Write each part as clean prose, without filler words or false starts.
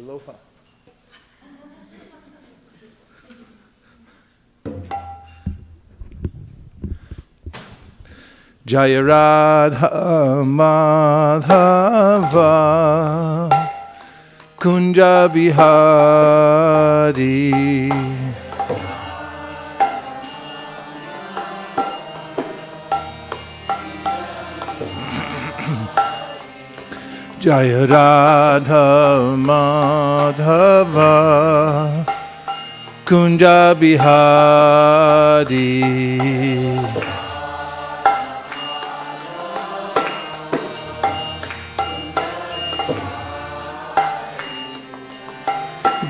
Aloha. Jaya Radha Madhava Kunja Bihari Jaya Radha Madhava Kunja Bihari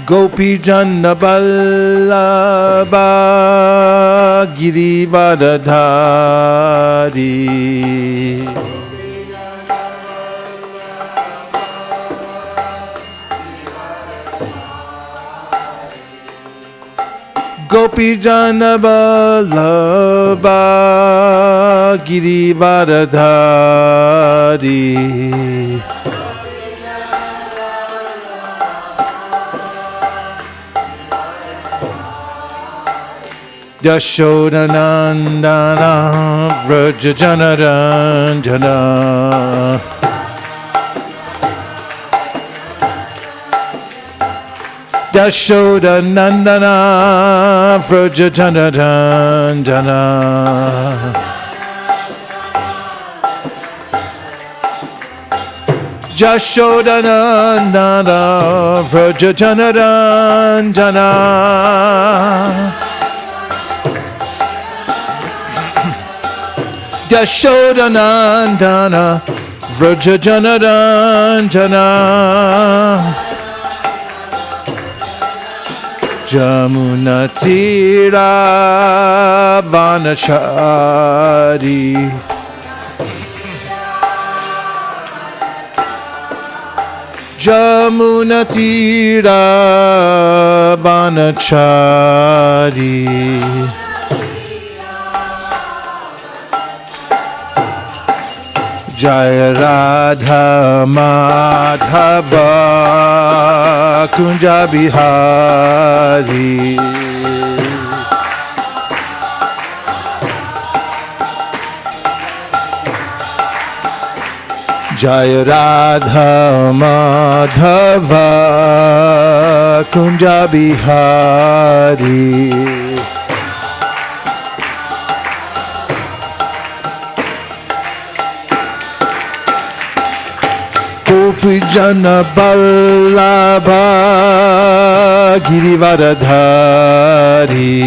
Gopi Janna Vallabha Girivardhari Gopi Janna Vallabha Girivardhari Yashodanandana Vraja Janaranjana Yashodanandana Vraja Janaranjana Yashodanandana Vraja Janaranjana Yashodanandana Vraja Janaranjana Jamuna Tira Vanachari Jamuna Tira Vanachari Jaya Radha Madhava Kunja Bihari Jaya Radha Madhava Kunja Bihari Gopi Janna Vallabha Girivardhari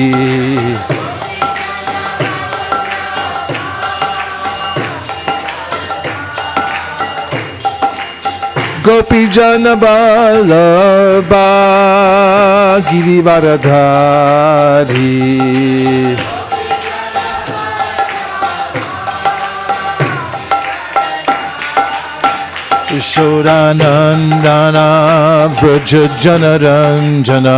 Gopi Janna Vallabha Girivardhari Yashodanandana Vraja Janaranjana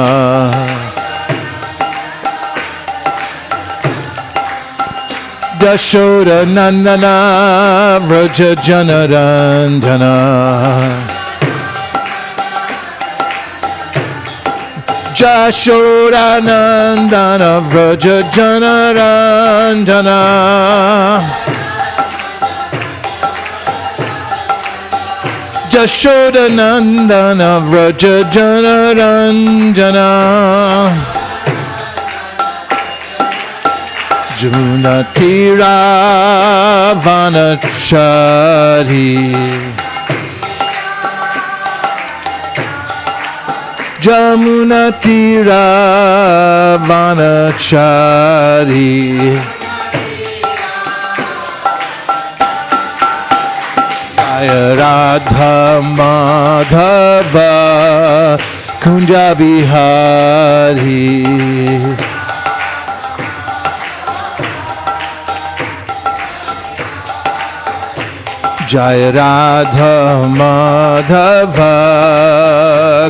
Yashodanandana Vraja Janaranjana Yashodanandana Vraja Janaranjana Yashodanandana Vraja Janaranjana Jamuna Tira Vanachari Jamuna Tira Vanachari Jaya Radha Madhava Kunja Bihari Jaya Radha Madhava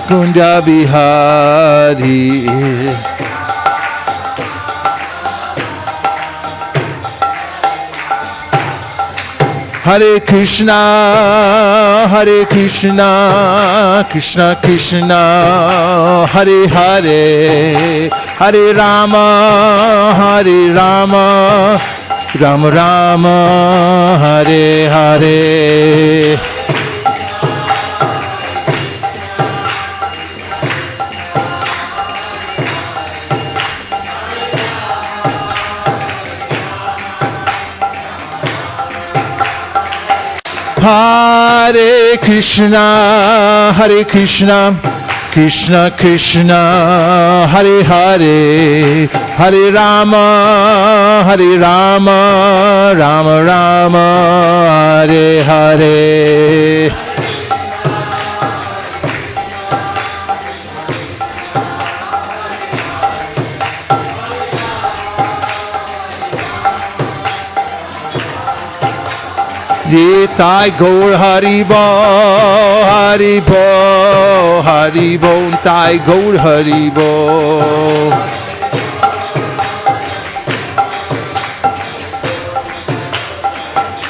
Kunja Bihari Hare Krishna, Krishna Krishna, Hare Hare, Hare Rama, Rama Rama, Hare Hare. Hare Krishna, Krishna Krishna, Hare Hare, Hare Rama, Rama Rama, Hare Hare. Nitai Gaur Haribo, Haribo, Haribo, Nitai Gaur Haribo.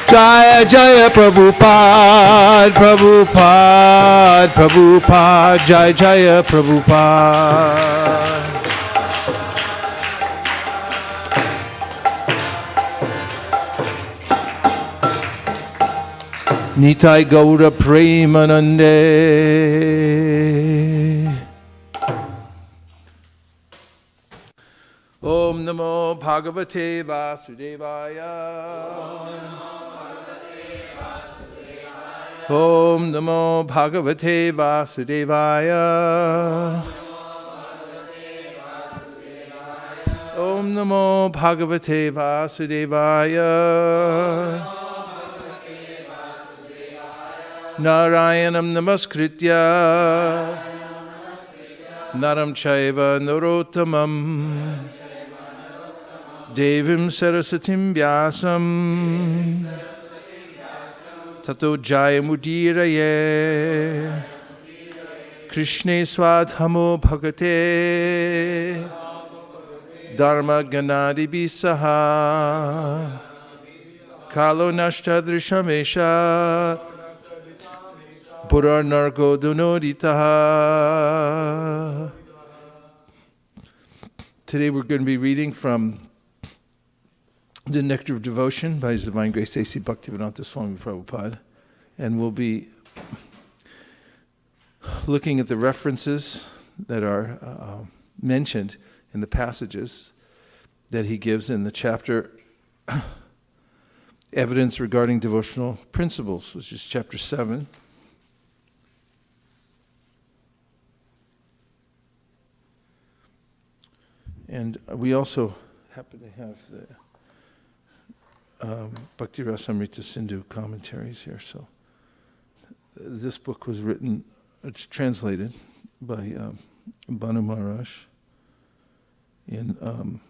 Jaya Jaya Prabhupada, Prabhupada, Prabhupada, Jaya Jaya Prabhupada. Nitai Gaura Premanande. Om Namo Bhagavate Vasudevaya. Om Namo Bhagavate Vasudevaya. Om Namo Bhagavate Vasudevaya. Narayanam Namaskritya Naram Chaiva Narottamam Devim Sarasatim Vyasam Tato Jayamudiraye Krishne Swadhamo Bhagate Dharma Ganadi Bisaha Kalo Nashtadrishamesha Puranarko Dunoditaha. Today we're going to be reading from The Nectar of Devotion by His Divine Grace A.C. Bhaktivedanta Swami Prabhupada. And we'll be looking at the references that are mentioned in the passages that he gives in the chapter Evidence Regarding Devotional Principles, which is chapter 7. And we also happen to have the Bhakti Rasamrita Sindhu commentaries here. So this book was written, it's translated by Banu Maharaj. In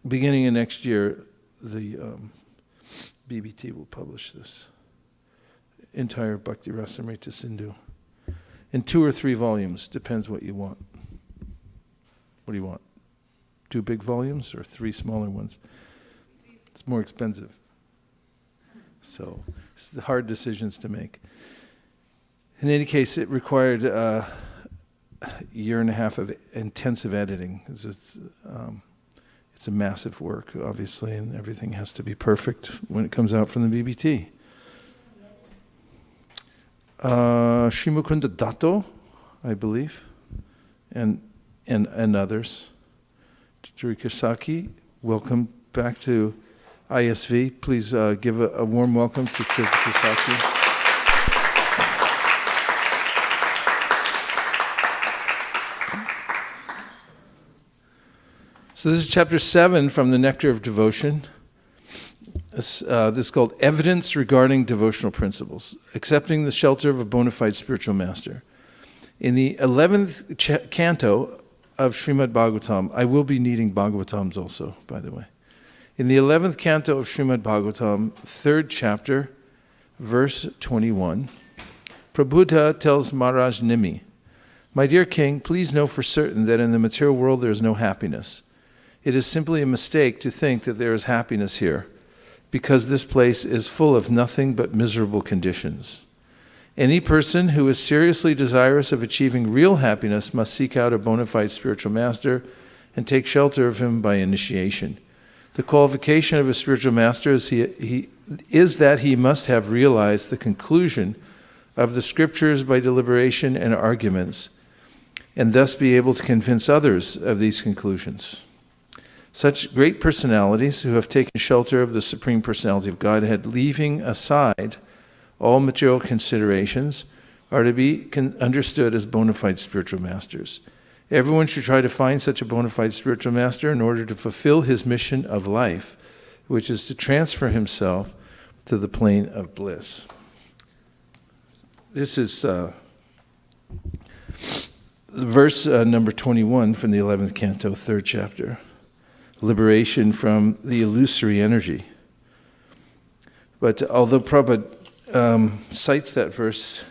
beginning of next year, the BBT will publish this entire Bhakti Rasamrita Sindhu in 2 or 3 volumes, depends what you want. What do you want? 2 big volumes or 3 smaller ones? It's more expensive. So it's the hard decisions to make. In any case, it required a year and a half of intensive editing. It's a massive work, obviously, and everything has to be perfect when it comes out from the BBT. Srimukunda Dato, I believe, and others. Chirikasaki, welcome back to ISV. Please give a warm welcome to Chirikasaki. So this is chapter 7 from the Nectar of Devotion. This is called Evidence Regarding Devotional Principles, Accepting the Shelter of a Bona Fide Spiritual Master. In the 11th canto of Srimad Bhagavatam, I will be needing Bhagavatams also, by the way. In the 11th canto of Srimad Bhagavatam, 3rd chapter, verse 21, Prabhupada tells Maharaj Nimi, "My dear king, please know for certain that in the material world there is no happiness. It is simply a mistake to think that there is happiness here. because this place is full of nothing but miserable conditions. Any person who is seriously desirous of achieving real happiness must seek out a bona fide spiritual master and take shelter of him by initiation. The qualification of a spiritual master is that he must have realized the conclusion of the scriptures by deliberation and arguments, and thus be able to convince others of these conclusions. Such great personalities who have taken shelter of the Supreme Personality of Godhead, leaving aside all material considerations, are to be understood as bona fide spiritual masters. Everyone should try to find such a bona fide spiritual master in order to fulfill his mission of life, which is to transfer himself to the plane of bliss. This is verse number 21 from the 11th canto, 3rd chapter. Liberation from the illusory energy. But although Prabhupada cites that verse,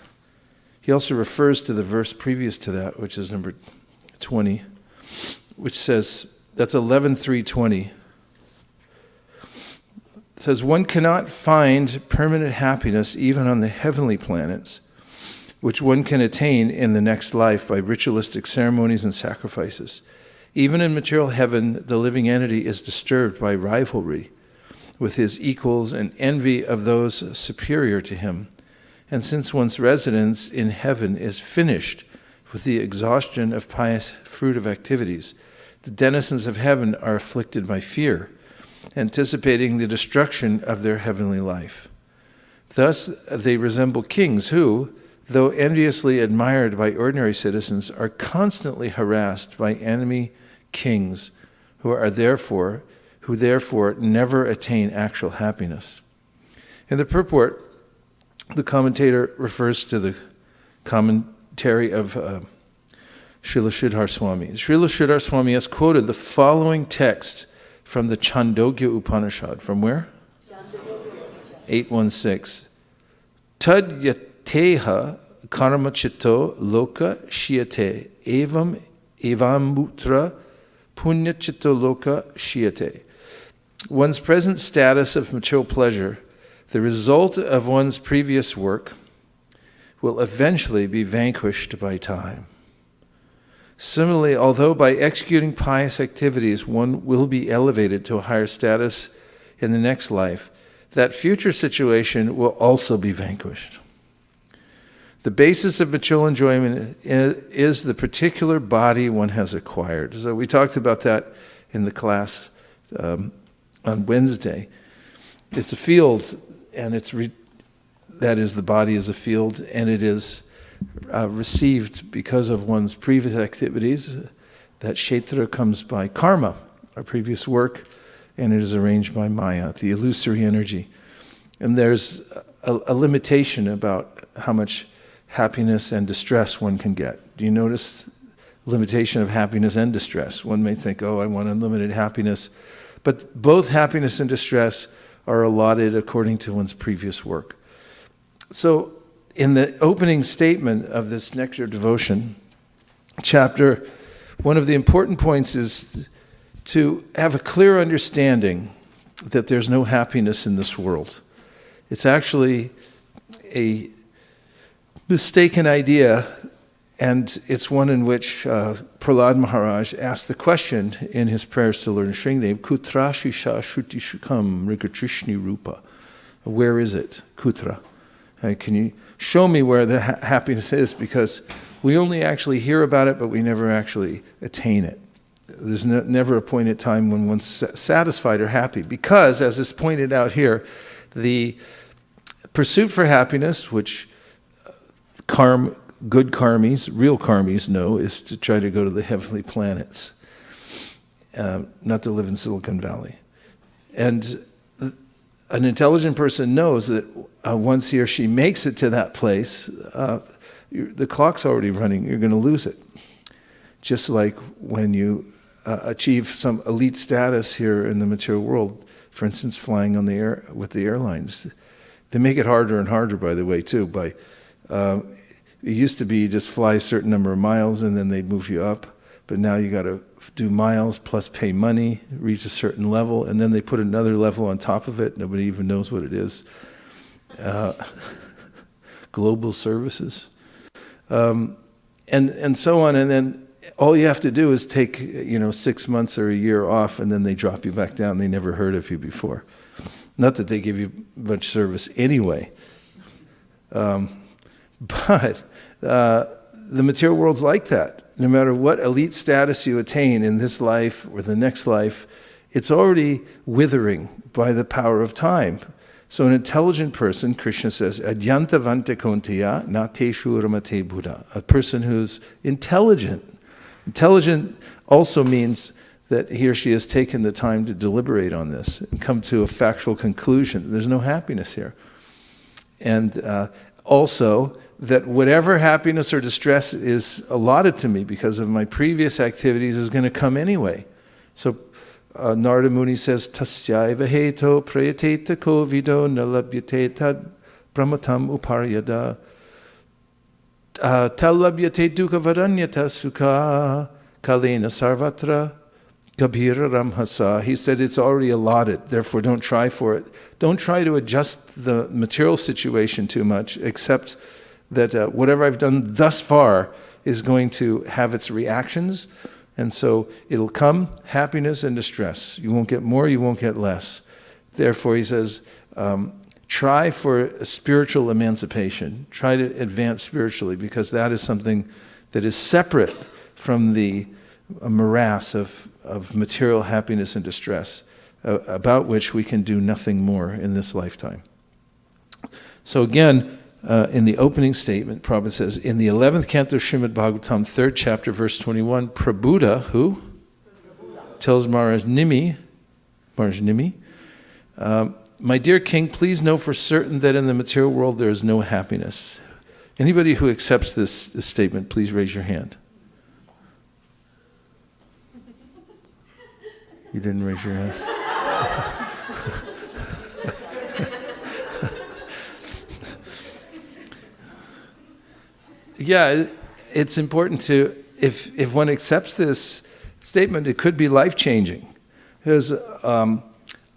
he also refers to the verse previous to that, which is number 20, which says, that's 11.3.20. It says, one cannot find permanent happiness even on the heavenly planets, which one can attain in the next life by ritualistic ceremonies and sacrifices. Even in material heaven, the living entity is disturbed by rivalry with his equals and envy of those superior to him. And since one's residence in heaven is finished with the exhaustion of pious fruitive activities, the denizens of heaven are afflicted by fear, anticipating the destruction of their heavenly life. Thus, they resemble kings who, though enviously admired by ordinary citizens, are constantly harassed by enemy kings who therefore never attain actual happiness. In the purport, the commentator refers to the commentary of Srila Sridhar Swami. Srila Sridhar Swami has quoted the following text from the Chandogya Upanishad. From where? 816. Tad yateha karma chitto loka shiyate evam mutra punya chitto loka shiyate. One's present status of material pleasure, the result of one's previous work, will eventually be vanquished by time. Similarly, although by executing pious activities one will be elevated to a higher status in the next life, that future situation will also be vanquished. The basis of material enjoyment is the particular body one has acquired. So we talked about that in the class on Wednesday. It's a field, and that is, the body is a field, and it is received because of one's previous activities. That kshetra comes by karma, our previous work, and it is arranged by maya, the illusory energy. And there's a limitation about how much happiness and distress one can get. Do you notice limitation of happiness and distress? One may think, oh, I want unlimited happiness. But both happiness and distress are allotted according to one's previous work. So in the opening statement of this Nectar Devotion chapter, one of the important points is to have a clear understanding that there's no happiness in this world. It's actually a mistaken idea, and it's one in which Prahlad Maharaj asked the question in his prayers to Lord Shringadev, Kutra Shisha Shuti Shukam Rigatrishni Rupa. Where is it? Kutra. Can you show me where the happiness is? Because we only actually hear about it, but we never actually attain it. There's never a point in time when one's satisfied or happy. Because, as is pointed out here, the pursuit for happiness, which good karmis, real karmis know, is to try to go to the heavenly planets, not to live in Silicon Valley. And an intelligent person knows that once he or she makes it to that place, the clock's already running, you're going to lose it. Just like when you achieve some elite status here in the material world, for instance, flying on the air with the airlines. They make it harder and harder, by the way, too. It used to be you just fly a certain number of miles and then they'd move you up. but now you got to do miles plus pay money, reach a certain level, and then they put another level on top of it. Nobody even knows what it is. Global services. And so on, and then all you have to do is take 6 months or a year off, and then they drop you back down. They never heard of you before. Not that they give you much service anyway, but the material world's like that. No matter what elite status you attain in this life or the next life, it's already withering by the power of time. So an intelligent person, Krishna says, Adyanta Vante Kontiya Nateshu Ramate Buddha. A person who's intelligent. Intelligent also means that he or she has taken the time to deliberate on this and come to a factual conclusion. There's no happiness here. And also that whatever happiness or distress is allotted to me because of my previous activities is going to come anyway. So Narada Muni says, Tasyaiva heto prayateta kovido nalabhyate tad brahmatam uparyada talabhyate dukkha varanyata sukha kalena sarvatra kabhira ramhasa. He said it's already allotted, therefore don't try for it. Don't try to adjust the material situation too much, except that whatever I've done thus far is going to have its reactions. And so it'll come, happiness and distress. You won't get more, you won't get less. Therefore, he says, try for spiritual emancipation. Try to advance spiritually, because that is something that is separate from the morass of material happiness and distress, about which we can do nothing more in this lifetime. So again, in the opening statement, Prabhupada says, in the 11th canto of Srimad Bhagavatam, 3rd chapter, verse 21, Prabhuda, who? Tells Maharaj Nimi, my dear king, please know for certain that in the material world there is no happiness. Anybody who accepts this statement, please raise your hand. You didn't raise your hand? Yeah, it's important to, if one accepts this statement, it could be life-changing. Because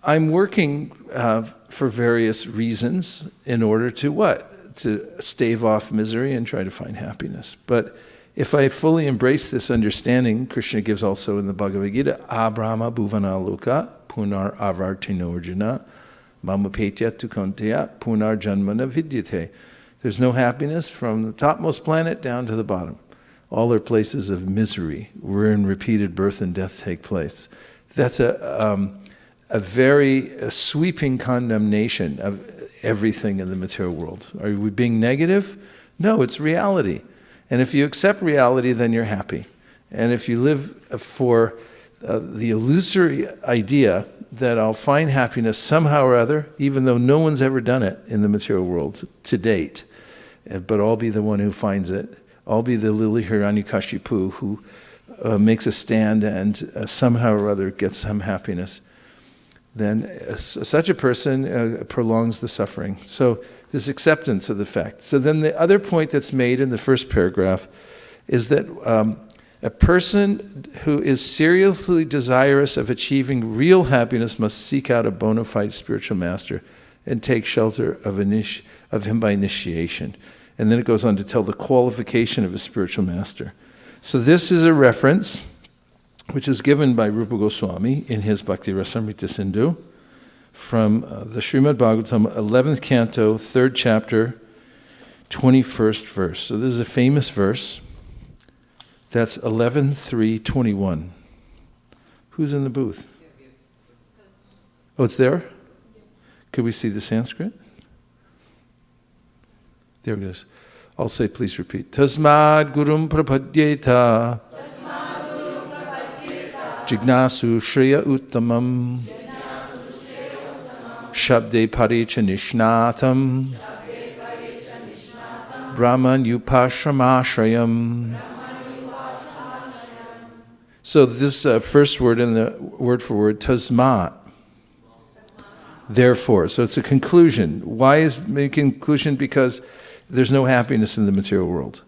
I'm working for various reasons in order to what? To stave off misery and try to find happiness. But if I fully embrace this understanding, Krishna gives also in the Bhagavad Gita, Abrahma bhuvana loka punar avartinorjuna mamapetya tukanteya punar janmana vidyate. There's no happiness from the topmost planet down to the bottom. All are places of misery, wherein repeated birth and death take place. That's a very sweeping condemnation of everything in the material world. Are we being negative? No, it's reality. And if you accept reality, then you're happy. And if you live for the illusory idea that I'll find happiness somehow or other, even though no one's ever done it in the material world to date, but I'll be the one who finds it. I'll be the Lily Hiranyakashipu who makes a stand and somehow or other gets some happiness. Then such a person prolongs the suffering. So this acceptance of the fact. So then the other point that's made in the first paragraph is that a person who is seriously desirous of achieving real happiness must seek out a bona fide spiritual master and take shelter of him by initiation. And then it goes on to tell the qualification of a spiritual master. So this is a reference which is given by Rupa Goswami in his Bhakti Rasamrita Sindhu from the Srimad Bhagavatam, 11th canto, 3rd chapter, 21st verse. So this is a famous verse. That's 11.3.21. Who's in the booth? Oh, it's there? Could we see the Sanskrit? There it is. I'll say, please repeat. Tasmad gurum prapadyeta jignasu shreya uttamam shabde paricha nishnatam brahman upashramashrayam. So this first word in the word for word, tasmat, therefore. So it's a conclusion. Why is it a conclusion? Because there's no happiness in the material world.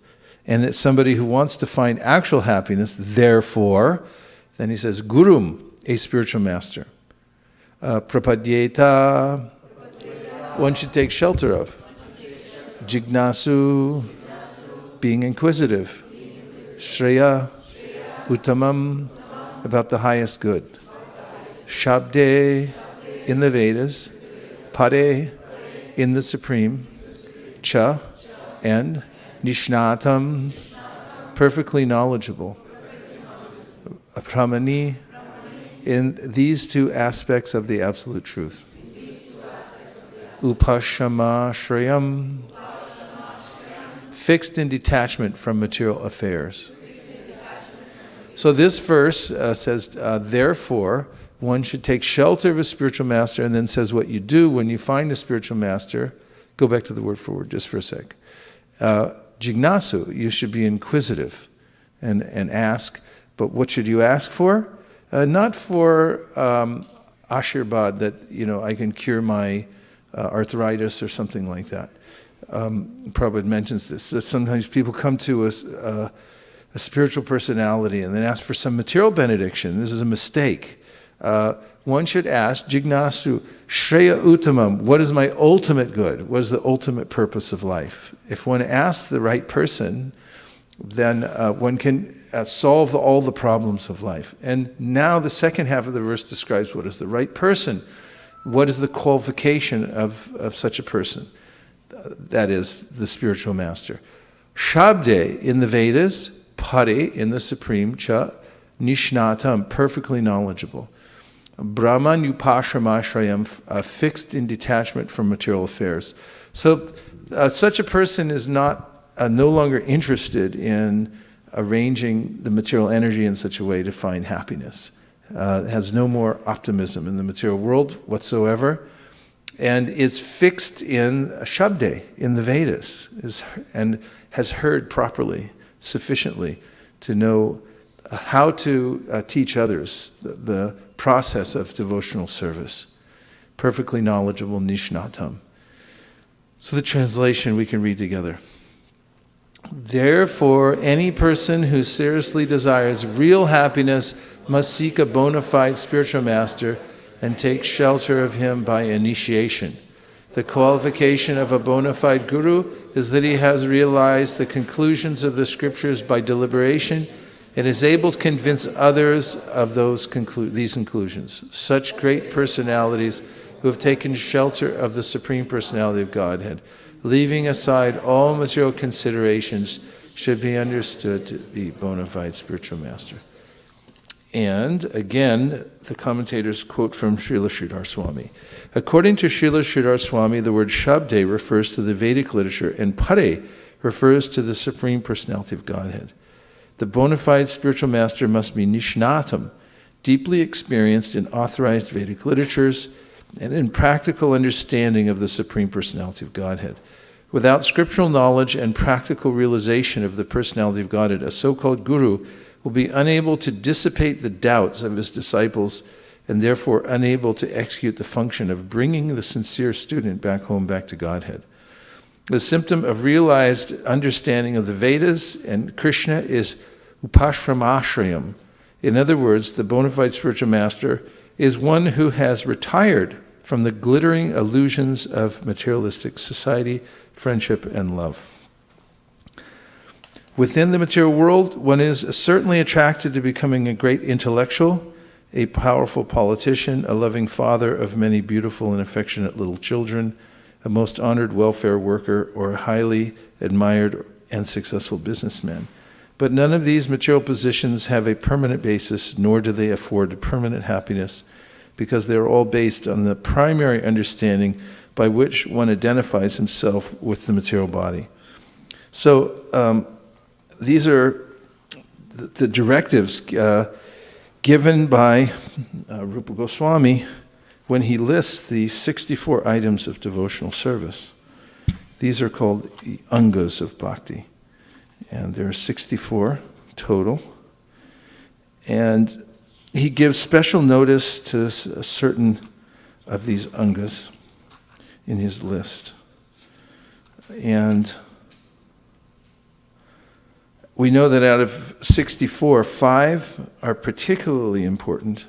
And it's somebody who wants to find actual happiness. Therefore, then he says, Gurum, a spiritual master. Prapadyeta, one should take shelter of. Jignasu, being inquisitive. Shreya, Uttamam, about the highest good. Shabde, in the Vedas. Pare, in the Supreme. Cha, and Nishnatam, perfectly knowledgeable. Pramani, in these two aspects of the absolute truth. Upashama Shrayam, fixed in detachment from material affairs. So this verse says, therefore, one should take shelter of a spiritual master, and then says what you do when you find a spiritual master. Go back to the word for word just for a sec. Jignasu, you should be inquisitive and ask. But what should you ask for? Not for Ashirbad, that I can cure my arthritis or something like that. Prabhupada mentions this. That sometimes people come to a spiritual personality and then ask for some material benediction. This is a mistake. One should ask, Jignasu, Shreya Uttamam, what is my ultimate good? What is the ultimate purpose of life? If one asks the right person, then one can solve all the problems of life. And now the second half of the verse describes what is the right person. What is the qualification of such a person? That is the spiritual master. Shabde in the Vedas, Pare in the Supreme, Cha, Nishnatam, perfectly knowledgeable. Brahman upashramashrayam, fixed in detachment from material affairs. So such a person is not no longer interested in arranging the material energy in such a way to find happiness. Has no more optimism in the material world whatsoever, and is fixed in Shabde, in the Vedas, and has heard properly, sufficiently, to know how to teach others the process of devotional service. Perfectly knowledgeable, Nishnatam. So the translation we can read together. Therefore, any person who seriously desires real happiness must seek a bona fide spiritual master and take shelter of him by initiation. The qualification of a bona fide guru is that he has realized the conclusions of the scriptures by deliberation and is able to convince others of these conclusions. Such great personalities who have taken shelter of the Supreme Personality of Godhead, leaving aside all material considerations, should be understood to be bona fide spiritual master. And again, the commentators quote from Srila Sridhar Swami. According to Srila Sridhar Swami, the word Shabde refers to the Vedic literature, and Pare refers to the Supreme Personality of Godhead. The bona fide spiritual master must be Nishnatam, deeply experienced in authorized Vedic literatures and in practical understanding of the Supreme Personality of Godhead. Without scriptural knowledge and practical realization of the Personality of Godhead, a so-called guru will be unable to dissipate the doubts of his disciples and therefore unable to execute the function of bringing the sincere student back home, back to Godhead. The symptom of realized understanding of the Vedas and Krishna is upashramashrayam. In other words, the bona fide spiritual master is one who has retired from the glittering illusions of materialistic society, friendship, and love. Within the material world, one is certainly attracted to becoming a great intellectual, a powerful politician, a loving father of many beautiful and affectionate little children, a most honored welfare worker, or a highly admired and successful businessman. But none of these material positions have a permanent basis, nor do they afford permanent happiness, because they are all based on the primary understanding by which one identifies himself with the material body. So these are the directives given by Rupa Goswami when he lists the 64 items of devotional service. These are called the angas of bhakti. And there are 64 total. And he gives special notice to certain of these angas in his list. And we know that out of 64, 5 are particularly important,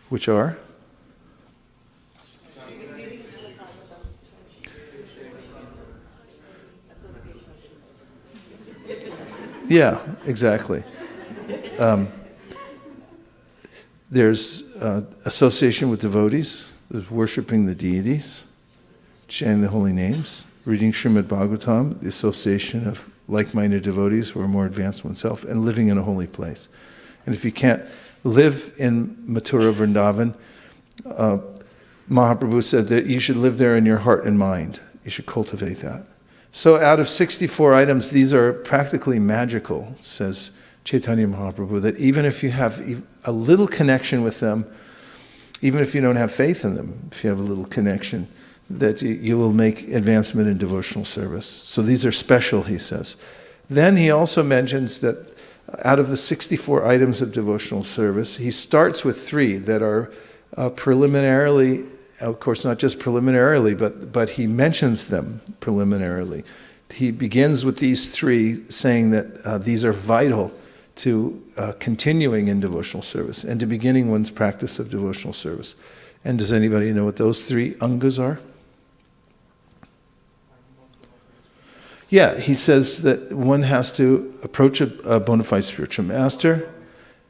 which are? Yeah, exactly. There's association with devotees, there's worshiping the deities, chanting the holy names, reading Srimad Bhagavatam, the association of like-minded devotees who are more advanced oneself, and living in a holy place. And if you can't live in Mathura Vrindavan, Mahaprabhu said that you should live there in your heart and mind. You should cultivate that. So out of 64 items, these are practically magical, says Chaitanya Mahaprabhu, that even if you have a little connection with them, even if you don't have faith in them, if you have a little connection, that you will make advancement in devotional service. So these are special, he says. Then he also mentions that out of the 64 items of devotional service, he starts with 3 that are preliminarily, of course not just preliminarily, but he mentions them preliminarily. He begins with these 3, saying that these are vital to continuing in devotional service and to beginning one's practice of devotional service. And does anybody know what those 3 angas are? Yeah, he says that one has to approach a bona fide spiritual master,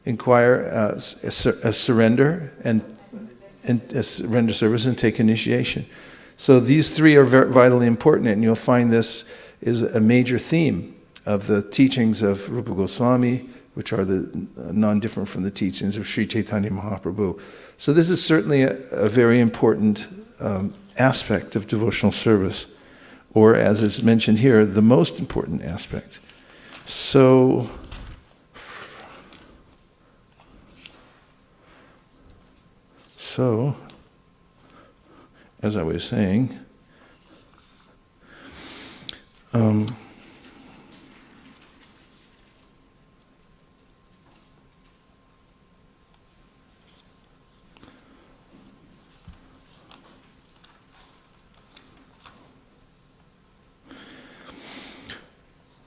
inquire, surrender, and render service and take initiation. So these 3 are vitally important, and you'll find this is a major theme of the teachings of Rupa Goswami, which are non-different from the teachings of Sri Chaitanya Mahaprabhu. So this is certainly a very important aspect of devotional service, or as is mentioned here, the most important aspect. So, as I was saying,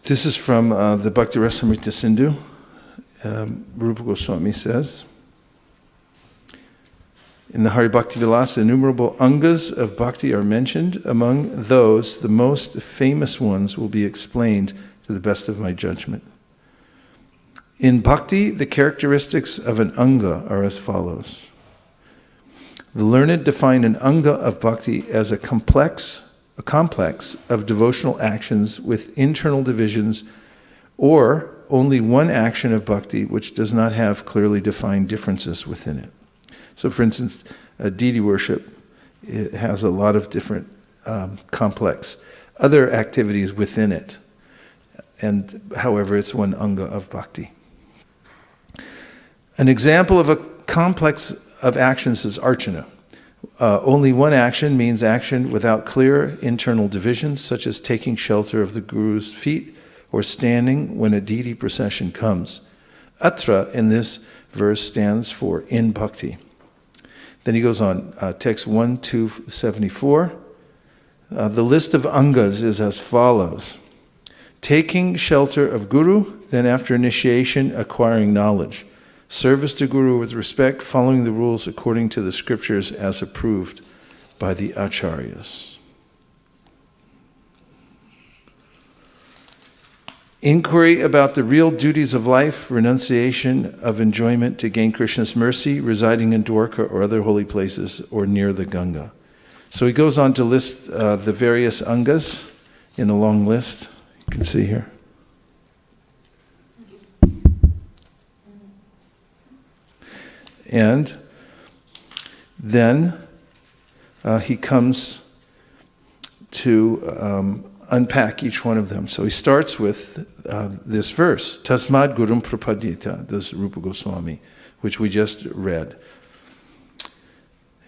this is from the Bhakti Rasamrita Sindhu. Rupa Goswami says, in the Hari Bhakti Vilasa, innumerable angas of bhakti are mentioned. Among those, the most famous ones will be explained to the best of my judgment. In bhakti, the characteristics of an anga are as follows. The learned define an anga of bhakti as a complex of devotional actions with internal divisions, or only one action of bhakti which does not have clearly defined differences within it. So for instance, deity worship, it has a lot of different complex other activities within it. And however, it's one anga of bhakti. An example of a complex of actions is archana. Only one action means action without clear internal divisions, such as taking shelter of the Guru's feet or standing when a deity procession comes. Atra in this verse stands for in bhakti. Then he goes on, text 1-274. The list of angas is as follows. Taking shelter of Guru, then after initiation, acquiring knowledge. Service to Guru with respect, following the rules according to the scriptures as approved by the acharyas. Inquiry about the real duties of life, renunciation of enjoyment to gain Krishna's mercy, residing in Dwarka or other holy places or near the Ganga. So he goes on to list the various angas in a long list. You can see here. And then he comes to unpack each one of them. So he starts with this verse, Tasmad Gurum Prapadita, this Rupa Goswami, which we just read.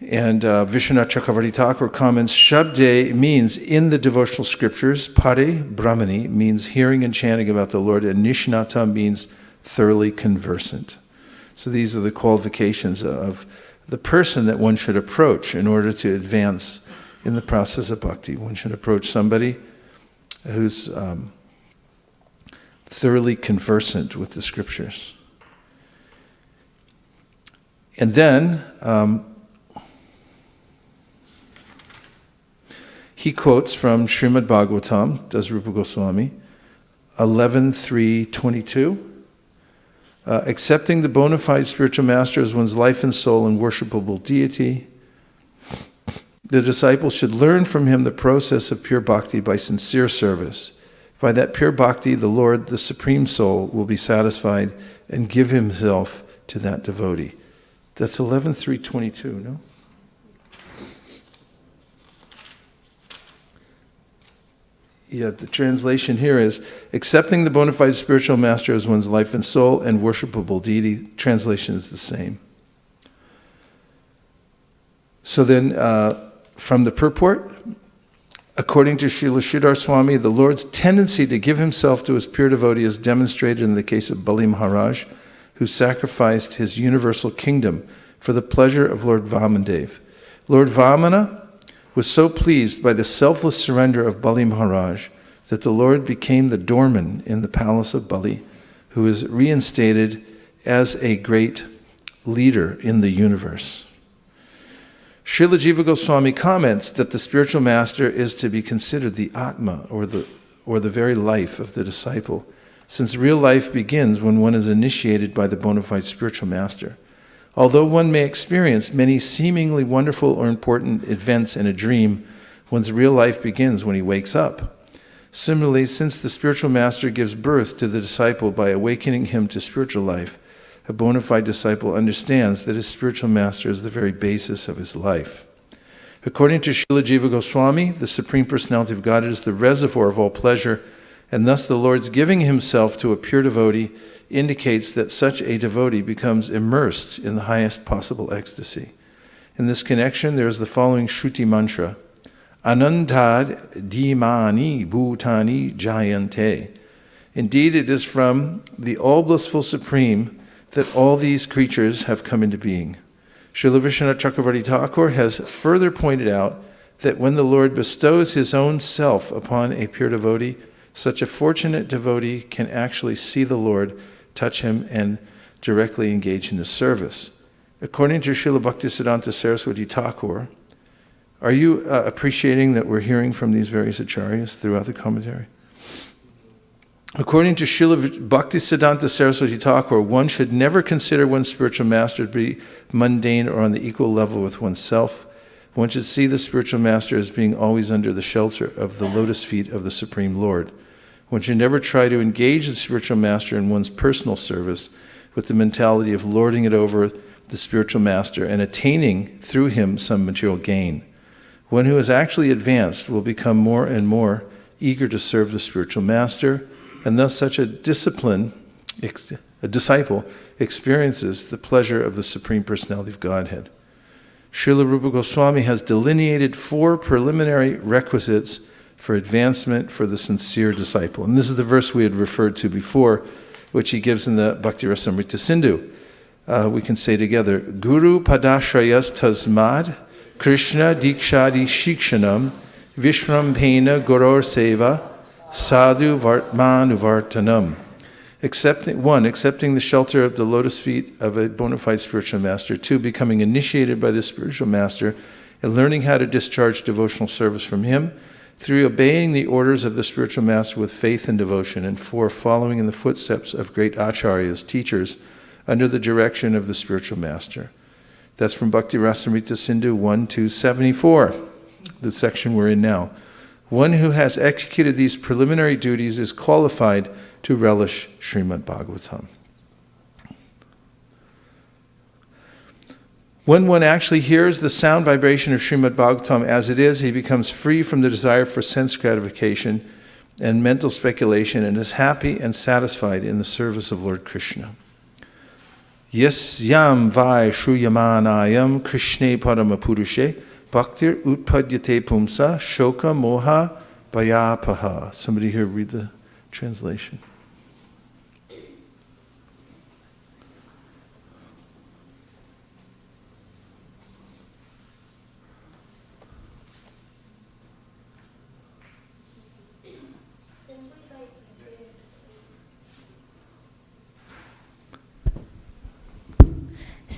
And Vishwanath Chakravarti Thakur comments, Shabde means in the devotional scriptures, Pare Brahmani means hearing and chanting about the Lord, and Nishnata means thoroughly conversant. So these are the qualifications of the person that one should approach in order to advance in the process of bhakti. One should approach somebody who's thoroughly conversant with the scriptures. And then he quotes from Srimad Bhagavatam, does Rupa Goswami, 11.3.22. Accepting the bona fide spiritual master as one's life and soul and worshipable deity, the disciple should learn from him the process of pure bhakti by sincere service. By that pure bhakti, the Lord, the Supreme Soul, will be satisfied and give himself to that devotee. That's 11.3.22, no? Yeah, the translation here is, accepting the bona fide spiritual master as one's life and soul and worshipable deity. Translation is the same. So then, from the purport, according to Srila Sridhar Swami, the Lord's tendency to give himself to his pure devotee is demonstrated in the case of Bali Maharaj, who sacrificed his universal kingdom for the pleasure of Lord Vamandev. Lord Vamana was so pleased by the selfless surrender of Bali Maharaj that the Lord became the doorman in the palace of Bali, who is reinstated as a great leader in the universe. Srila Jiva Goswami comments that the spiritual master is to be considered the Atma, or the very life of the disciple, since real life begins when one is initiated by the bona fide spiritual master. Although one may experience many seemingly wonderful or important events in a dream, one's real life begins when he wakes up. Similarly, since the spiritual master gives birth to the disciple by awakening him to spiritual life, a bona fide disciple understands that his spiritual master is the very basis of his life. According to Srila Jiva Goswami, the Supreme Personality of Godhead is the reservoir of all pleasure, and thus the Lord's giving himself to a pure devotee indicates that such a devotee becomes immersed in the highest possible ecstasy. In this connection, there is the following Shruti mantra: Anantad Dhimani Bhutani Jayante. Indeed, it is from the all-blissful Supreme that all these creatures have come into being. Srila Vishwanath Chakravarti Thakur has further pointed out that when the Lord bestows his own self upon a pure devotee, such a fortunate devotee can actually see the Lord, touch him, and directly engage in his service. According to Srila Bhaktisiddhanta Saraswati Thakur, are you appreciating that we're hearing from these various acharyas throughout the commentary? According to Srila Bhaktisiddhanta Saraswati Thakur, one should never consider one's spiritual master to be mundane or on the equal level with oneself. One should see the spiritual master as being always under the shelter of the lotus feet of the Supreme Lord. One should never try to engage the spiritual master in one's personal service with the mentality of lording it over the spiritual master and attaining through him some material gain. One who has actually advanced will become more and more eager to serve the spiritual master, and thus such a disciple experiences the pleasure of the Supreme Personality of Godhead. Srila Rupa Goswami has delineated 4 preliminary requisites for advancement for the sincere disciple. And this is the verse we had referred to before, which he gives in the Bhakti Rasamrita Sindhu. We can say together, Guru Padashrayas Tasmad Krishna Dikshadi Shikshanam Vishrampena Goror Seva Sadhu Vartmanuvartanam. Accepting the shelter of the lotus feet of a bona fide spiritual master. 2, becoming initiated by the spiritual master and learning how to discharge devotional service from him. 3, obeying the orders of the spiritual master with faith and devotion. And 4, following in the footsteps of great acharyas, teachers, under the direction of the spiritual master. That's from Bhakti Rasamrita Sindhu 1-74, the section we're in now. One who has executed these preliminary duties is qualified to relish Srimad Bhagavatam. When one actually hears the sound vibration of Srimad Bhagavatam as it is, he becomes free from the desire for sense gratification and mental speculation and is happy and satisfied in the service of Lord Krishna. Yasyam vai shruyamanayam Krishne paramapurushe bhaktir utpadyate pumsa shoka moha bhayapaha. Somebody here read the translation.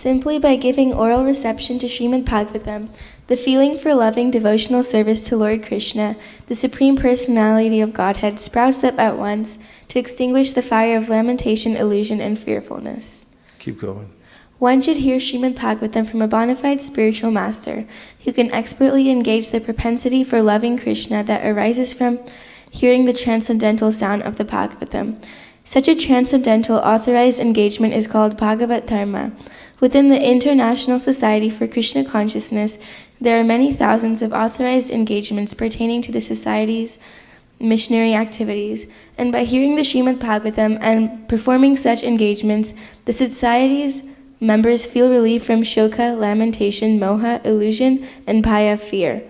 Simply by giving oral reception to Srimad Bhagavatam, the feeling for loving devotional service to Lord Krishna, the Supreme Personality of Godhead, sprouts up at once to extinguish the fire of lamentation, illusion, and fearfulness. Keep going. One should hear Srimad Bhagavatam from a bona fide spiritual master who can expertly engage the propensity for loving Krishna that arises from hearing the transcendental sound of the Bhagavatam. Such a transcendental authorized engagement is called Bhagavat Dharma. Within the International Society for Krishna Consciousness, there are many thousands of authorized engagements pertaining to the Society's missionary activities, and by hearing the Srimad Bhagavatam and performing such engagements, the Society's members feel relief from shoka, lamentation, moha, illusion, and bhaya, fear.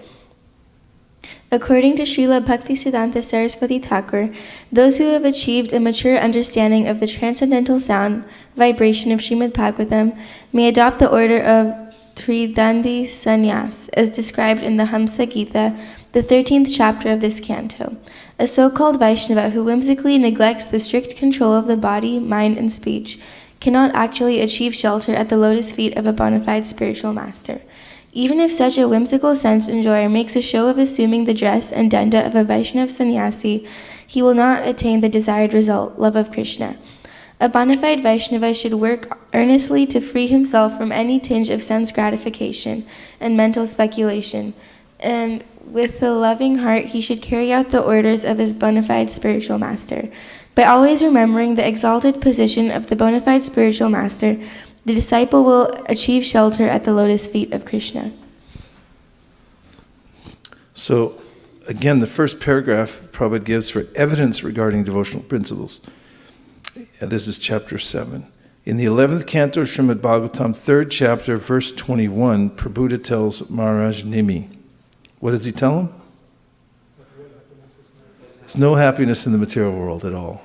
According to Srila Bhaktisiddhanta Saraswati Thakur, those who have achieved a mature understanding of the transcendental sound vibration of Srimad Bhagavatam may adopt the order of Tridandi Sannyas, as described in the Hamsa Gita, the 13th chapter of this canto. A so-called Vaishnava who whimsically neglects the strict control of the body, mind, and speech cannot actually achieve shelter at the lotus feet of a bona fide spiritual master. Even if such a whimsical sense enjoyer makes a show of assuming the dress and danda of a Vaishnava sannyasi, he will not attain the desired result, love of Krishna. A bona fide Vaishnava should work earnestly to free himself from any tinge of sense gratification and mental speculation, and with a loving heart he should carry out the orders of his bona fide spiritual master. By always remembering the exalted position of the bona fide spiritual master, the disciple will achieve shelter at the lotus feet of Krishna. So, again, the first paragraph Prabhupada gives for evidence regarding devotional principles. This is chapter 7. In the 11th canto of Srimad Bhagavatam, 3rd chapter, verse 21, Prabhupada tells Maharaj Nimi. What does he tell him? There's no happiness in the material world at all.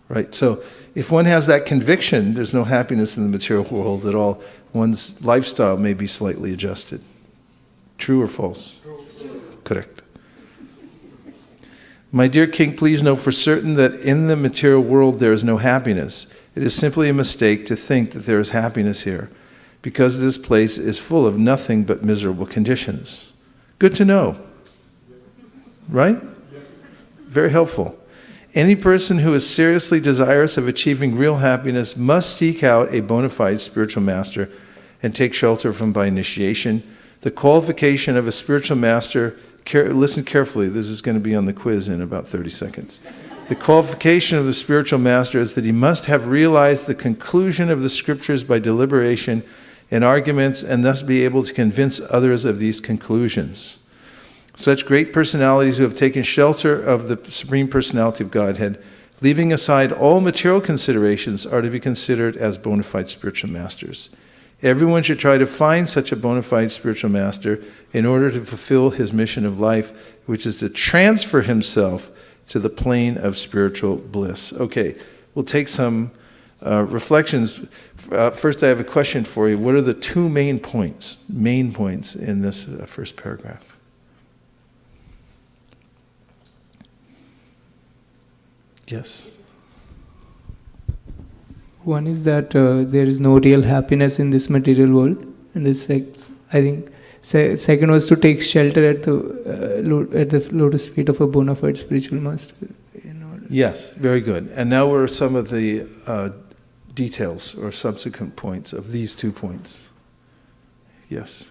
Right? So, if one has that conviction, there's no happiness in the material world at all, one's lifestyle may be slightly adjusted. True or false? Correct. My dear king, please know for certain that in the material world there is no happiness. It is simply a mistake to think that there is happiness here, because this place is full of nothing but miserable conditions. Good to know. Right? Very helpful. Any person who is seriously desirous of achieving real happiness must seek out a bona fide spiritual master and take shelter from by initiation. The qualification of a spiritual master, listen carefully, this is going to be on the quiz in about 30 seconds. The qualification of the spiritual master is that he must have realized the conclusion of the scriptures by deliberation and arguments, and thus be able to convince others of these conclusions. Such great personalities who have taken shelter of the Supreme Personality of Godhead, leaving aside all material considerations, are to be considered as bona fide spiritual masters. Everyone should try to find such a bona fide spiritual master in order to fulfill his mission of life, which is to transfer himself to the plane of spiritual bliss. Okay, we'll take some reflections. First, I have a question for you. What are the two main points in this first paragraph? Yes. One is that there is no real happiness in this material world, and this, I think, second was to take shelter at the lotus feet of a bona fide spiritual master. Yes, very good. And now what are some of the details or subsequent points of these 2 points? Yes.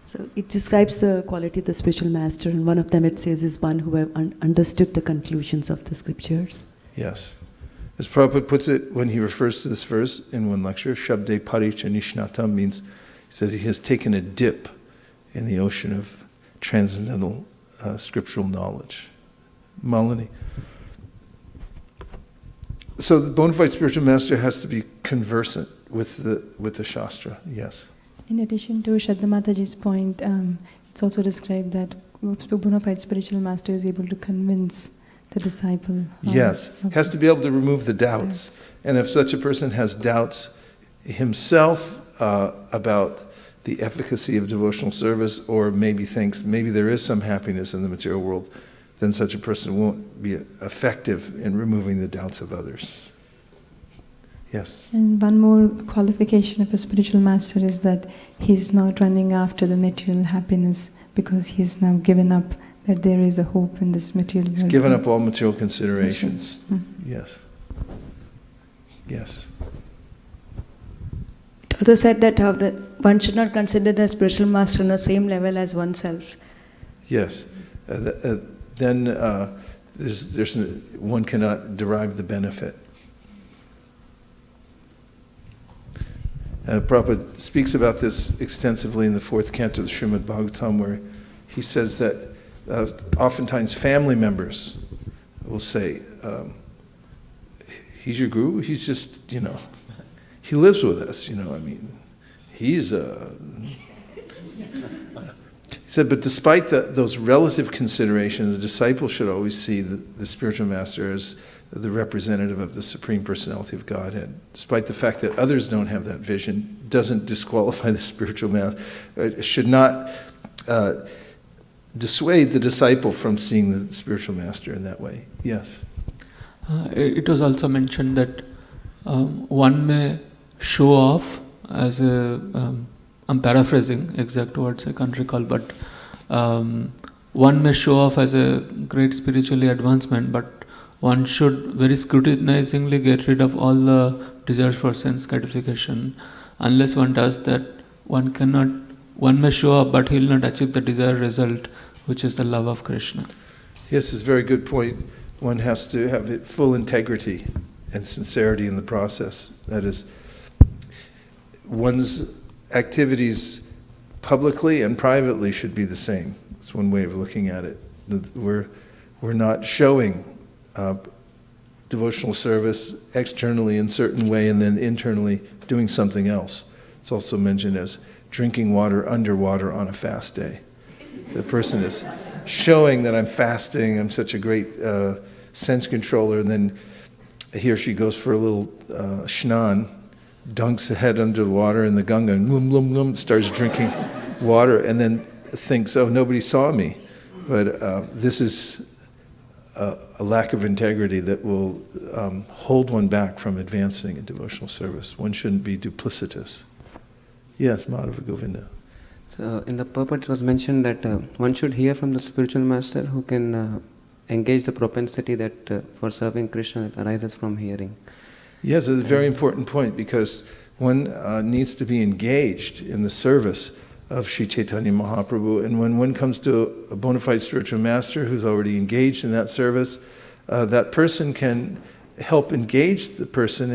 So it describes the quality of the spiritual master, and one of them it says is one who have understood the conclusions of the scriptures. Yes. As Prabhupada puts it when he refers to this verse in one lecture, Shabde Paricha Nishnatam means that he has taken a dip in the ocean of transcendental scriptural knowledge. Malini. So the bona fide spiritual master has to be conversant with the Shastra. Yes. In addition to Shraddha Mataji's point, it's also described that a bona fide spiritual master is able to convince the disciple. Yes, has to be able to remove the doubts. And if such a person has doubts himself about the efficacy of devotional service, or maybe thinks maybe there is some happiness in the material world, then such a person won't be effective in removing the doubts of others. Yes. And one more qualification of a spiritual master is that he's not running after the material happiness because he's now given up that there is a hope in this material world. He's given up all material considerations. Mm-hmm. Yes. Yes. It also said that one should not consider the spiritual master on the same level as oneself. Yes. Then one cannot derive the benefit. Prabhupada speaks about this extensively in the 4th canto of the Srimad Bhagavatam, where he says that oftentimes family members will say, he's your guru, he's just, he lives with us, he's He said, but despite those relative considerations, the disciple should always see the spiritual master as the representative of the Supreme Personality of Godhead. Despite the fact that others don't have that vision, doesn't disqualify the spiritual master. It should not dissuade the disciple from seeing the spiritual master in that way. Yes? It was also mentioned that one may show off as a... I'm paraphrasing exact words, I can't recall, but one may show off as a great spiritually advancement, but one should very scrutinizingly get rid of all the desires for sense gratification. Unless one does that, one may show up, but he will not achieve the desired result, which is the love of Krishna. Yes, it's a very good point. One has to have full integrity and sincerity in the process. That is, one's activities publicly and privately should be the same. It's one way of looking at it. We're not showing devotional service externally in a certain way and then internally doing something else. It's also mentioned as drinking water underwater on a fast day. The person is showing that I'm fasting, I'm such a great sense controller, and then he or she goes for a little shnan, dunks the head under the water in the Ganga and starts drinking water and then thinks, oh, nobody saw me. But this is a lack of integrity that will hold one back from advancing in devotional service. One shouldn't be duplicitous. Yes, Madhava Govinda. So in the purport it was mentioned that one should hear from the spiritual master who can engage the propensity that for serving Krishna that arises from hearing. Yes, it's a very important point because one needs to be engaged in the service of Sri Chaitanya Mahaprabhu, and when one comes to a bona fide spiritual master who's already engaged in that service, that person can help engage the person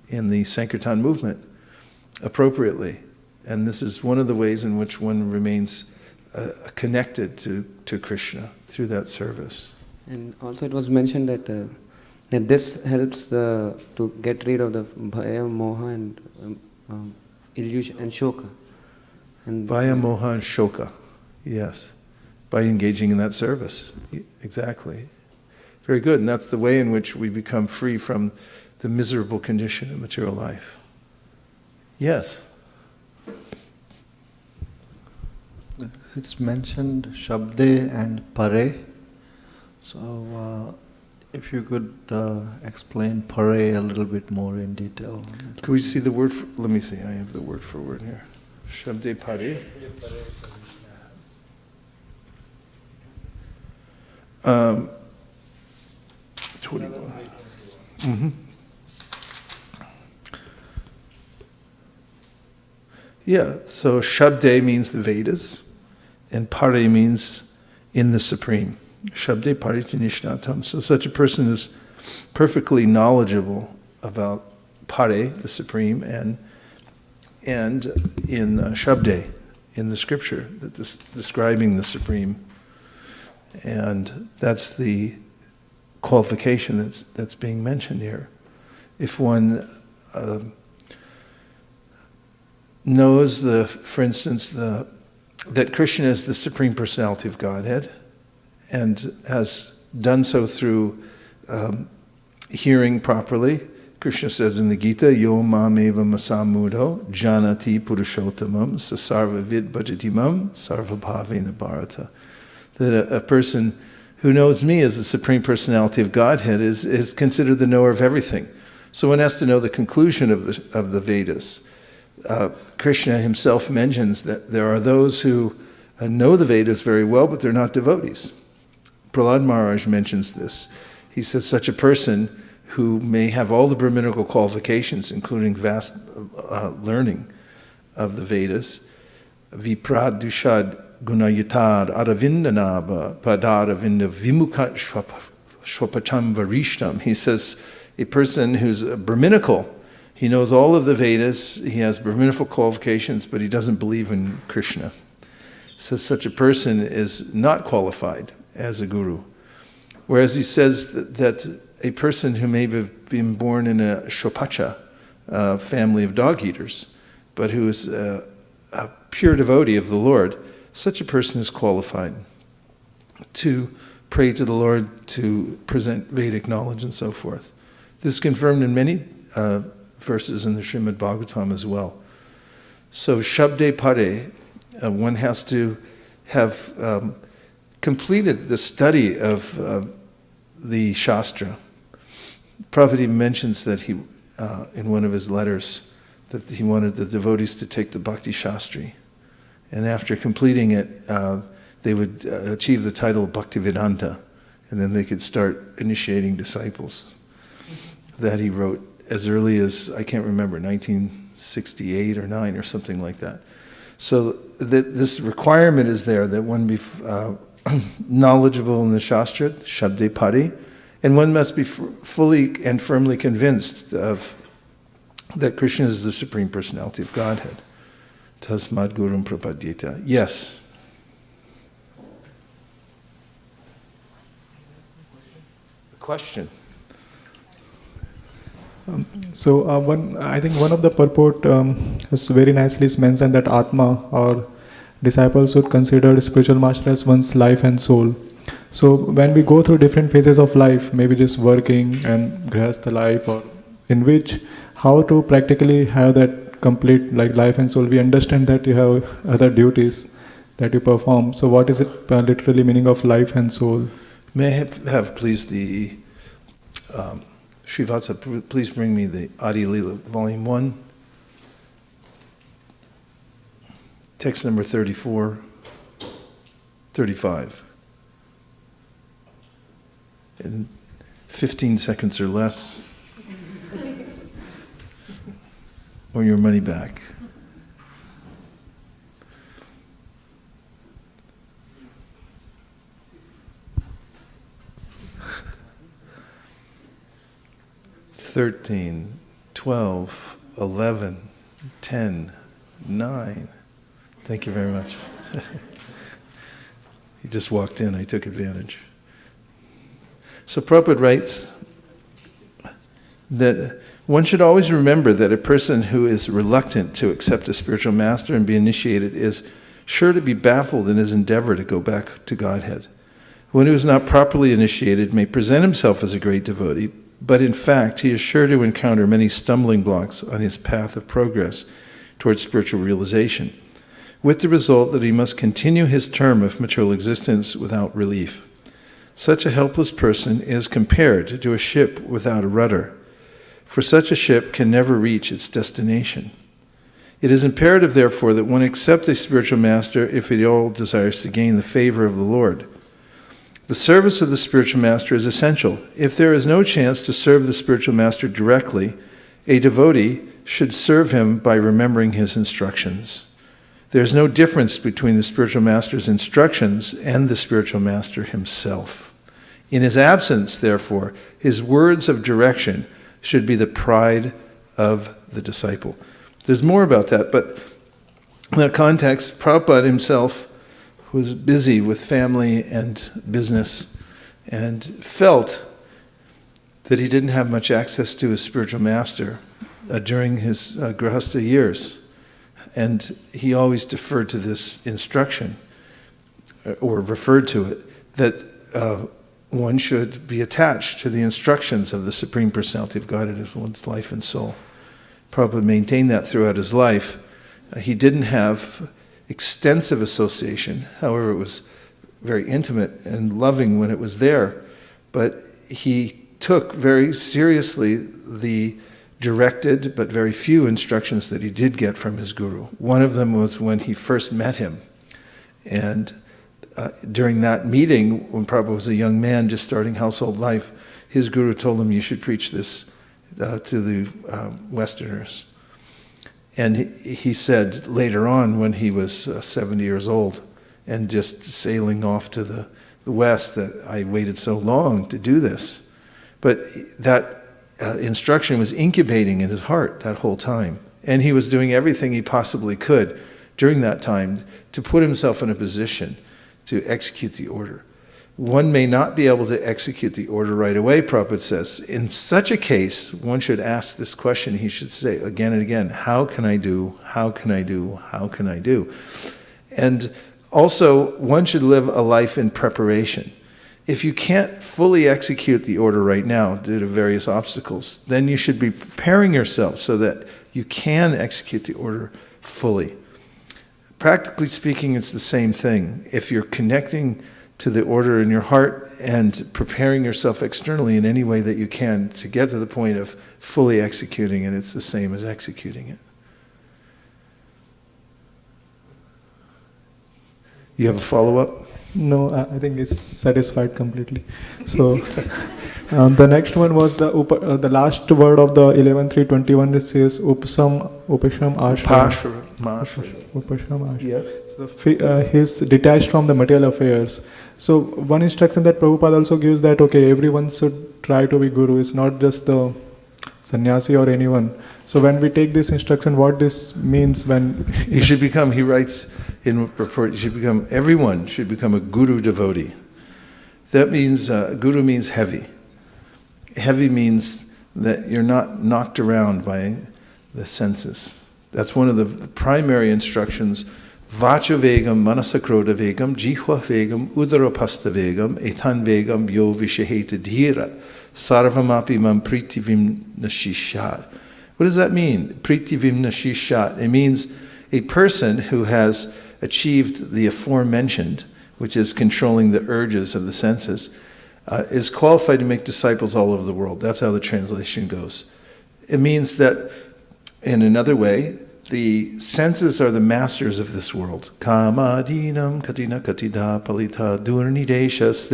in the Sankirtan movement appropriately. And this is one of the ways in which one remains connected to Krishna through that service. And also it was mentioned that this helps to get rid of the bhaya, moha and illusion and shoka. Bhaya, moha and shoka, yes. By engaging in that service, exactly. Very good, and that's the way in which we become free from the miserable condition of material life. Yes? It's mentioned Shabde and Pare. So if you could explain Pare a little bit more in detail. Can we see the word for, let me see, I have the word for word here. Shabde Pare. 21. Mm-hmm. Yeah, so Shabde means the Vedas, and Pare means in the Supreme. Shabde Parityanishnatam. So such a person is perfectly knowledgeable about Pare, the Supreme, and in Shabde, in the scripture, describing the Supreme. And that's the qualification that's being mentioned here. If one knows, for instance, that Krishna is the Supreme Personality of Godhead, and has done so through hearing properly. Krishna says in the Gita, Yo mameva masamudho janati purushottamam sasarva vid bhajatimam sarva bhavena bharata. That a person who knows me as the Supreme Personality of Godhead is considered the knower of everything. So one has to know the conclusion of the Vedas. Krishna himself mentions that there are those who know the Vedas very well, but they're not devotees. Prahlad Maharaj mentions this. He says such a person who may have all the Brahminical qualifications, including vast learning of the Vedas, vipradushad gunayatar aravindanaba padaravinda vimukha shwapacham varishtam. He says a person who's Brahminical, he knows all of the Vedas, he has Brahminical qualifications, but he doesn't believe in Krishna. Says such a person is not qualified as a guru. Whereas he says that a person who may have been born in a Shopacha family of dog eaters, but who is a pure devotee of the Lord, such a person is qualified to pray to the Lord, to present Vedic knowledge and so forth. This is confirmed in many verses in the Srimad Bhagavatam as well. So Shabde Pare, one has to have completed the study of the Shastra. Prabhupada even mentions that he, in one of his letters, that he wanted the devotees to take the Bhakti Shastri. And after completing it, they would achieve the title of Bhaktivedanta, and then they could start initiating disciples. That he wrote as early as, I can't remember, 1968 or 9 or something like that. So this requirement is there that one be knowledgeable in the Shastra, Shabde Pari, and one must be fully and firmly convinced of that Krishna is the Supreme Personality of Godhead. Tasmad Gurum Prapadyeta. Yes? Question? I think one of the purport has very nicely mentioned that Atma or disciples should consider spiritual master as one's life and soul. So when we go through different phases of life, maybe just working and grihastha life, or in which how to practically have that complete like life and soul, we understand that you have other duties that you perform. So what is it literally meaning of life and soul? May I have please the Srivatsa, please bring me the Adi Lila, Volume 1, text number 34, 35. In 15 seconds or less, or your money back. Thirteen, 12, 11, 10, 9. Thank you very much. He just walked in, I took advantage. So Prabhupada writes that one should always remember that a person who is reluctant to accept a spiritual master and be initiated is sure to be baffled in his endeavor to go back to Godhead. One who is not properly initiated may present himself as a great devotee, but in fact he is sure to encounter many stumbling blocks on his path of progress towards spiritual realization, with the result that he must continue his term of material existence without relief. Such a helpless person is compared to a ship without a rudder, for such a ship can never reach its destination. It is imperative, therefore, that one accept a spiritual master if he at all desires to gain the favor of the Lord. The service of the spiritual master is essential. If there is no chance to serve the spiritual master directly, a devotee should serve him by remembering his instructions. There is no difference between the spiritual master's instructions and the spiritual master himself. In his absence, therefore, his words of direction should be the pride of the disciple. There's more about that, but in that context, Prabhupada himself was busy with family and business and felt that he didn't have much access to his spiritual master during his grihastha years. And he always deferred to this instruction, or referred to it, that one should be attached to the instructions of the Supreme Personality of Godhead as one's life and soul. Prabhupada maintained that throughout his life. He didn't have extensive association, however it was very intimate and loving when it was there, but he took very seriously the directed but very few instructions that he did get from his guru. One of them was when he first met him. And during that meeting, when Prabhupada was a young man just starting household life, his guru told him, you should preach this to the Westerners. And he said later on, when he was 70 years old and just sailing off to the West, that I waited so long to do this. But that instruction was incubating in his heart that whole time. And he was doing everything he possibly could during that time to put himself in a position to execute the order. One may not be able to execute the order right away, Prabhupada says. In such a case, one should ask this question. He should say again and again, how can I do? How can I do? How can I do? And also, one should live a life in preparation. If you can't fully execute the order right now due to various obstacles, then you should be preparing yourself so that you can execute the order fully. Practically speaking, it's the same thing. If you're connecting to the order in your heart and preparing yourself externally in any way that you can to get to the point of fully executing it, it's the same as executing it. You have a follow-up? No, I think it's satisfied completely. So the next one was the last word of the 11.3.21. It says Upasham Ashram. Upasham Ashram. Yeah. So he's detached from the material affairs. So one instruction that Prabhupada also gives that, okay, everyone should try to be guru. It's not just the sannyasi or anyone. So when we take this instruction, what this means when... You should become, he writes in report, everyone should become a guru devotee. That means, guru means heavy. Heavy means that you're not knocked around by the senses. That's one of the primary instructions. Vacha vegam, manasakroda vegam, jihva vegam, udarapasta vegam, etan vegam, yo vishaheta dhira, sarvamapi mam pritivim nashishat. What does that mean? Pritivim nashishat. It means a person who has achieved the aforementioned, which is controlling the urges of the senses, is qualified to make disciples all over the world. That's how the translation goes. It means that, in another way, the senses are the masters of this world. Kama, dinam, katina, katida, palita, durnideshas.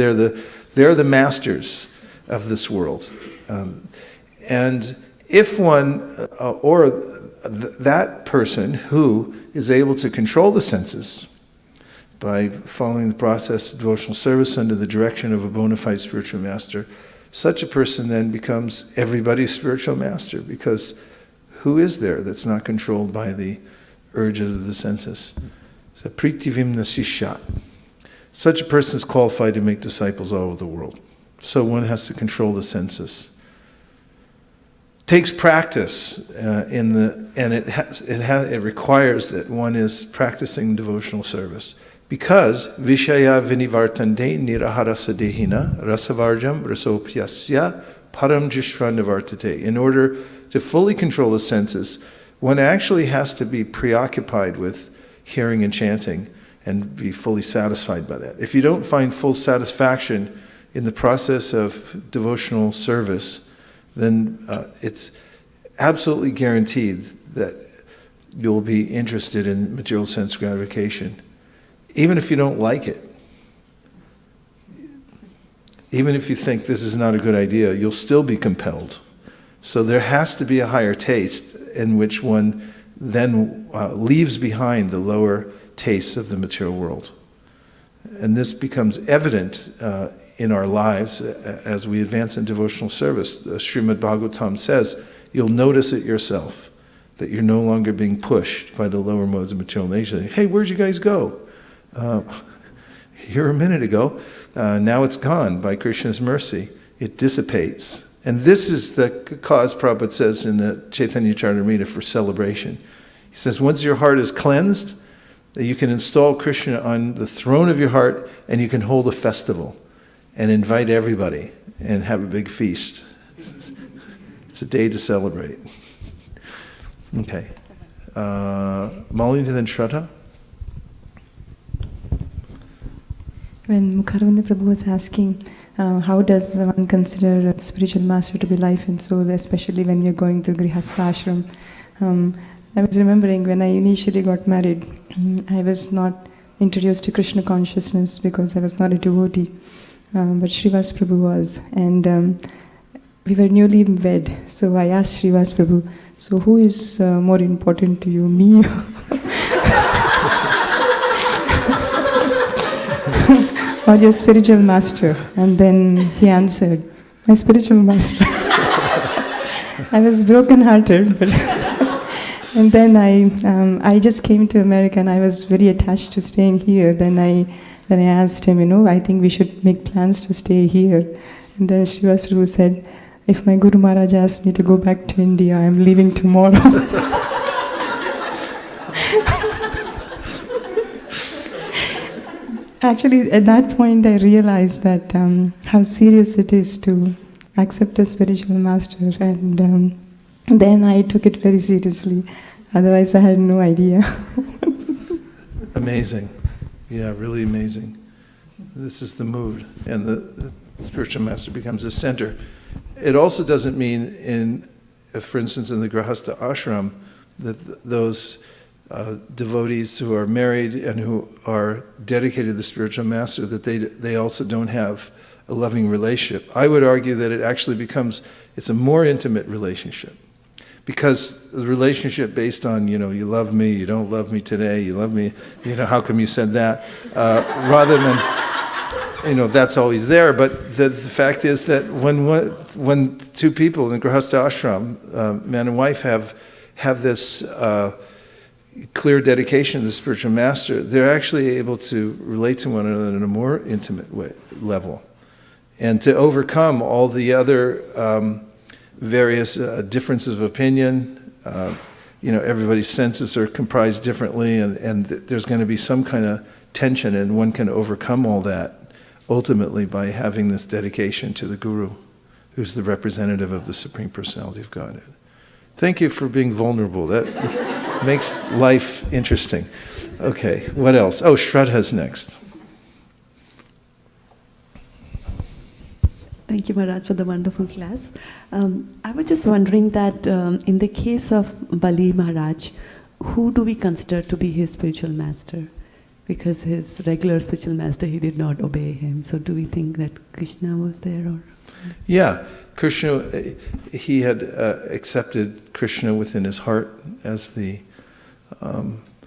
They're the masters of this world. And if one, or that person who is able to control the senses by following the process of devotional service under the direction of a bona fide spiritual master, such a person then becomes everybody's spiritual master, because who is there that's not controlled by the urges of the senses? So pritivim nasishat. Such a person is qualified to make disciples all over the world. So one has to control the senses. Takes practice and it requires that one is practicing devotional service, because vishaya vinivartande niraharasadehina rasavarjam rasopyasya param jishva nivartate. In order to fully control the senses, one actually has to be preoccupied with hearing and chanting and be fully satisfied by that. If you don't find full satisfaction in the process of devotional service, then it's absolutely guaranteed that you'll be interested in material sense gratification. Even if you don't like it, even if you think this is not a good idea, you'll still be compelled. So there has to be a higher taste in which one then leaves behind the lower tastes of the material world. And this becomes evident in our lives as we advance in devotional service. The Srimad Bhagavatam says, you'll notice it yourself, that you're no longer being pushed by the lower modes of material nature. Hey, where'd you guys go? Here a minute ago. Now it's gone by Krishna's mercy. It dissipates. And this is the cause, Prabhupada says in the Chaitanya Charitamrita, for celebration. He says, once your heart is cleansed, you can install Krishna on the throne of your heart, and you can hold a festival and invite everybody and have a big feast. It's a day to celebrate. Okay. Malini, then Shraddha. when Mukharvinda Prabhu was asking, how does one consider a spiritual master to be life and soul, especially when you're going to Grihastha ashram? I was remembering when I initially got married, I was not introduced to Krishna consciousness because I was not a devotee, but Srivas Prabhu was, and we were newly wed. So I asked Srivas Prabhu, so who is more important to you, me or your spiritual master? And then he answered, my spiritual master. I was broken-hearted, but and then I just came to America and I was very attached to staying here. Then I asked him, I think we should make plans to stay here. And then Srivas Prabhu said, if my Guru Maharaj asks me to go back to India, I am leaving tomorrow. Actually, at that point, I realized that how serious it is to accept a spiritual master, and then I took it very seriously. Otherwise, I had no idea. Amazing. Yeah, really amazing. This is the mood, and the spiritual master becomes the center. It also doesn't mean, for instance, in the Grihastha ashram, that those devotees who are married and who are dedicated to the spiritual master, that they also don't have a loving relationship. I would argue that it actually it's a more intimate relationship. Because the relationship based on, you love me, you don't love me today, you love me, how come you said that? Rather than, that's always there. But the fact is that when two people in Grihastha ashram, man and wife, have this clear dedication to the spiritual master, they're actually able to relate to one another in a more intimate level. And to overcome all the other various differences of opinion, everybody's senses are comprised differently, and there's going to be some kind of tension, and one can overcome all that ultimately by having this dedication to the Guru, who's the representative of the Supreme Personality of Godhead. Thank you for being vulnerable. That makes life interesting. Okay, what else? Oh, Shraddha's next. Thank you, Maharaj, for the wonderful class. I was just wondering that in the case of Bali Maharaj, who do we consider to be his spiritual master? Because his regular spiritual master, he did not obey him. So do we think that Krishna was there? Or? Yeah, Krishna, he had accepted Krishna within his heart as the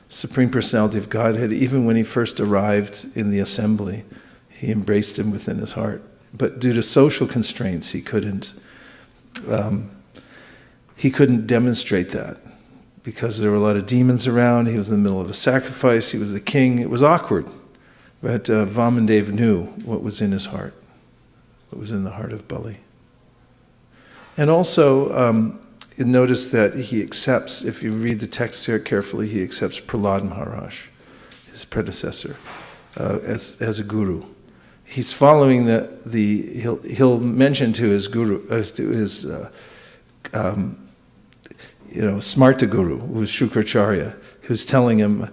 Supreme Personality of Godhead. Even when he first arrived in the assembly, he embraced him within his heart. But due to social constraints, he couldn't demonstrate that because there were a lot of demons around. He was in the middle of a sacrifice. He was the king. It was awkward. But Vamandev knew what was in his heart, what was in the heart of Bali. And also, notice that he accepts, if you read the text here carefully, he accepts Prahlad Maharaj, his predecessor, as a guru. He's following he'll mention to his guru, to his Smarta Guru, who's Shukracharya, who's telling him,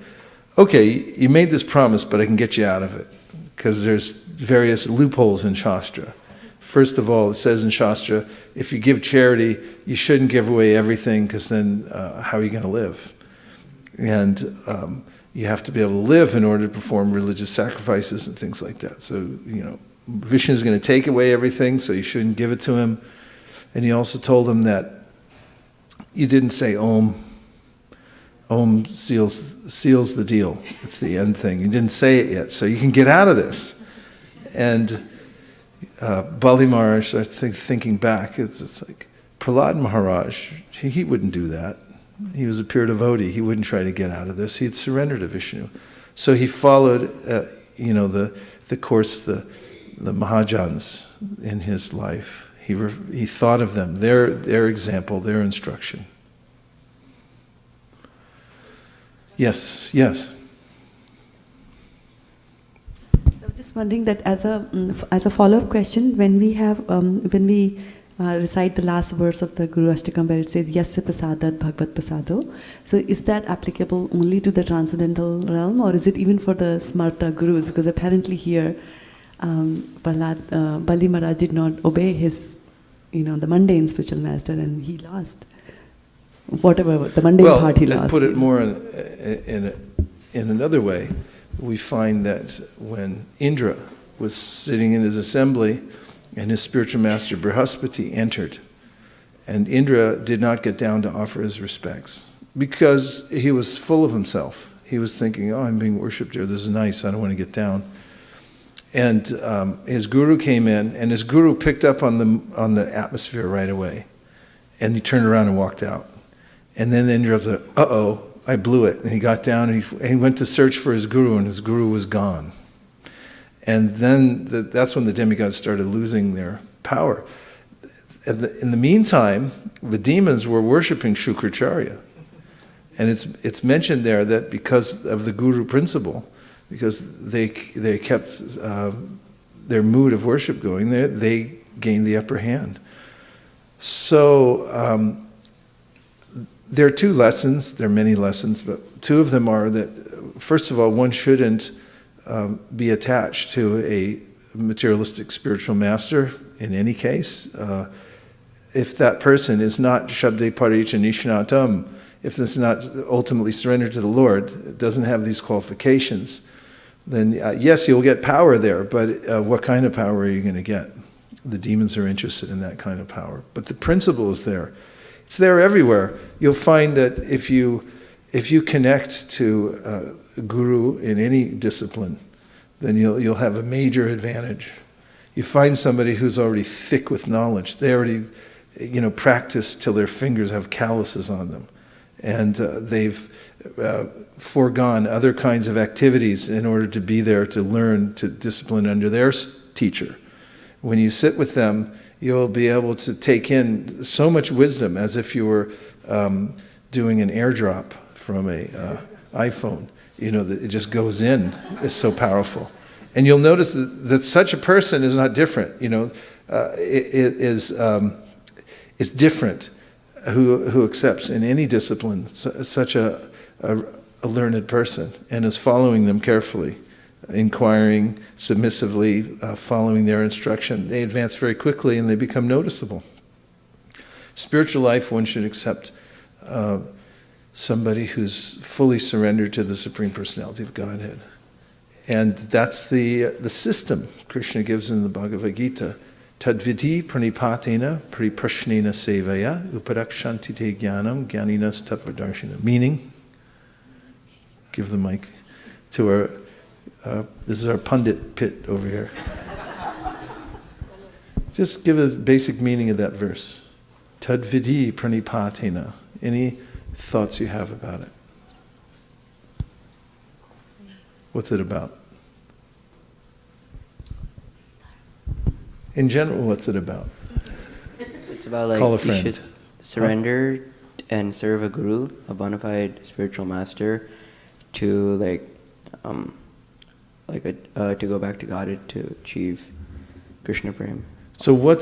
okay, you made this promise, but I can get you out of it, because there's various loopholes in Shastra. First of all, it says in Shastra, if you give charity, you shouldn't give away everything, because then how are you going to live? And you have to be able to live in order to perform religious sacrifices and things like that. So, Vishnu is going to take away everything, so you shouldn't give it to him. And he also told him that you didn't say Om. Om seals the deal. It's the end thing. You didn't say it yet, so you can get out of this. And Bali Maharaj, I think, thinking back, it's like, Prahlad Maharaj, he wouldn't do that. He was a pure devotee. He wouldn't try to get out of this. He'd surrender to Vishnu. So he followed, the course, the Mahajans in his life. He thought of them, their example, their instruction. Yes. I was just wondering that as a follow-up question, when we recite the last verse of the Guru Ashtakam where it says Yasya Prasadat Bhagavad Prasado, so is that applicable only to the transcendental realm, or is it even for the Smarta Gurus? Because apparently here Bali Maharaj did not obey his, the mundane spiritual master, and he lost whatever the mundane part he lost. Let's put it more in another way. We find that when Indra was sitting in his assembly and his spiritual master Brihaspati entered, and Indra did not get down to offer his respects because he was full of himself. He was thinking, oh, I'm being worshipped here, this is nice, I don't want to get down. And his guru came in, and his guru picked up on the atmosphere right away, and he turned around and walked out. And then Indra said, uh-oh, I blew it. And he got down and he went to search for his guru, and his guru was gone. And then that's when the demigods started losing their power. In the meantime, the demons were worshipping Shukracharya. And it's mentioned there that because of the guru principle, because they kept their mood of worship going, they gained the upper hand. So there are two lessons, there are many lessons, but two of them are that, first of all, one shouldn't be attached to a materialistic spiritual master in any case. If that person is not Shabde Paricha Nishnatam, if it's not ultimately surrendered to the Lord, it doesn't have these qualifications, then yes, you'll get power there, but what kind of power are you going to get? The demons are interested in that kind of power. But the principle is there. It's there everywhere. You'll find that if you connect to a guru in any discipline, then you'll have a major advantage. You find somebody who's already thick with knowledge. They already, practice till their fingers have calluses on them, and they've foregone other kinds of activities in order to be there to learn to discipline under their teacher. When you sit with them, you'll be able to take in so much wisdom as if you were doing an airdrop from a iPhone. That it just goes in. It's so powerful. And you'll notice that such a person is not different. It's different who accepts in any discipline such a learned person and is following them carefully, inquiring submissively, following their instruction. They advance very quickly and they become noticeable. Spiritual life, one should accept somebody who's fully surrendered to the Supreme Personality of Godhead. And that's the system Krishna gives in the Bhagavad Gita. Tadviti pranipatena priprashnena sevaya uparakshantite jnanam jnaninas tattvadarshina. Meaning, give the mic to our, this is our pundit pit over here. Just give a basic meaning of that verse. Tadviti pranipatena. Any thoughts you have about it? What's it about? In general, what's it about? It's about Call a you friend. should surrender and serve a guru, a bona fide spiritual master, to to go back to Godhead to achieve Krishna Prem. So what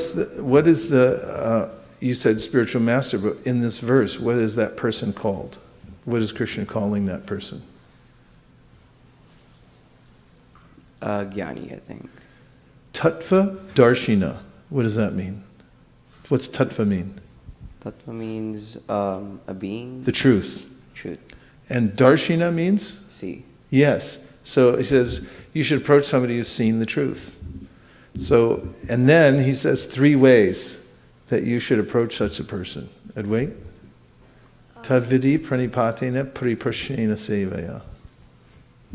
is the you said spiritual master, but in this verse, what is that person called? What is Krishna calling that person? Jnani, I think. Tattva Darshina. What does that mean? What's tattva mean? Tattva means a being. The truth. Truth. And Darshina means? See. Yes. So he says, you should approach somebody who's seen the truth. So, and then he says 3 ways that you should approach such a person. Advait? Tadvidi pranipatena priprashnena sevaya.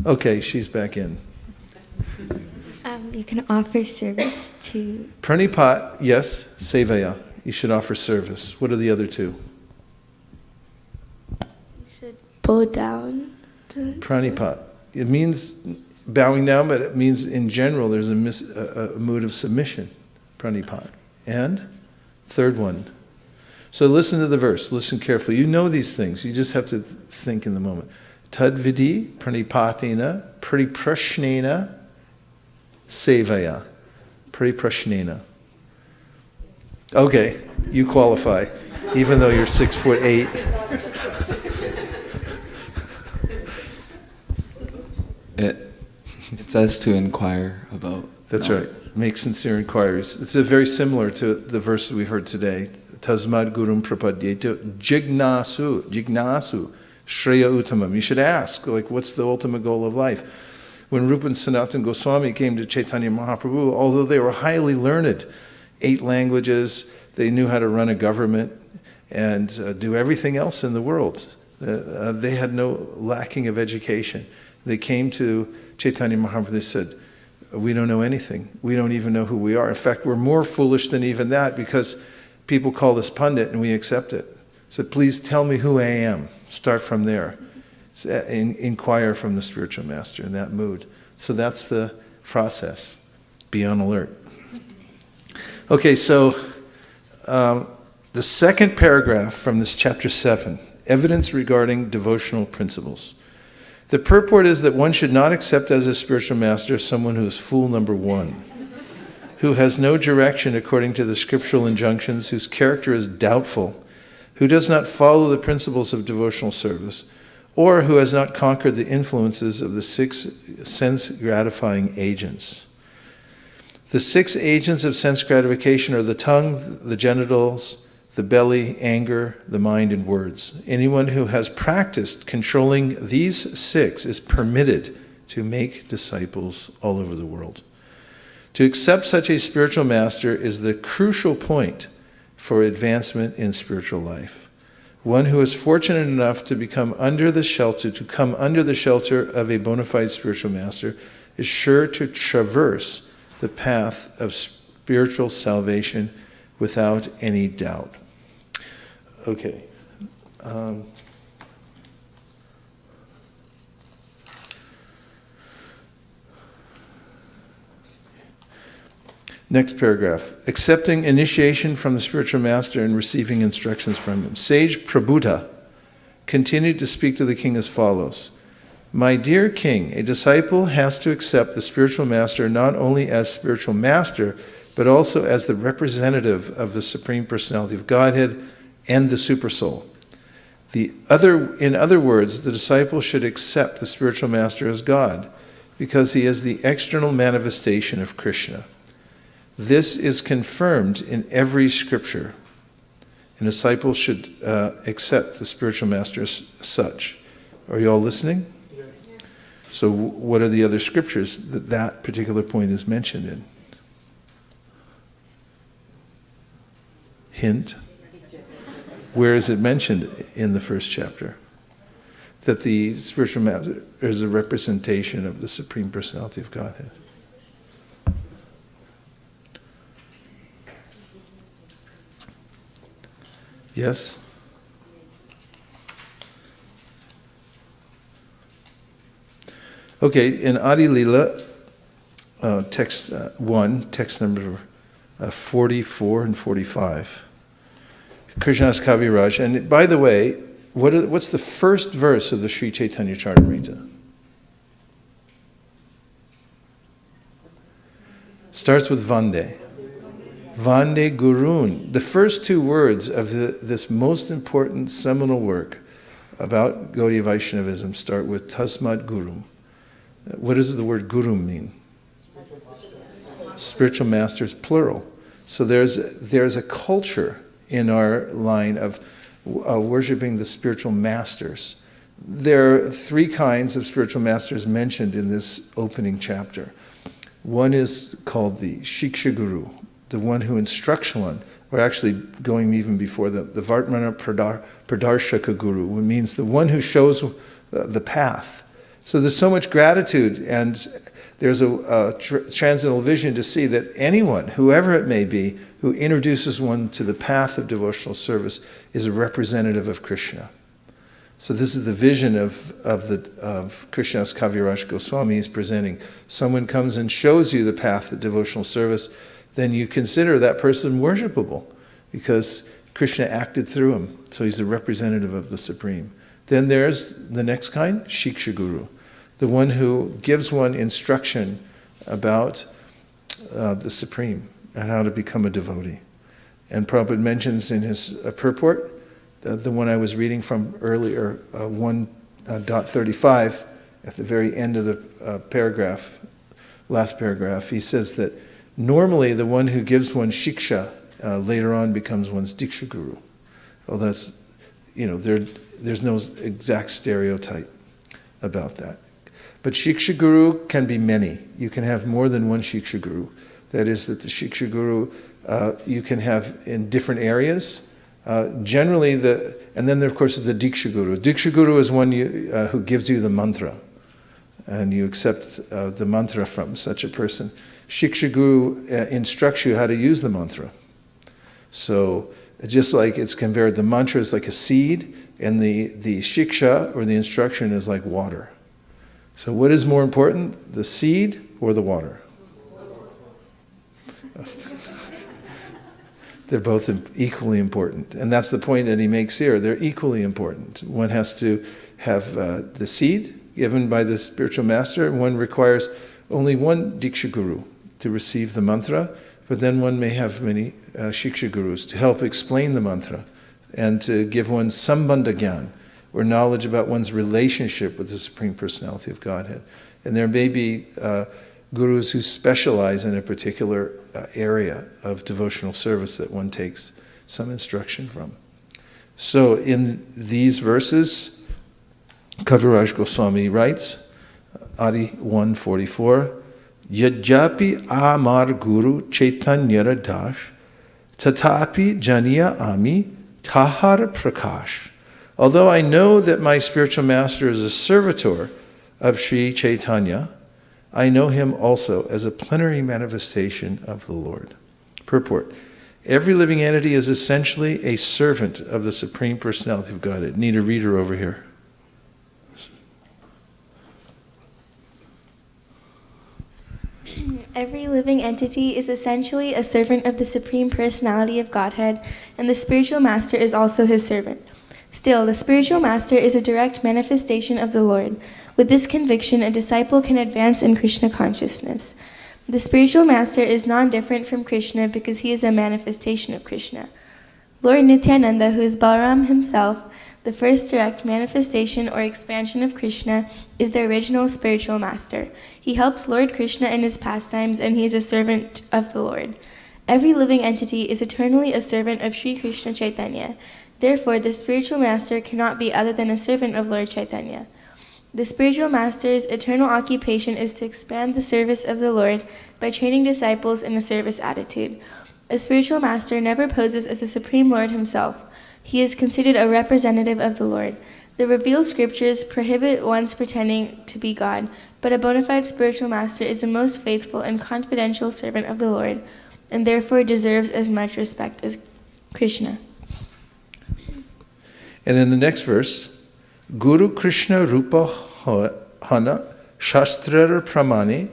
Okay, she's back in. You can offer service to... Pranipat, yes, sevaya. You should offer service. What are the other 2? You should bow down. Pranipat. It means bowing down, but it means in general there's a mood of submission. Pranipat. And 3rd one. So listen to the verse. Listen carefully. You know these things. You just have to think in the moment. Tadvidi pranipatina priprashnena sevaya. Priprashnena. Okay, you qualify, even though you're 6'8". It says to inquire about That's right. Make sincere inquiries. It's very similar to the verse we heard today. Tasmad gurum prapadyeto jignasu, shreya uttamam. You should ask, like, what's the ultimate goal of life? When Rupa and Sanatana Goswami came to Chaitanya Mahaprabhu, although they were highly learned, 8 languages, they knew how to run a government and do everything else in the world. They had no lacking of education. They came to Chaitanya Mahaprabhu, they said, we don't know anything. We don't even know who we are. In fact, we're more foolish than even that because people call us pundit and we accept it. So please tell me who I am. Start from there. Inquire from the spiritual master in that mood. So that's the process. Be on alert. Okay, so the second paragraph from this chapter 7, evidence regarding devotional principles. The purport is that one should not accept as a spiritual master someone who is fool number 1, who has no direction according to the scriptural injunctions, whose character is doubtful, who does not follow the principles of devotional service, or who has not conquered the influences of the 6 sense-gratifying agents. The 6 agents of sense gratification are the tongue, the genitals, the belly, anger, the mind, and words. Anyone who has practiced controlling these 6 is permitted to make disciples all over the world. To accept such a spiritual master is the crucial point for advancement in spiritual life. One who is fortunate enough to come under the shelter of a bona fide spiritual master is sure to traverse the path of spiritual salvation without any doubt. Okay. Next paragraph. Accepting initiation from the spiritual master and receiving instructions from him. Sage Prabhuta continued to speak to the king as follows. My dear king, a disciple has to accept the spiritual master not only as spiritual master, but also as the representative of the Supreme Personality of Godhead and the Supersoul. In other words, the disciple should accept the spiritual master as God, because he is the external manifestation of Krishna. This is confirmed in every scripture. A disciple should accept the spiritual master as such. Are you all listening? Yes. So what are the other scriptures that particular point is mentioned in? Hint. Where is it mentioned in the first chapter? That the spiritual master is a representation of the Supreme Personality of Godhead. Yes? Okay, in Adi Lila, text 1, text number 44 and 45. Krishna's Kaviraj. And by the way, what's the first verse of the Sri Chaitanya Charitamrita? Starts with Vande. Vande Gurun. The first 2 words of this most important seminal work about Gaudiya Vaishnavism start with Tasmad Gurum. What does the word Gurum mean? Spiritual masters, plural. So there's a culture in our line of worshiping the spiritual masters. There are 3 kinds of spiritual masters mentioned in this opening chapter. One is called the Shiksha Guru, the one who instructs one, or actually going even before the Vartmana Pradarshaka Guru, which means the one who shows the path. So there's so much gratitude, and there's a transcendental vision to see that anyone, whoever it may be, who introduces one to the path of devotional service is a representative of Krishna. So this is the vision of Krishna's Kaviraj Goswami is presenting. Someone comes and shows you the path of devotional service, then you consider that person worshipable because Krishna acted through him. So he's a representative of the Supreme. Then there's the next kind, Shiksha Guru, the one who gives one instruction about the Supreme and how to become a devotee. And Prabhupada mentions in his purport, the one I was reading from earlier, 1.35, at the very end of the paragraph, last paragraph. He says that normally the one who gives one shiksha later on becomes one's diksha guru. Well, that's, there's no exact stereotype about that. But shiksha guru can be many. You can have more than one shiksha guru. That is, that the shiksha guru you can have in different areas. Generally, and then there, of course, is the diksha guru. Diksha guru is one who gives you the mantra, and you accept the mantra from such a person. Shiksha guru instructs you how to use the mantra. So, just like it's compared, the mantra is like a seed, and the shiksha, or the instruction, is like water. So what is more important, the seed or the water? They're both equally important. And that's the point that he makes here. They're equally important. One has to have the seed given by the spiritual master, and one requires only one diksha guru to receive the mantra, but then one may have many shiksha gurus to help explain the mantra and to give one sambandha gyan, or knowledge about one's relationship with the Supreme Personality of Godhead. And there may be gurus who specialize in a particular area of devotional service that one takes some instruction from. So in these verses, Kaviraj Goswami writes, Adi 144, Yajjapi amar guru chaitanyara dash, tatapi janiya ami tahar prakash. Although I know that my spiritual master is a servitor of Sri Chaitanya, I know him also as a plenary manifestation of the Lord. Purport. Every living entity is essentially a servant of the Supreme Personality of Godhead. Need a reader over here. Every living entity is essentially a servant of the Supreme Personality of Godhead, and the spiritual master is also his servant. Still, the spiritual master is a direct manifestation of the Lord. With this conviction, a disciple can advance in Krishna consciousness. The spiritual master is non-different from Krishna because he is a manifestation of Krishna. Lord Nityananda, who is Balaram himself, the first direct manifestation or expansion of Krishna, is the original spiritual master. He helps Lord Krishna in his pastimes, and he is a servant of the Lord. Every living entity is eternally a servant of Sri Krishna Chaitanya. Therefore, the spiritual master cannot be other than a servant of Lord Chaitanya. The spiritual master's eternal occupation is to expand the service of the Lord by training disciples in a service attitude. A spiritual master never poses as the Supreme Lord himself. He is considered a representative of the Lord. The revealed scriptures prohibit one's pretending to be God, but a bona fide spiritual master is the most faithful and confidential servant of the Lord, and therefore deserves as much respect as Krishna. And in the next verse, Guru Krishna Rupa Hana Shastra Pramani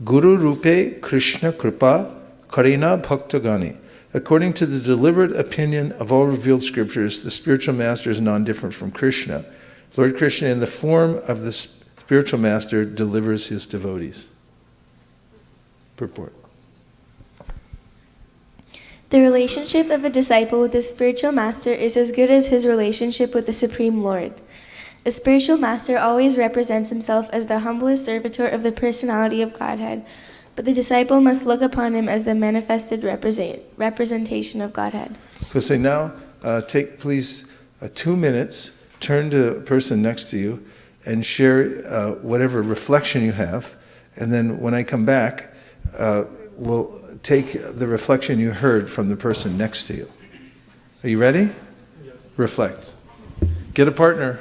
Guru Rupe Krishna Kripa Karina Bhaktagani. According to the deliberate opinion of all revealed scriptures, the spiritual master is non-different from Krishna. Lord Krishna, in the form of the spiritual master, delivers his devotees. Purport. The relationship of a disciple with a spiritual master is as good as his relationship with the Supreme Lord. A spiritual master always represents himself as the humblest servitor of the personality of Godhead, but the disciple must look upon him as the manifested representation of Godhead. So say now, take please 2 minutes, turn to the person next to you, and share whatever reflection you have, and then when I come back, we'll take the reflection you heard from the person next to you. Are you ready? Yes. Reflect. Get a partner.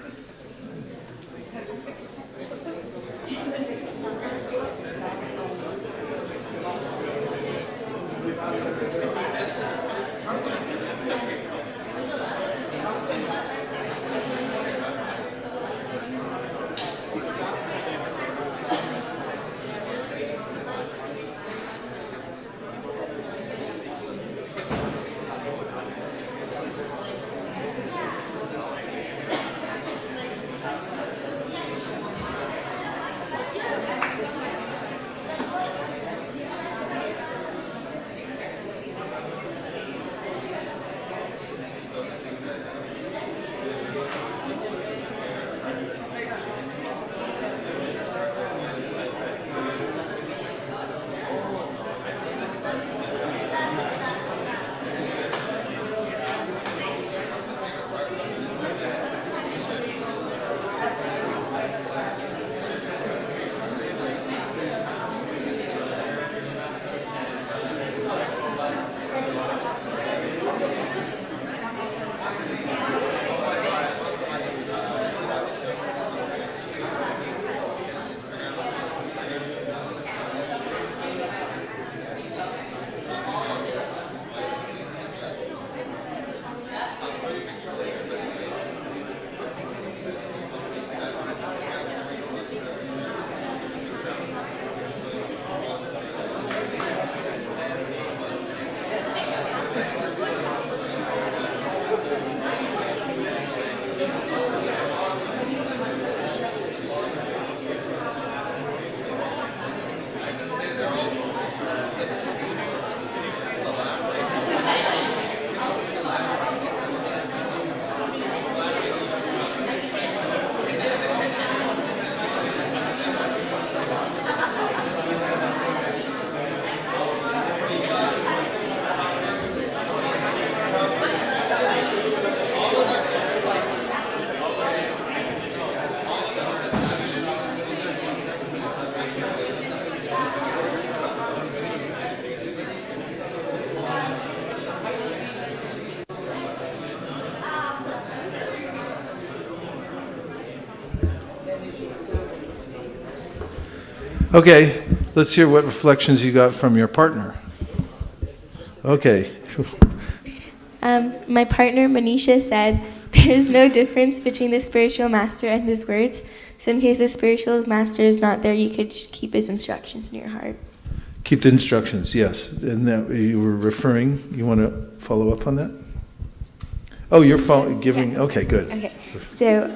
Okay, let's hear what reflections you got from your partner. Okay. My partner, Manisha, said, there is no difference between the spiritual master and his words. So in case the spiritual master is not there, you could keep his instructions in your heart. Keep the instructions, yes. And that you were referring, you want to follow up on that? Oh, you're giving, yeah. Okay, good. Okay, so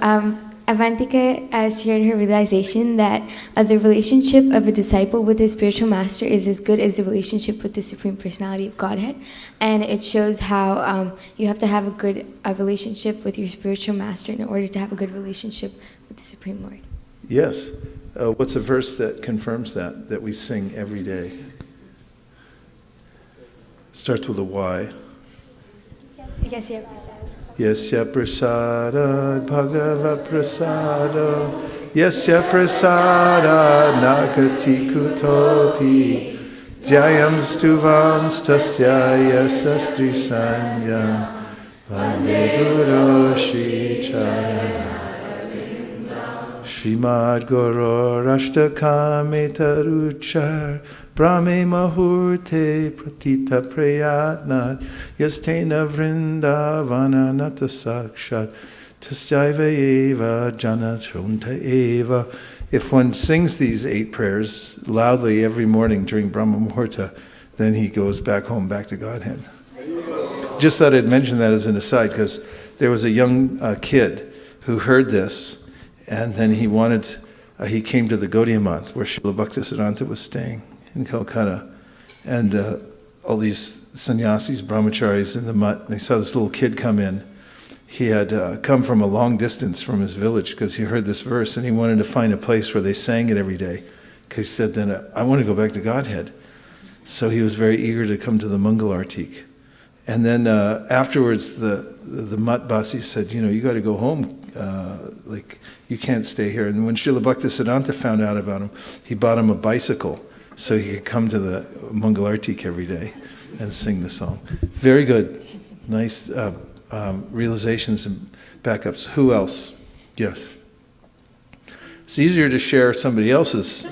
Avantika shared her realization that the relationship of a disciple with his spiritual master is as good as the relationship with the Supreme Personality of Godhead. And it shows how you have to have a good relationship with your spiritual master in order to have a good relationship with the Supreme Lord. Yes. What's a verse that confirms that we sing every day? Starts with a Y. Yes, yes. Yasya prasada bhagava prasada Yasya prasada nakati kutopi Jayam stuvam stasya yasastri sanyam Vande Guru Shri Charana Srimad Guru Rashtakame Taruchar Brahme Mahurte Pratita Prayatnat Yastena Vrindavana Nata Sakshat Tasyaiva Eva Janachunta Eva. If one sings these 8 prayers loudly every morning during Brahma Muhurta, then he goes back home, back to Godhead. Just thought I'd mention that as an aside, because there was a young kid who heard this, and then he came to the Gaudiya Math, where Srila Bhaktisiddhanta was staying in Calcutta, and all these sannyasis, brahmacharis in the mutt, they saw this little kid come in. He had come from a long distance from his village because he heard this verse, and he wanted to find a place where they sang it every day, because he said, then I want to go back to Godhead. So he was very eager to come to the Mangal Artik. And then afterwards, the mutt basi said, you got to go home, you can't stay here. And when Srila Bhaktisiddhanta found out about him, he bought him a bicycle so he could come to the Mangal Artik every day and sing the song. Very good. Nice realizations and backups. Who else? Yes. It's easier to share somebody else's.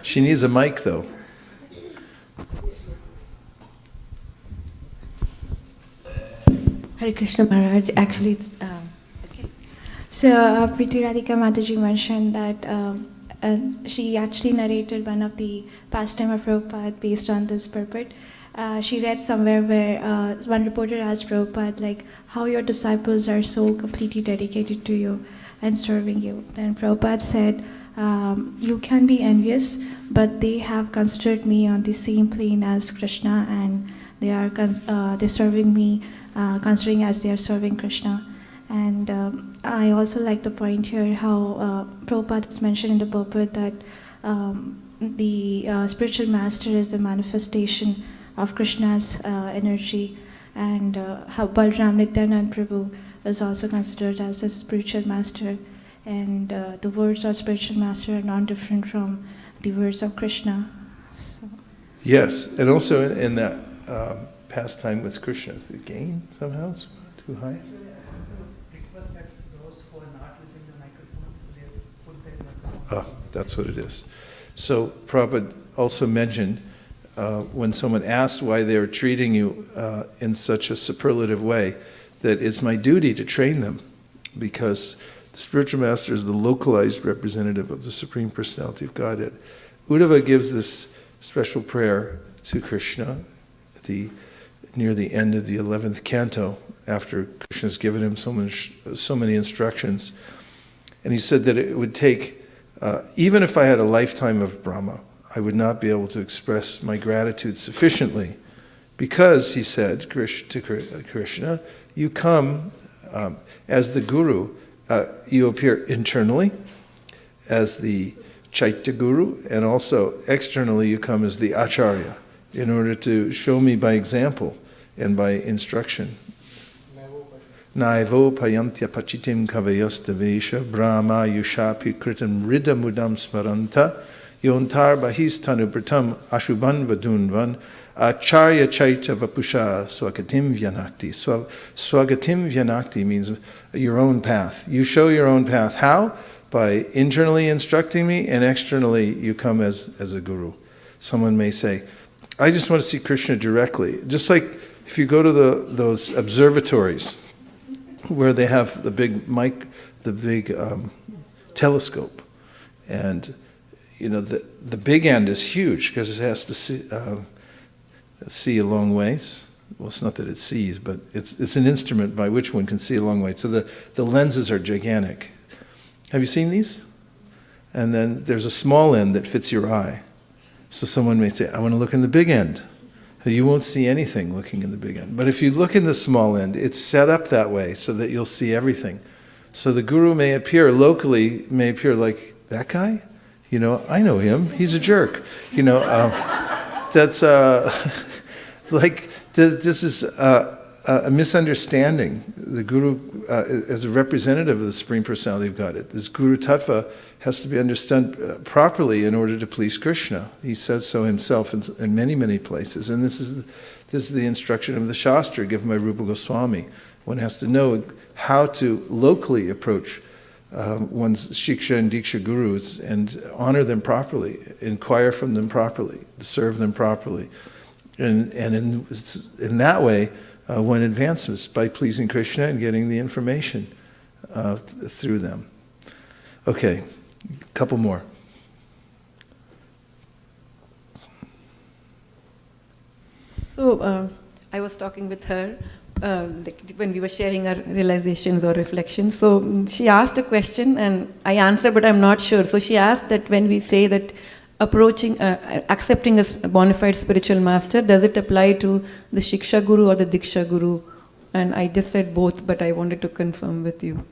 She needs a mic, though. Hare Krishna Maharaj. Actually, it's okay. So Priti Radhika Mataji mentioned that she actually narrated one of the pastime of Prabhupada based on this purport. She read somewhere where one reporter asked Prabhupada, how your disciples are so completely dedicated to you and serving you. Then Prabhupada said, you can be envious, but they have considered me on the same plane as Krishna, and they're serving me, considering as they are serving Krishna. And I also like the point here how Prabhupada has mentioned in the purport that the spiritual master is a manifestation of Krishna's energy, and how Balram Nityanand Prabhu is also considered as a spiritual master, and the words of spiritual master are non-different from the words of Krishna. So. Yes, and also in that pastime with Krishna, the gain somehow is too high. Request that those who are not using the microphones, they put their microphones. That's what it is. So Prabhupada also mentioned when someone asks why they're treating you in such a superlative way, that it's my duty to train them, because the spiritual master is the localized representative of the Supreme Personality of Godhead. Uddhava gives this special prayer to Krishna near the end of the 11th canto, after Krishna's given him so many instructions. And he said that it would take, even if I had a lifetime of Brahma, I would not be able to express my gratitude sufficiently, because, he said to Krishna, you come as the guru, you appear internally as the Chaitya Guru, and also externally you come as the Acharya, in order to show me by example and by instruction. Naivo payantya pachitim kavayasthavesha brahma yushapi kritam ridamudam smaranta yontar bahistanu pratam ashubhan vadunvan acharya chaitya vapusha swagatim vyanakti. Swagatim vyanakti means your own path. You show your own path. How? by internally instructing me, and externally you come as a guru. Someone may say, I just want to see Krishna directly. Just like if you go to those observatories where they have the big telescope, and the big end is huge because it has to see a long ways. Well, it's not that it sees, but it's an instrument by which one can see a long way. So the lenses are gigantic. Have you seen these? And then there's a small end that fits your eye. So someone may say, I want to look in the big end. You won't see anything looking in the big end. But if you look in the small end, it's set up that way so that you'll see everything. So the guru may appear locally, like, that guy? I know him. He's a jerk. That's this is a misunderstanding. The guru, as a representative of the Supreme Personality of Godhead, this Guru Tattva has to be understood properly in order to please Krishna. He says so himself in many, many places. And this is the instruction of the Shastra given by Rupa Goswami. One has to know how to locally approach one's Shiksha and Diksha gurus and honor them properly, inquire from them properly, serve them properly. And in that way, one advances by pleasing Krishna and getting the information through them. Okay, a couple more. So I was talking with her when we were sharing our realizations or reflections. So she asked a question and I answered, but I'm not sure. So she asked that when we say that accepting a bona fide spiritual master, does it apply to the Shiksha Guru or the Diksha Guru? And I just said both, but I wanted to confirm with you.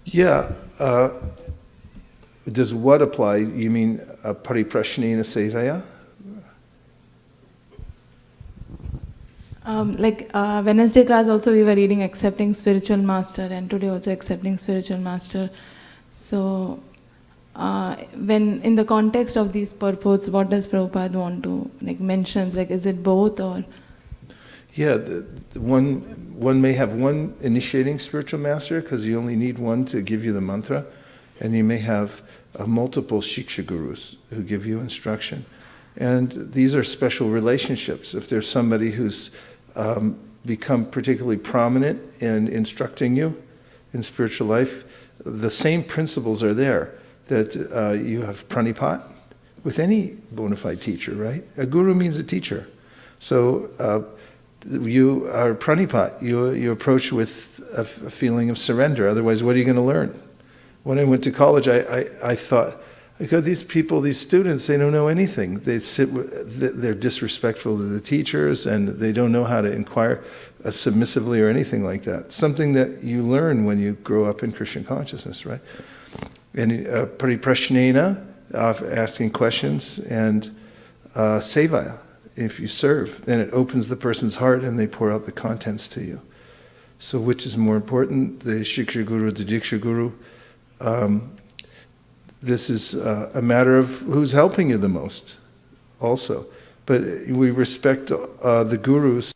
Yeah. Does what apply? You mean pariprashanena sevaya? Wednesday class also we were reading accepting spiritual master, and today also accepting spiritual master. So when in the context of these purports, what does Prabhupada want to mention? Is it both or? Yeah, one may have one initiating spiritual master because you only need one to give you the mantra, and you may have multiple Shiksha gurus who give you instruction. And these are special relationships. If there's somebody who's become particularly prominent in instructing you in spiritual life, the same principles are there that you have pranipat with any bona fide teacher, right? A guru means a teacher. So you are pranipat, you approach with a feeling of surrender, otherwise what are you going to learn? When I went to college, I thought, these people, these students, they don't know anything. They're disrespectful to the teachers, and they don't know how to inquire submissively or anything like that. Something that you learn when you grow up in Krishna consciousness, right? And pariprashanena, asking questions, and sevaya, if you serve, then it opens the person's heart and they pour out the contents to you. So which is more important, the Shiksha Guru, the Diksha Guru? This is a matter of who's helping you the most also. But we respect the gurus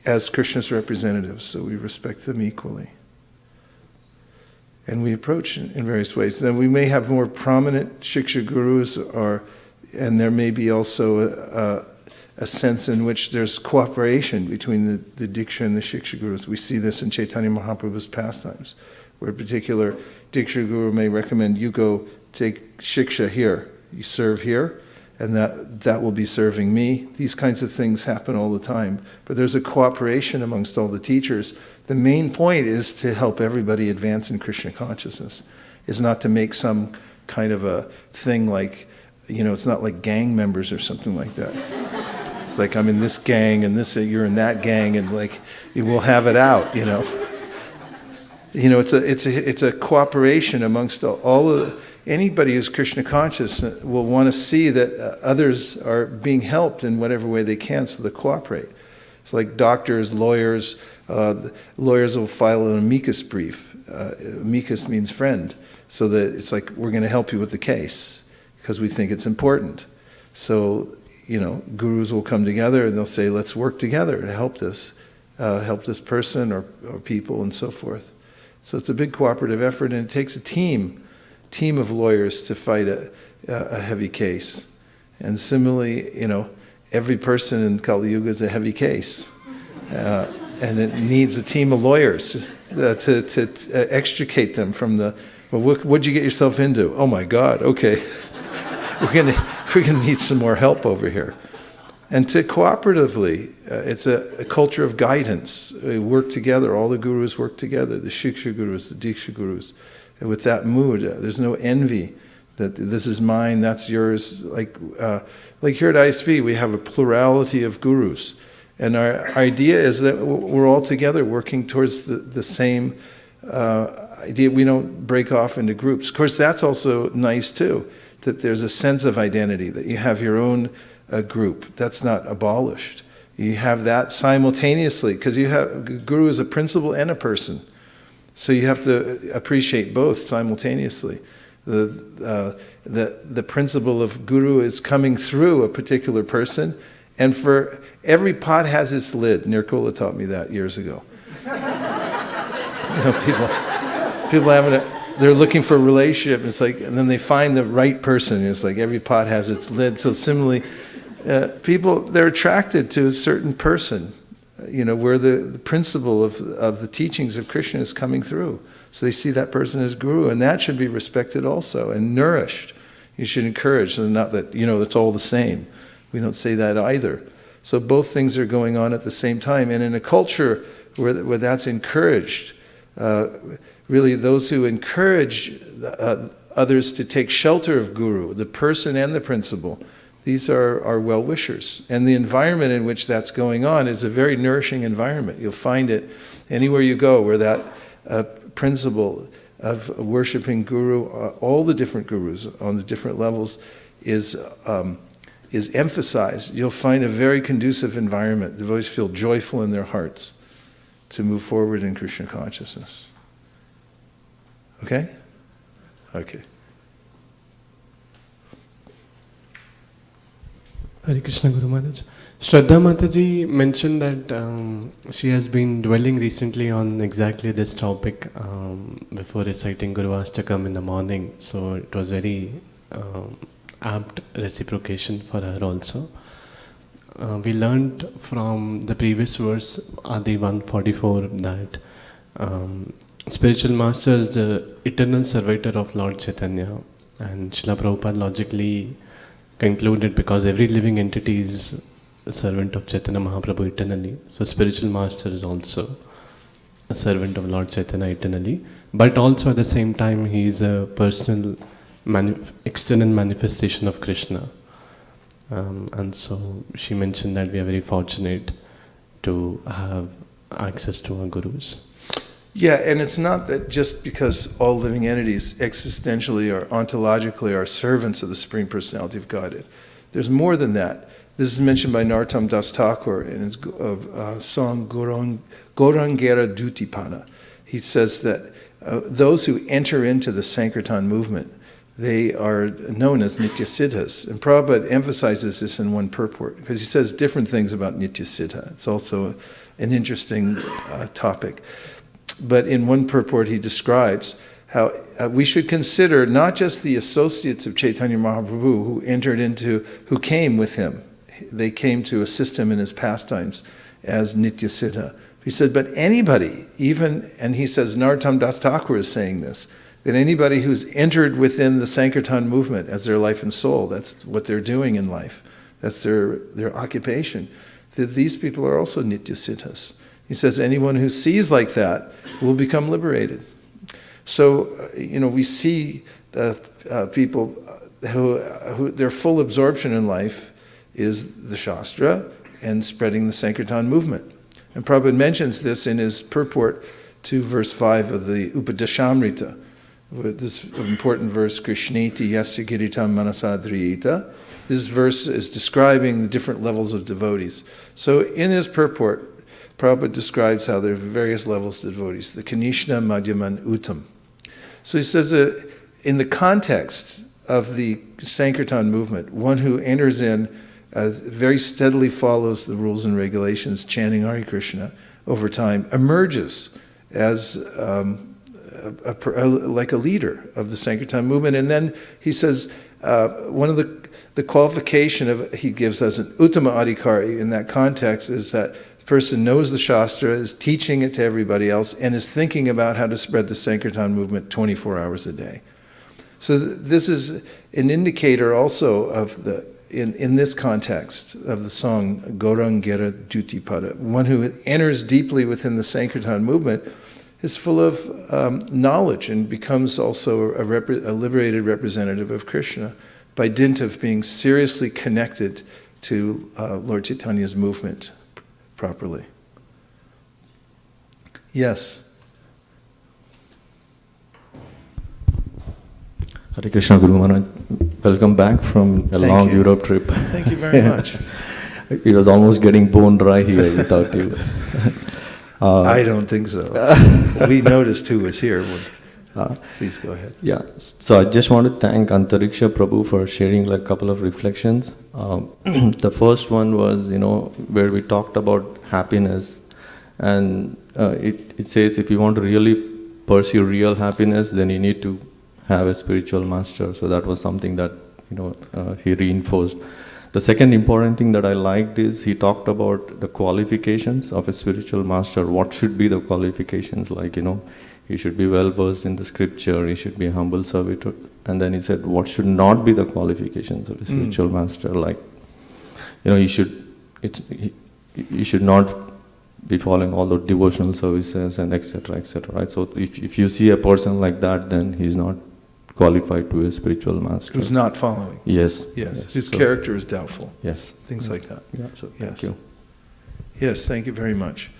as Krishna's representatives, so we respect them equally. And we approach in various ways. Then we may have more prominent Shiksha gurus, and there may be also a sense in which there's cooperation between the Diksha and the Shiksha gurus. We see this in Chaitanya Mahaprabhu's pastimes, where a particular Diksha Guru may recommend you go take Shiksha here, you serve here, and that will be serving me. These kinds of things happen all the time. But there's a cooperation amongst all the teachers. The main point is to help everybody advance in Krishna consciousness, is not to make some kind of a thing like, it's not like gang members or something like that. It's like I'm in this gang and you're in that gang, and we'll have it out, It's a cooperation amongst all of anybody who's Krishna conscious will want to see that others are being helped in whatever way they can, so they cooperate. It's like doctors, lawyers. Lawyers will file an amicus brief. Amicus means friend, so that it's like we're going to help you with the case because we think it's important. So gurus will come together and they'll say, let's work together to help this person or people and so forth. So it's a big cooperative effort, and it takes a team of lawyers to fight a heavy case. And similarly, every person in Kali Yuga is a heavy case. And it needs a team of lawyers to extricate them from what'd you get yourself into? Oh my God, okay. We're gonna need some more help over here. And to cooperatively, it's a culture of guidance. We work together, all the gurus work together, the Shiksha gurus, the Diksha gurus. And with that mood, there's no envy that this is mine, that's yours. Like here at ISV, we have a plurality of gurus. And our idea is that we're all together working towards the same idea. We don't break off into groups. Of course, that's also nice too, that there's a sense of identity, that you have your own group. That's not abolished. You have that simultaneously, because you have guru is a principle and a person. So you have to appreciate both simultaneously. The principle of guru is coming through a particular person, and for every pot has its lid. Nirkula taught me that years ago. People they're looking for a relationship. It's like, and then they find the right person. It's like every pot has its lid. So similarly, people, they're attracted to a certain person, where the principle of the teachings of Krishna is coming through. So they see that person as guru, and that should be respected also and nourished. You should encourage, so not that, it's all the same. We don't say that either. So both things are going on at the same time. And in a culture where that's encouraged, really those who encourage others to take shelter of guru, the person and the principle, these are well-wishers. And the environment in which that's going on is a very nourishing environment. You'll find it anywhere you go where that principle of worshiping guru, all the different gurus on the different levels, is emphasized. You'll find a very conducive environment. Devotees feel joyful in their hearts to move forward in Krishna consciousness. Okay? Okay. Hare Krishna Guru Maharaj. Shraddha Mataji mentioned that she has been dwelling recently on exactly this topic before reciting Guru Ashtakam in the morning. So it was very apt reciprocation for her also. We learned from the previous verse, Adi 144, that spiritual master is the eternal servitor of Lord Chaitanya. And Srila Prabhupada logically concluded, because every living entity is a servant of Chaitanya Mahaprabhu eternally. So spiritual master is also a servant of Lord Chaitanya eternally. But also at the same time, he is a personal external manifestation of Krishna. And so she mentioned that we are very fortunate to have access to our gurus. Yeah, and it's not that just because all living entities existentially or ontologically are servants of the Supreme Personality of Godhead. There's more than that. This is mentioned by Narottam Das Thakur in his song Gorangera Dutipana. He says that those who enter into the Sankirtan movement, they are known as Nityasiddhas. And Prabhupada emphasizes this in one purport, because he says different things about Nityasiddha. It's also an interesting topic. But in one purport he describes how we should consider not just the associates of Chaitanya Mahaprabhu who came with him. They came to assist him in his pastimes as Nityasiddha. He said, but anybody, and he says, Narottam Das Thakur is saying this, that anybody who's entered within the Sankirtan movement as their life and soul, that's what they're doing in life, that's their occupation, that these people are also Nityasiddhas. He says anyone who sees like that will become liberated. So, we see people who their full absorption in life is the Shastra and spreading the Sankirtan movement. And Prabhupada mentions this in his purport to verse 5 of the Upadeshamrita. This important verse, Krishneti yasya giritam manasadriyeta. This verse is describing the different levels of devotees. So in his purport, Prabhupada describes how there are various levels of devotees, the Kanishna, Madhyaman, Uttam. So he says that in the context of the Sankirtan movement, one who enters in very steadily follows the rules and regulations, chanting Hare Krishna over time, emerges as like a leader of the Sankirtan movement. And then he says, one of the qualification he gives as an Uttama Adhikari in that context is that the person knows the Shastra, is teaching it to everybody else, and is thinking about how to spread the Sankirtan movement 24 hours a day. So this is an indicator also of in this context of the song Gaurangera Jutipada. One who enters deeply within the Sankirtan movement is full of knowledge and becomes also a liberated representative of Krishna by dint of being seriously connected to Lord Chaitanya's movement properly. Yes. Hare Krishna, Guru Maharaj. Welcome back from a long Europe trip. Thank you very much. It was almost getting bone dry here without you. I don't think so. We noticed who was here. Please go ahead. Yeah. So I just want to thank Antariksha Prabhu for sharing a couple of reflections. The first one was, where we talked about happiness, and it says if you want to really pursue real happiness, then you need to have a spiritual master. So that was something that he reinforced. The second important thing that I liked is he talked about the qualifications of a spiritual master. What should be the qualifications? He should be well versed in the scripture, he should be a humble servitor. And then he said, what should not be the qualifications of a spiritual master? You should not be following all the devotional services and etc. Right? So if you see a person like that, then he's not qualified to be a spiritual master. Who's not following. Yes. His character is doubtful. Yes. Things like that. Yeah. So thank you. Yes, thank you very much.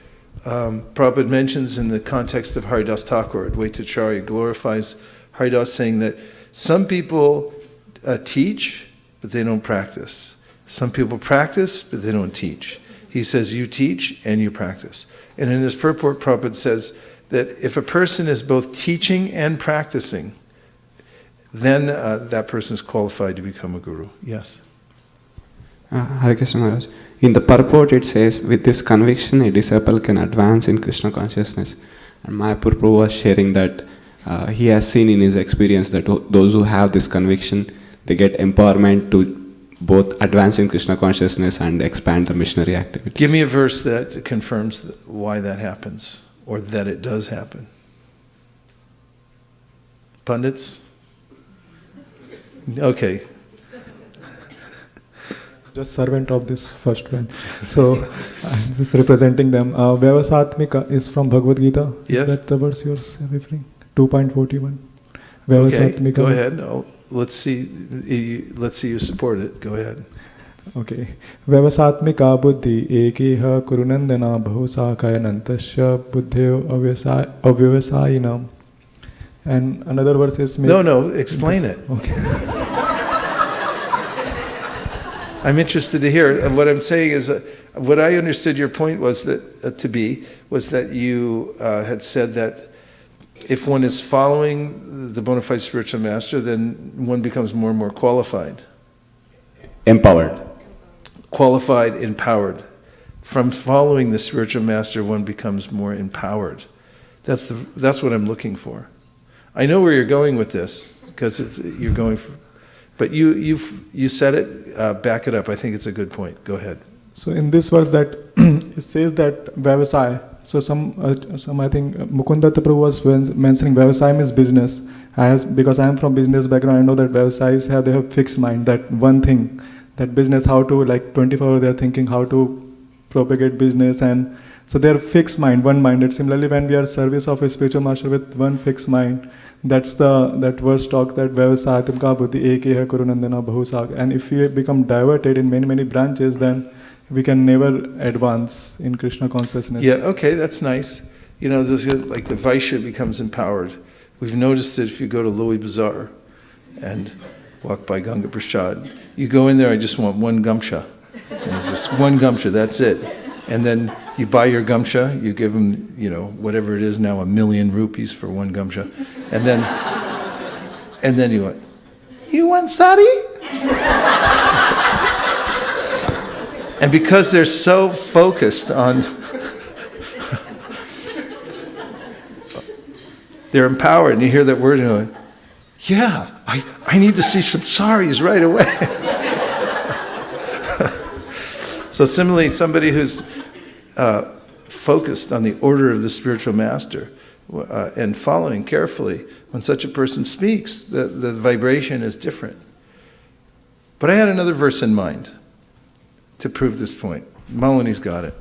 Prabhupada mentions in the context of Haridas Thakur, Advaitacharya glorifies Haridas, saying that some people teach, but they don't practice. Some people practice, but they don't teach. He says you teach and you practice. And in his purport, Prabhupada says that if a person is both teaching and practicing, then that person is qualified to become a guru. Yes? Hare Krishna Maharaj. In the purport it says, with this conviction a disciple can advance in Krishna consciousness. And Mayapur Prabhu was sharing that he has seen in his experience that those who have this conviction, they get empowerment to both advance in Krishna consciousness and expand the missionary activity. Give me a verse that confirms why that happens, or that it does happen. Pundits? Okay. Just servant of this first one. So, I'm just representing them. Vaisesika is from Bhagavad Gita. Yes. Is that the verse you're referring? 2.41. Okay, go ahead. Let's see you support it. Go ahead. Okay. Vaisesika buddhi ekeha kurunandana bahusakayanantasya buddhyo avyavasayinam. And another verse is... No, explain it. Okay. I'm interested to hear. What I'm saying is, what I understood your point was that you had said that if one is following the bona fide spiritual master, then one becomes more and more qualified. Empowered. Qualified, empowered. From following the spiritual master, one becomes more empowered. That's what I'm looking for. I know where you're going with this, because you're going for... But you said it, back it up. I think it's a good point. Go ahead. So in this verse that it says that Vaisesika, so some I think Mukundatta Prabhu was mentioning Vaisesika is business. Because I am from business background, I know that Vaisesikas they have fixed mind, that one thing, that business, how to 24 hours they are thinking how to propagate business, and so they are fixed mind, one-minded. Similarly, when we are service of a spiritual master with one fixed mind, that's that verse talk that Vaisesika buddhi ekeha kurunandana bahusaka. And if we become diverted in many branches, then we can never advance in Krishna consciousness. Yeah, okay, that's nice. This is like the Vaishya becomes empowered. We've noticed that if you go to Loi Bazaar and walk by Ganga Prasad, you go in there, I just want one gamsha. And it's just one gamsha, that's it. And then you buy your gamsha, you give them, whatever it is now, 1 million rupees for one gamsha. And then you went, you want sari? And because they're so focused on they're empowered, and you hear that word and you're like, yeah, I need to see some saris right away. So similarly, somebody who's focused on the order of the spiritual master and following carefully, when such a person speaks, the vibration is different. But I had another verse in mind to prove this point. Malini's got it.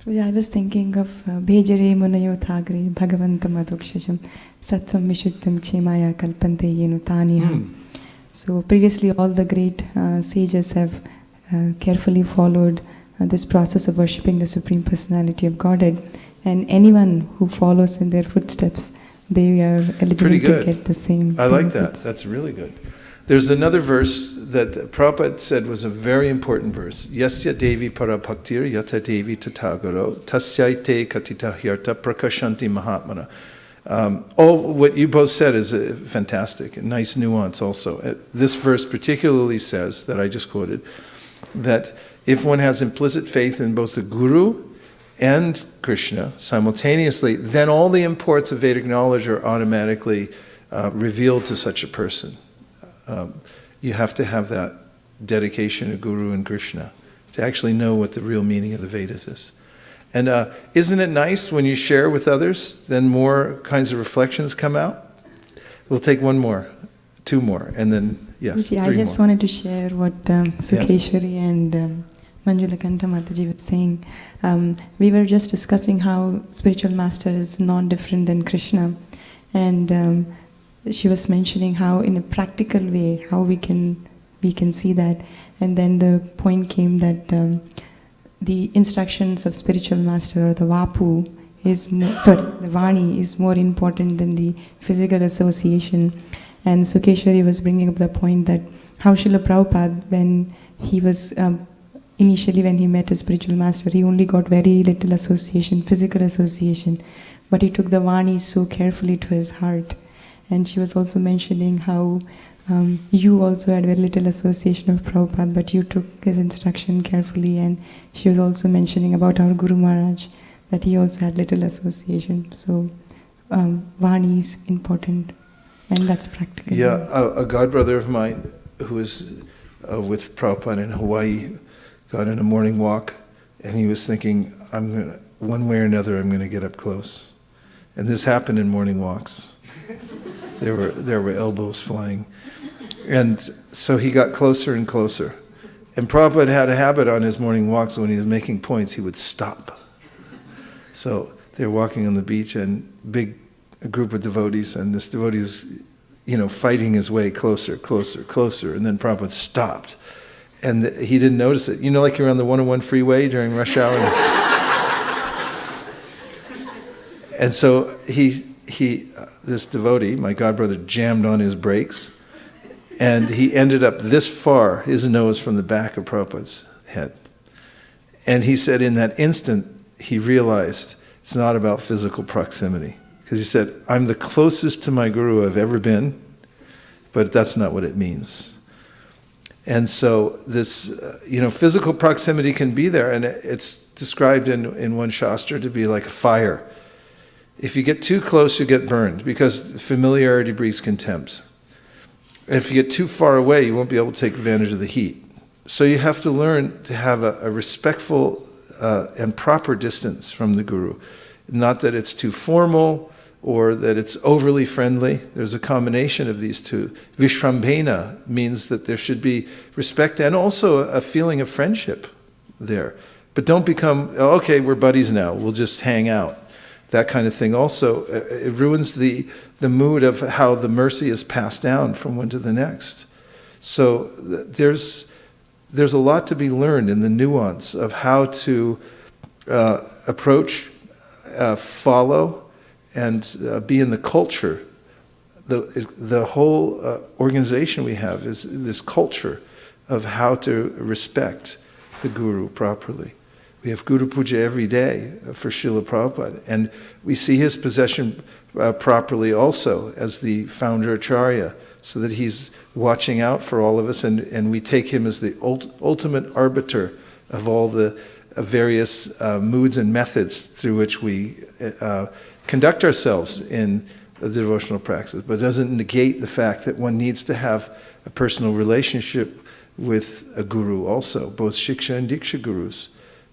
I was thinking of Bhejare Munayo Thagre Bhagavantam Adokshajam Sattvam Vishuddham Kshemaya Kalpante Yenu Taniham. So previously all the great sages have carefully followed this process of worshipping the Supreme Personality of Godhead, and anyone who follows in their footsteps, they are eligible to get the same. I like that. That's really good. There's another verse that Prabhupada said was a very important verse. Yasya Devi Parabhaktir Yata Devi Tatagaro Tasyaite Katita Hyarta Prakashanti Mahatmana. All what you both said is fantastic, a nice nuance also. This verse particularly says, that I just quoted, that if one has implicit faith in both the Guru and Krishna simultaneously, then all the imports of Vedic knowledge are automatically revealed to such a person. You have to have that dedication to Guru and Krishna to actually know what the real meaning of the Vedas is. And isn't it nice when you share with others, then more kinds of reflections come out? We'll take one more, two more, and then, yes, I just wanted to share what Sukeshwari and Manjulakanta Mataji was saying. We were just discussing how spiritual master is non-different than Krishna. And she was mentioning how in a practical way, how we can see that. And then the point came that the instructions of spiritual master, or the Vapu, the Vani is more important than the physical association. And Sukeshwari was bringing up the point that how Srila Prabhupada, when he was initially when he met his spiritual master, he only got very little association, physical association, but he took the Vani so carefully to his heart. And she was also mentioning how you also had very little association of Prabhupada, but you took his instruction carefully. And she was also mentioning about our Guru Maharaj, that he also had little association. So Vani is important, and that's practical. Yeah, a godbrother of mine who was with Prabhupada in Hawaii got in a morning walk, and he was thinking, one way or another, I'm going to get up close. And this happened in morning walks. There were elbows flying. And so he got closer and closer. And Prabhupada had a habit on his morning walks, when he was making points, he would stop. So they were walking on the beach, and a group of devotees, and this devotee was, fighting his way closer, closer, closer, and then Prabhupada stopped. And he didn't notice it. Like you're on the 101 freeway during rush hour. And so this devotee, my godbrother, jammed on his brakes, and he ended up this far, his nose from the back of Prabhupada's head. And he said in that instant, he realized it's not about physical proximity. Because he said, I'm the closest to my Guru I've ever been, but that's not what it means. And so this, physical proximity can be there, and it's described in one Shastra to be like a fire. If you get too close, you get burned, because familiarity breeds contempt. And if you get too far away, you won't be able to take advantage of the heat. So you have to learn to have a respectful and proper distance from the Guru. Not that it's too formal or that it's overly friendly. There's a combination of these two. Vishrambhena means that there should be respect and also a feeling of friendship there. But don't become, okay, we're buddies now, we'll just hang out. That kind of thing also, it ruins the mood of how the mercy is passed down from one to the next. So there's a lot to be learned in the nuance of how to approach, follow, and be in the culture. The whole organization we have is this culture of how to respect the Guru properly. We have Guru Puja every day for Srila Prabhupada, and we see his possession properly also as the founder Acharya, so that he's watching out for all of us, and we take him as the ultimate arbiter of all the various moods and methods through which we conduct ourselves in the devotional practice, but it doesn't negate the fact that one needs to have a personal relationship with a guru also, both Shiksha and Diksha gurus.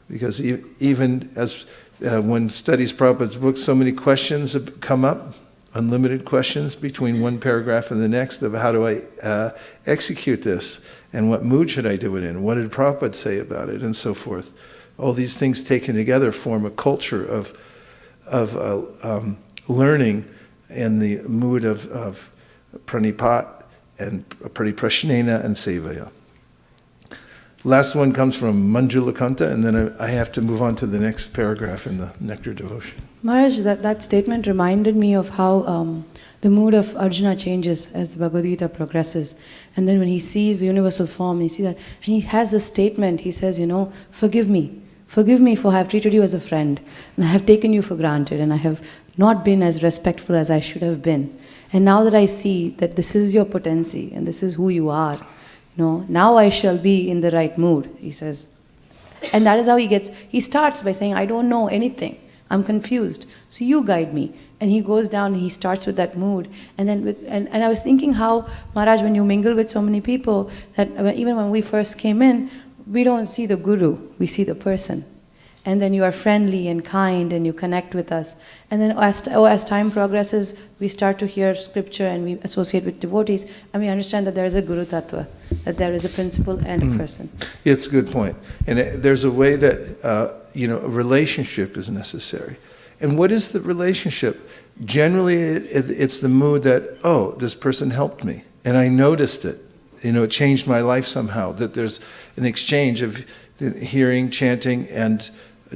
Because even as one studies Prabhupada's books, so many questions have come up, unlimited questions between one paragraph and the next of how do I execute this, and what mood should I do it in, what did Prabhupada say about it, and so forth. All these things taken together form a culture of learning in the mood of pranipat and pariprashnena and sevaya. Last one comes from Manjulakanta, and then I have to move on to the next paragraph in the Nectar Devotion. Maharaj, that statement reminded me of how the mood of Arjuna changes as Bhagavad Gita progresses. And then when he sees the universal form, he sees that, and he has this statement, he says, forgive me for I have treated you as a friend, and I have taken you for granted, and I have not been as respectful as I should have been. And now that I see that this is your potency, and this is who you are, now I shall be in the right mood, he says. And that is how he starts by saying, I don't know anything. I'm confused. So you guide me. And he goes down and he starts with that mood. And then and I was thinking how, Maharaj, when you mingle with so many people, that even when we first came in, we don't see the guru, we see the person. And then you are friendly and kind and you connect with us. And then as time progresses, we start to hear scripture and we associate with devotees, and we understand that there is a Guru Tattva, that there is a principle and a person. It's a good point. And there's a way that a relationship is necessary. And what is the relationship? Generally, it's the mood that, oh, this person helped me, and I noticed it. It changed my life somehow, that there's an exchange of hearing, chanting, and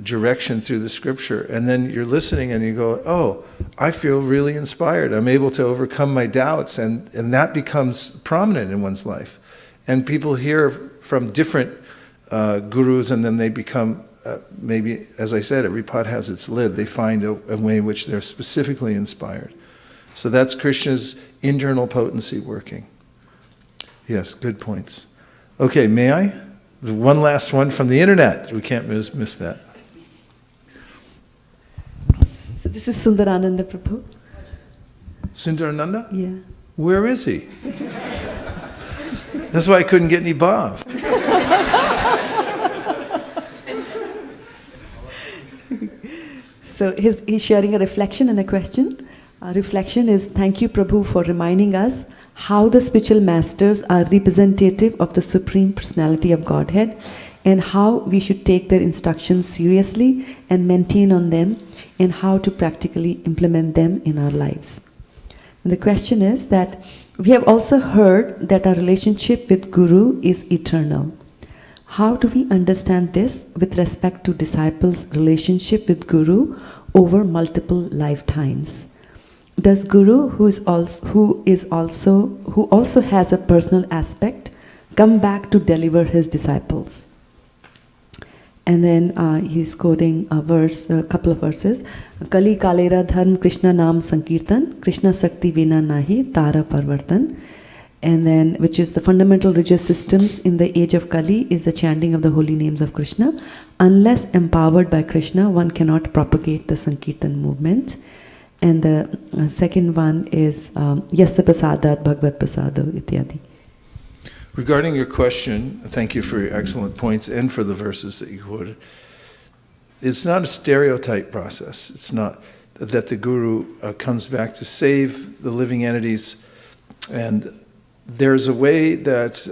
direction through the scripture. And then you're listening and you go, oh, I feel really inspired. I'm able to overcome my doubts, and that becomes prominent in one's life. And people hear from different gurus, and then they become, maybe, as I said, every pot has its lid. They find a way in which they're specifically inspired. So that's Krishna's internal potency working. Yes, good points. Okay, may I? The one last one from the internet. We can't miss that. So this is Sundarananda Prabhu. Sundarananda? Yeah. Where is he? That's why I couldn't get any bhav. So he's sharing a reflection and a question. Reflection is, thank you Prabhu for reminding us how the spiritual masters are representative of the Supreme Personality of Godhead, and how we should take their instructions seriously and maintain on them, and how to practically implement them in our lives. And the question is that we have also heard that our relationship with Guru is eternal. How do we understand this with respect to disciples' relationship with Guru over multiple lifetimes? Does Guru, who also has a personal aspect, come back to deliver his disciples? And then he's quoting a couple of verses. Kali kalera dharm Krishna naam Sankirtan, Krishna sakti vina nahi tara parvartan. And then, which is the fundamental religious systems in the age of Kali, is the chanting of the holy names of Krishna. Unless empowered by Krishna, one cannot propagate the Sankirtan movement. And the second one is Yasya prasadat bhagavad prasada ityadi. Regarding your question, thank you for your excellent points and for the verses that you quoted. It's not a stereotype process. It's not that the Guru comes back to save the living entities. And there's a way that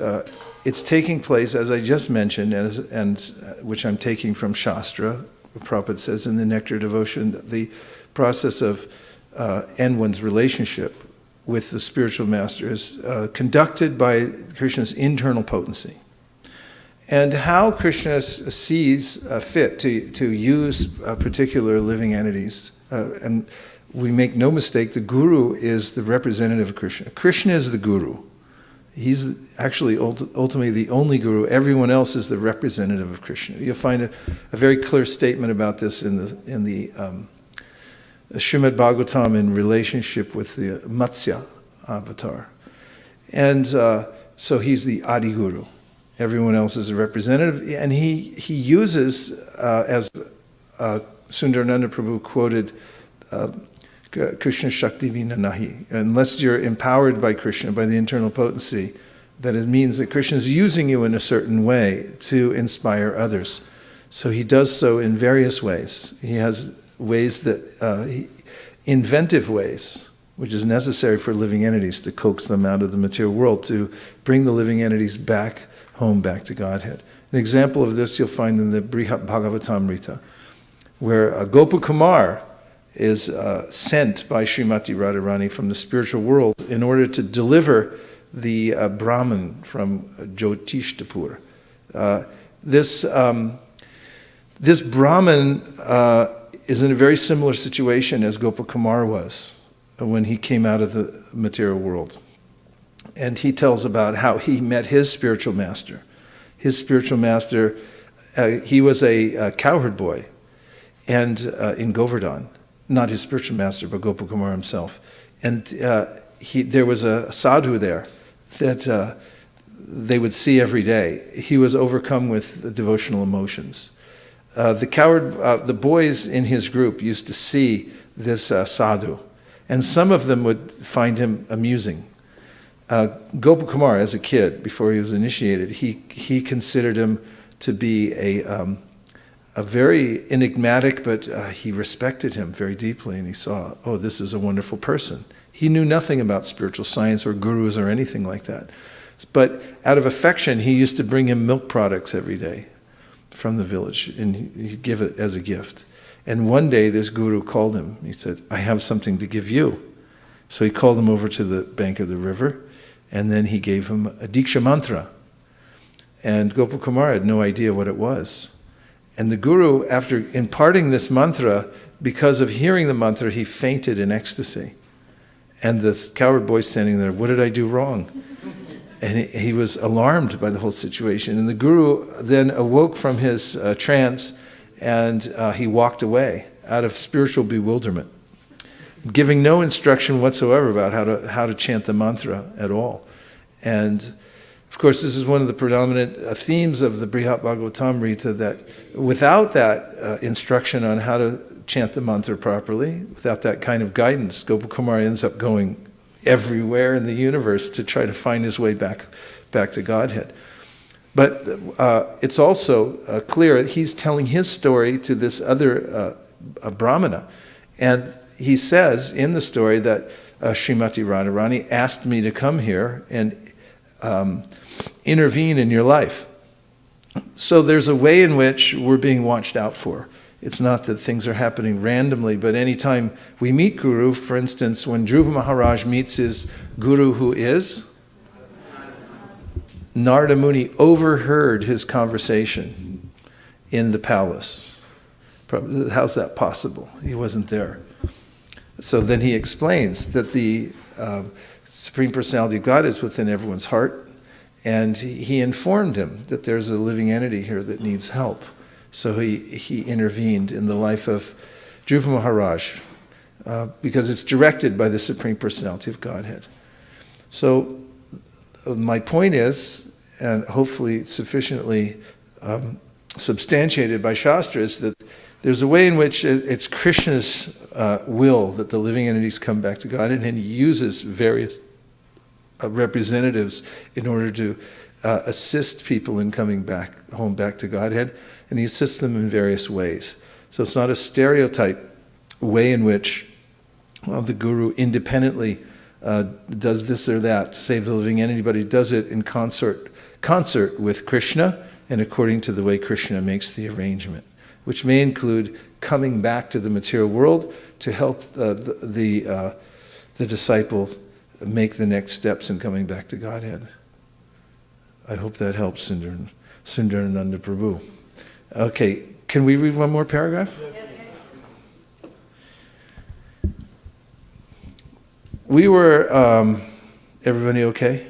it's taking place, as I just mentioned, and which I'm taking from Shastra. Prabhupada says in the Nectar Devotion that the process of and one's relationship with the spiritual master is conducted by Krishna's internal potency. And how Krishna sees fit to use particular living entities. And we make no mistake, the Guru is the representative of Krishna. Krishna is the Guru. He's actually ultimately the only Guru. Everyone else is the representative of Krishna. You'll find a very clear statement about this in the Srimad Bhagavatam in relationship with the Matsya avatar. And so he's the Adi Guru. Everyone else is a representative. And he uses, as Sundarananda Prabhu quoted Krishna Shakti Vina Nahi. Unless you're empowered by Krishna, by the internal potency, that it means that Krishna is using you in a certain way to inspire others. So he does so in various ways. He has ways that, inventive ways, which is necessary for living entities to coax them out of the material world, to bring the living entities back home, back to Godhead. An example of this you'll find in the Bhagavatam, where Gopakumar is sent by Srimati Radharani from the spiritual world in order to deliver the Brahman from Jyotishtapur. This Brahman is in a very similar situation as Gopakumar was when he came out of the material world. And he tells about how he met his spiritual master. His spiritual master, he was a cowherd boy and in Govardhan. Not his spiritual master, but Gopakumar himself. And there was a sadhu there that they would see every day. He was overcome with devotional emotions. The boys in his group used to see this sadhu, and some of them would find him amusing. Gopakumar, as a kid, before he was initiated, he considered him to be a very enigmatic, but he respected him very deeply, and he saw, oh, this is a wonderful person. He knew nothing about spiritual science or gurus or anything like that. But out of affection, he used to bring him milk products every day from the village, and he'd give it as a gift. And one day, this guru called him. He said, I have something to give you. So he called him over to the bank of the river, and then he gave him a Diksha mantra. And Gopakumar had no idea what it was. And the guru, after imparting this mantra, because of hearing the mantra, he fainted in ecstasy. And this coward boy standing there, what did I do wrong? And he was alarmed by the whole situation. And the guru then awoke from his trance, and he walked away out of spiritual bewilderment, giving no instruction whatsoever about how to chant the mantra at all. And of course, this is one of the predominant themes of the Brihad Bhagavatamrita, that without that instruction on how to chant the mantra properly, without that kind of guidance, Gopakumar ends up going everywhere in the universe to try to find his way back to Godhead. But it's also clear that he's telling his story to this other Brahmana. And he says in the story that Srimati Radharani asked me to come here and intervene in your life. So there's a way in which we're being watched out for. It's not that things are happening randomly, but anytime we meet Guru, for instance, when Dhruva Maharaj meets his Guru, who is Narada Muni, overheard his conversation in the palace. How's that possible? He wasn't there. So then he explains that the Supreme Personality of God is within everyone's heart, and he informed him that there's a living entity here that needs help. So he intervened in the life of Dhruva Maharaj because it's directed by the Supreme Personality of Godhead. So my point is, and hopefully sufficiently substantiated by Shastra, is that there's a way in which it's Krishna's will that the living entities come back to Godhead, and he uses various representatives in order to assist people in coming back home, back to Godhead, and he assists them in various ways. So it's not a stereotype way in which the guru independently does this or that to save the living entity, but he does it in concert with Krishna and according to the way Krishna makes the arrangement, which may include coming back to the material world to help the disciple make the next steps in coming back to Godhead. I hope that helps Sundarananda Prabhu. Okay, can we read one more paragraph? Yes. We were, everybody okay?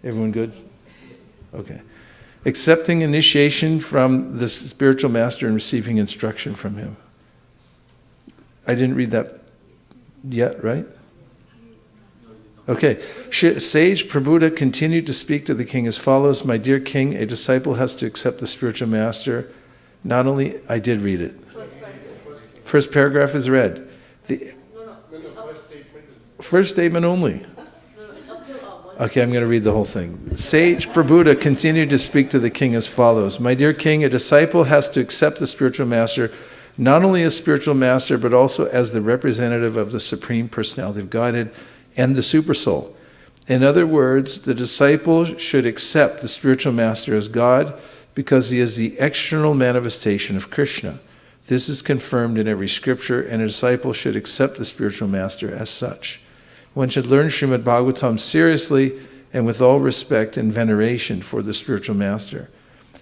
Everyone good? Okay. Accepting initiation from the spiritual master and receiving instruction from him. I didn't read that yet, right? Okay. Sage Prabhuda continued to speak to the king as follows: My dear king, a disciple has to accept the spiritual master. Not only, I did read it. First paragraph is read. First statement only. Okay, I'm going to read the whole thing. Sage Prabhupada continued to speak to the king as follows. My dear king, a disciple has to accept the spiritual master not only as spiritual master, but also as the representative of the Supreme Personality of Godhead and the Supersoul. In other words, the disciple should accept the spiritual master as God because he is the external manifestation of Krishna. This is confirmed in every scripture, and a disciple should accept the spiritual master as such. One should learn Srimad Bhagavatam seriously and with all respect and veneration for the spiritual master.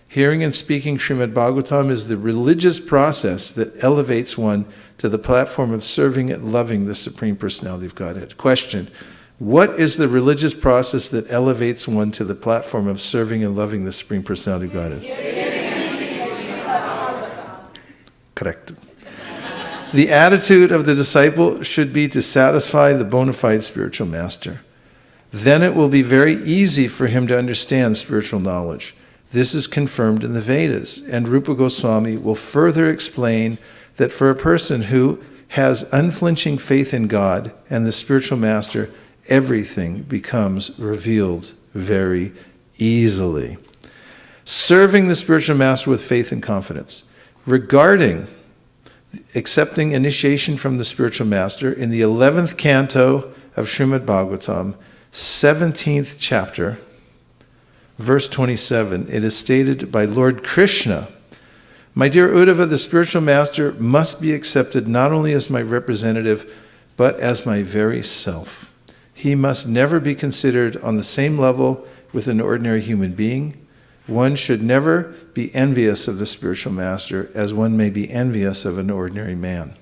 Hearing and speaking Srimad Bhagavatam is the religious process that elevates one to the platform of serving and loving the Supreme Personality of Godhead. Question: what is the religious process that elevates one to the platform of serving and loving the Supreme Personality of Godhead? Correct. The attitude of the disciple should be to satisfy the bona fide spiritual master. Then it will be very easy for him to understand spiritual knowledge. This is confirmed in the Vedas, and Rupa Goswami will further explain that for a person who has unflinching faith in God and the spiritual master, everything becomes revealed very easily. Serving the spiritual master with faith and confidence. Regarding accepting initiation from the spiritual master, in the 11th canto of Srimad Bhagavatam, 17th chapter, verse 27, it is stated by Lord Krishna, my dear Uddhava, the spiritual master must be accepted not only as my representative, but as my very self. He must never be considered on the same level with an ordinary human being. One should never be envious of the spiritual master as one may be envious of an ordinary man.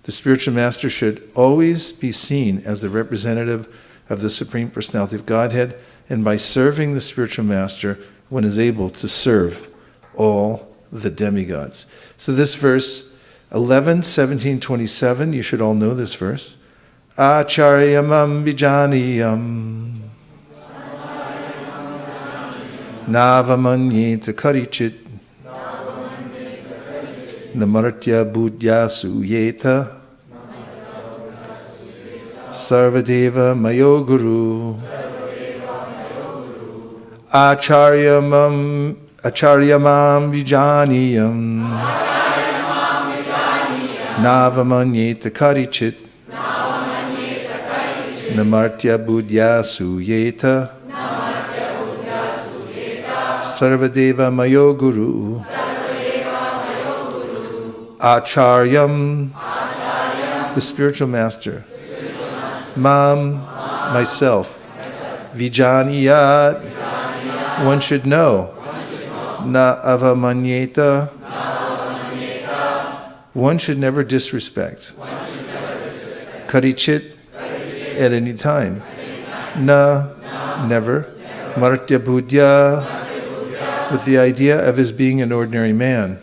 The spiritual master should always be seen as the representative of the Supreme Personality of Godhead, and by serving the spiritual master, one is able to serve all the demigods. So this verse, 11, 17, 27, you should all know this verse. Acharyamam vijaniyam Navamanyeta karichit Namartya budya suyeta Sarvadeva mayo guru Acharyamam vijaniyam Navamanyeta karichit Namartya budya suyeta Sarvadeva mayo guru Acharyam, the spiritual master. Mam, myself. Vijaniyat, one should know. Na avamanyeta, one should never disrespect. Karichit, at any time. Na, never. Martya budya, with the idea of his being an ordinary man.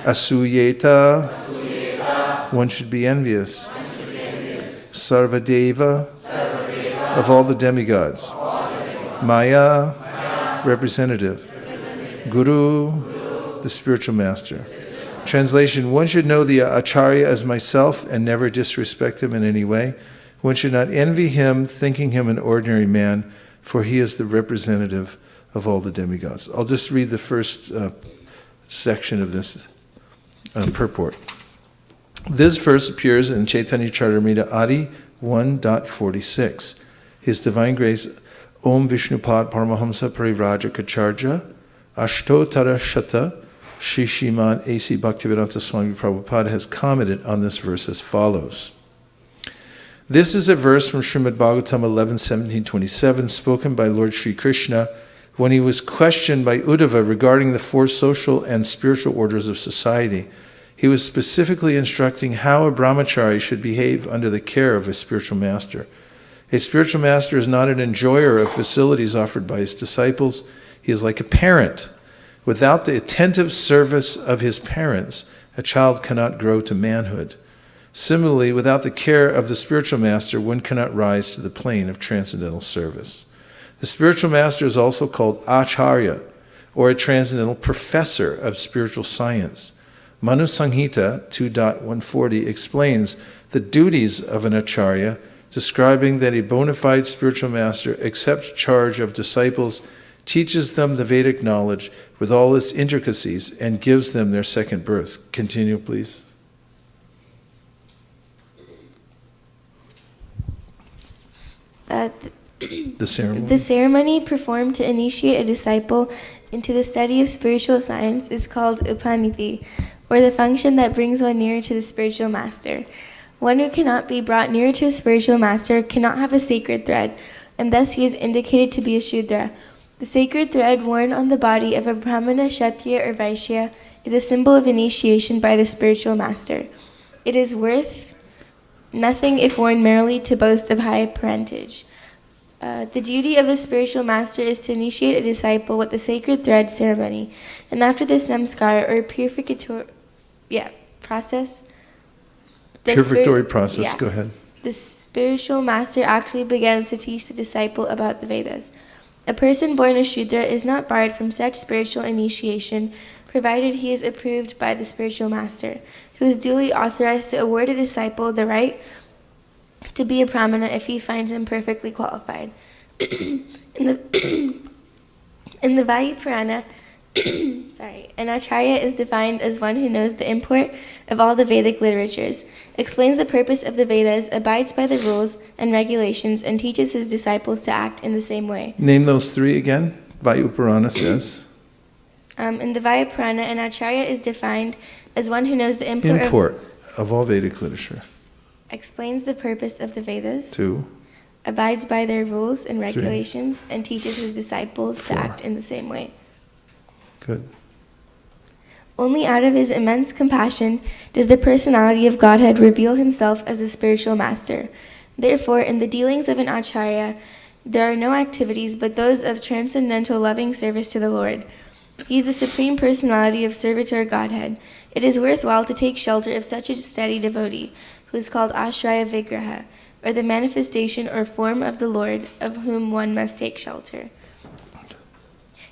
Asuyeta, one should be envious. Sarvadeva, of all the demigods. Maya, representative. Guru, the spiritual master. Translation: one should know the Acharya as myself and never disrespect him in any way. One should not envy him, thinking him an ordinary man, for he is the representative of all the demigods. I'll just read the first section of this purport. This verse appears in Chaitanya Charitamrita Adi 1.46. His Divine Grace Om Vishnupad Paramahamsa Parivraja Kacharya Ashtotara Shata Shri Srimad A.C. Bhaktivedanta Swami Prabhupada has commented on this verse as follows. This is a verse from Srimad Bhagavatam 11:17-27, spoken by Lord Sri Krishna when he was questioned by Uddhava regarding the four social and spiritual orders of society. He was specifically instructing how a brahmachari should behave under the care of a spiritual master. A spiritual master is not an enjoyer of facilities offered by his disciples. He is like a parent. Without the attentive service of his parents, a child cannot grow to manhood. Similarly, without the care of the spiritual master, one cannot rise to the plane of transcendental service. The spiritual master is also called Acharya, or a transcendental professor of spiritual science. Manu Samhita 2.140 explains the duties of an acharya, describing that a bona fide spiritual master accepts charge of disciples, teaches them the Vedic knowledge with all its intricacies, and gives them their second birth. Continue, please. The ceremony. The ceremony performed to initiate a disciple into the study of spiritual science is called upaniti, or the function that brings one nearer to the spiritual master. One who cannot be brought nearer to a spiritual master cannot have a sacred thread, and thus he is indicated to be a Shudra. The sacred thread worn on the body of a Brahmana, Kshatriya, or Vaishya is a symbol of initiation by the spiritual master. It is worth nothing if worn merely to boast of high parentage. The duty of the spiritual master is to initiate a disciple with the sacred thread ceremony, and after the samskara, or purificatory process, Purificatory process, go ahead. the spiritual master actually begins to teach the disciple about the Vedas. A person born a Shudra is not barred from such spiritual initiation, provided he is approved by the spiritual master, who is duly authorized to award a disciple the right to be a Brahmana if he finds him perfectly qualified. In the Vayu Purana, an acharya is defined as one who knows the import of all the Vedic literatures, explains the purpose of the Vedas, abides by the rules and regulations, and teaches his disciples to act in the same way. Name those three again. Vayu Purana says. In the Vayu Purana, an acharya is defined as one who knows the import of all Vedic literature. Explains the purpose of the Vedas. 2. Abides by their rules and regulations, and teaches his disciples 4. to act in the same way. Good. Only out of his immense compassion does the personality of Godhead reveal himself as the spiritual master. Therefore, in the dealings of an acharya, there are no activities but those of transcendental loving service to the Lord. He is the supreme personality of servitor Godhead. It is worthwhile to take shelter of such a steady devotee, who is called Ashraya Vigraha, or the manifestation or form of the Lord, of whom one must take shelter.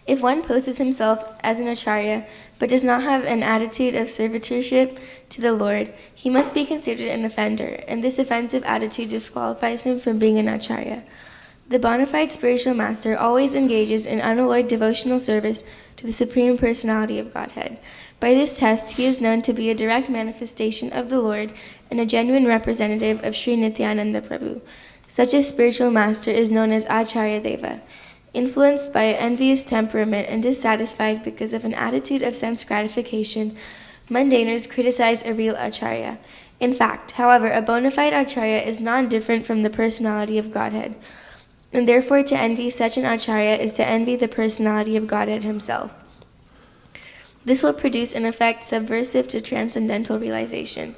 If one poses himself as an acharya, but does not have an attitude of servitorship to the Lord, he must be considered an offender, and this offensive attitude disqualifies him from being an acharya. The bona fide spiritual master always engages in unalloyed devotional service to the Supreme Personality of Godhead. By this test, he is known to be a direct manifestation of the Lord and a genuine representative of Sri Nityananda Prabhu. Such a spiritual master is known as Acharya Deva. Influenced by an envious temperament and dissatisfied because of an attitude of sense gratification, mundaners criticize a real acharya. In fact, however, a bona fide acharya is non-different from the personality of Godhead, and therefore to envy such an acharya is to envy the personality of Godhead himself. This will produce an effect subversive to transcendental realization.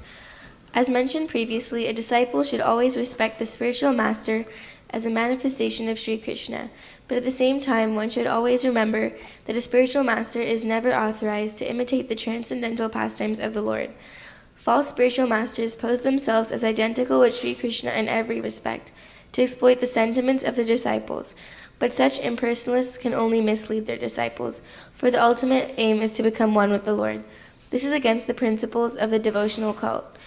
As mentioned previously, a disciple should always respect the spiritual master as a manifestation of Sri Krishna, but at the same time, one should always remember that a spiritual master is never authorized to imitate the transcendental pastimes of the Lord. False spiritual masters pose themselves as identical with Sri Krishna in every respect, to exploit the sentiments of their disciples, but such impersonalists can only mislead their disciples, for the ultimate aim is to become one with the Lord. This is against the principles of the devotional cult.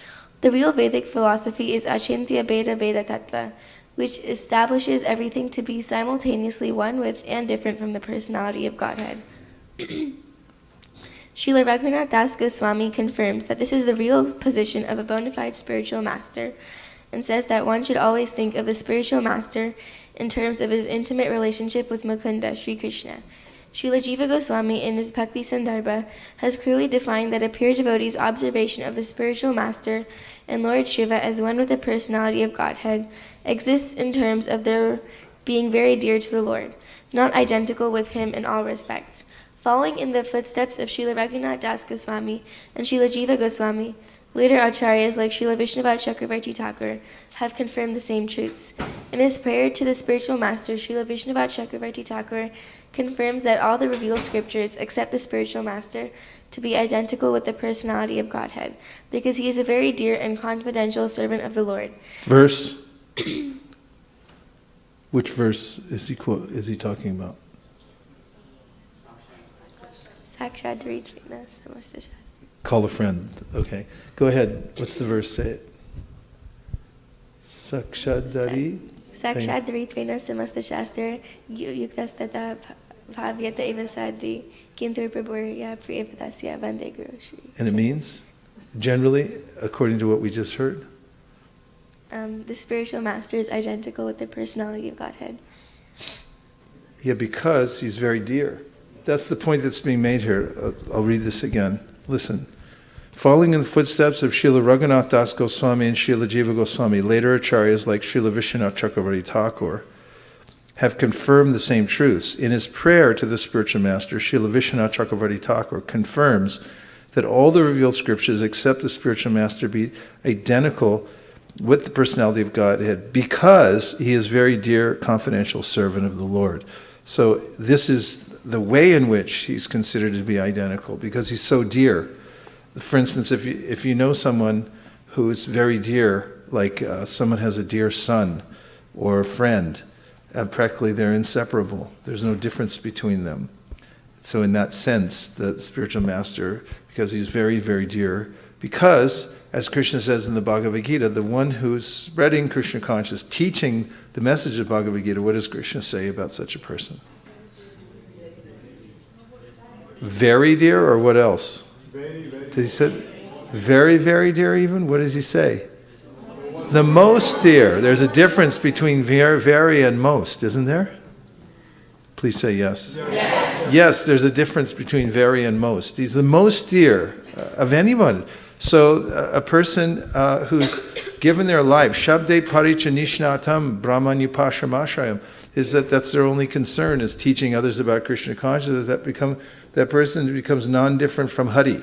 The real Vedic philosophy is Achintya Bheda Veda Tattva, which establishes everything to be simultaneously one with and different from the personality of Godhead. Srila Raghunath Das Goswami confirms that this is the real position of a bona fide spiritual master, and says that one should always think of the spiritual master in terms of his intimate relationship with Mukunda, Sri Krishna. Srila Jiva Goswami, in his Bhakti Sandarbha, has clearly defined that a pure devotee's observation of the spiritual master and Lord Shiva as one with the personality of Godhead exists in terms of their being very dear to the Lord, not identical with him in all respects. Following in the footsteps of Srila Raghunath Das Goswami and Srila Jiva Goswami, later acharyas like Srila Vishnavad Chakravarti Thakur have confirmed the same truths. In his prayer to the spiritual master, Srila Vishnavad Chakravarti Thakur confirms that all the revealed scriptures accept the spiritual master to be identical with the personality of Godhead, because he is a very dear and confidential servant of the Lord. Verse? Which verse is he talking about? Sakshat Dritvina Samastashastra. Call a friend. Okay. Go ahead. What's the verse? Say it. Sakshadari. Sakshadari tvena samasta shastra yuktastata bhavyata eva sadvi kintur prabhurya priyapadasya vande guru shri. And it means, generally, according to what we just heard? The spiritual master is identical with the personality of Godhead. Yeah, because he's very dear. That's the point that's being made here. I'll read this again. Listen. Following in the footsteps of Srila Raghunath Das Goswami and Srila Jiva Goswami, later acharyas like Srila Vishwanath Chakravarti Thakur have confirmed the same truths. In his prayer to the spiritual master, Srila Vishwanath Chakravarti Thakur confirms that all the revealed scriptures except the spiritual master be identical with the personality of Godhead because he is very dear, confidential servant of the Lord. So this is the way in which he's considered to be identical, because he's so dear. For instance, if you know someone who is very dear, like someone has a dear son or a friend, practically they're inseparable. There's no difference between them. So in that sense, the spiritual master, because he's very, very dear, because, as Krishna says in the Bhagavad Gita, the one who's spreading Krishna consciousness, teaching the message of Bhagavad Gita, what does Krishna say about such a person? Very dear, or what else? Did he say very, very dear even? What does he say? The most dear. There's a difference between very and most, isn't there? Please say yes. Yes. Yes, there's a difference between very and most. He's the most dear of anyone. So a person who's given their life, Shabde Parichanishnatam Brahmanyupashamashrayam, is that's their only concern, is teaching others about Krishna consciousness, that person becomes non-different from Hari,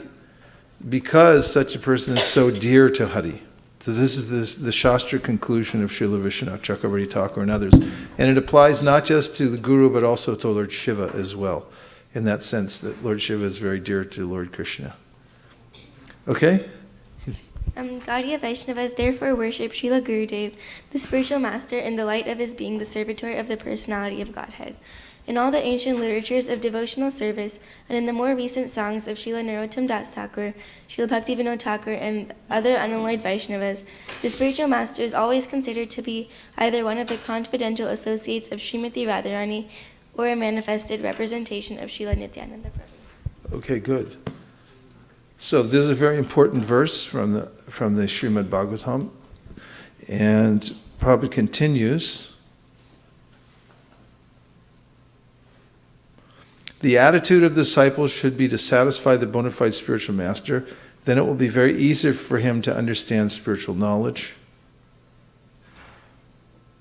because such a person is so dear to Hari. So this is the Shastra conclusion of Srila Vishwanath Chakravarti Thakur and others. And it applies not just to the Guru, but also to Lord Shiva as well, in that sense that Lord Shiva is very dear to Lord Krishna. Okay? Gaudiya Vaishnavas therefore worship Srila Gurudev, the spiritual master, in the light of his being the servitor of the personality of Godhead. In all the ancient literatures of devotional service, and in the more recent songs of Srila Narottam Das Thakur, Srila Bhaktivinoda Thakur, and other unalloyed Vaishnavas, the spiritual master is always considered to be either one of the confidential associates of Srimati Radharani or a manifested representation of Srila Nityananda Prabhu. Okay, good. So this is a very important verse from the Srimad Bhagavatam, and Prabhupada continues. The attitude of the disciples should be to satisfy the bona fide spiritual master. Then it will be very easy for him to understand spiritual knowledge.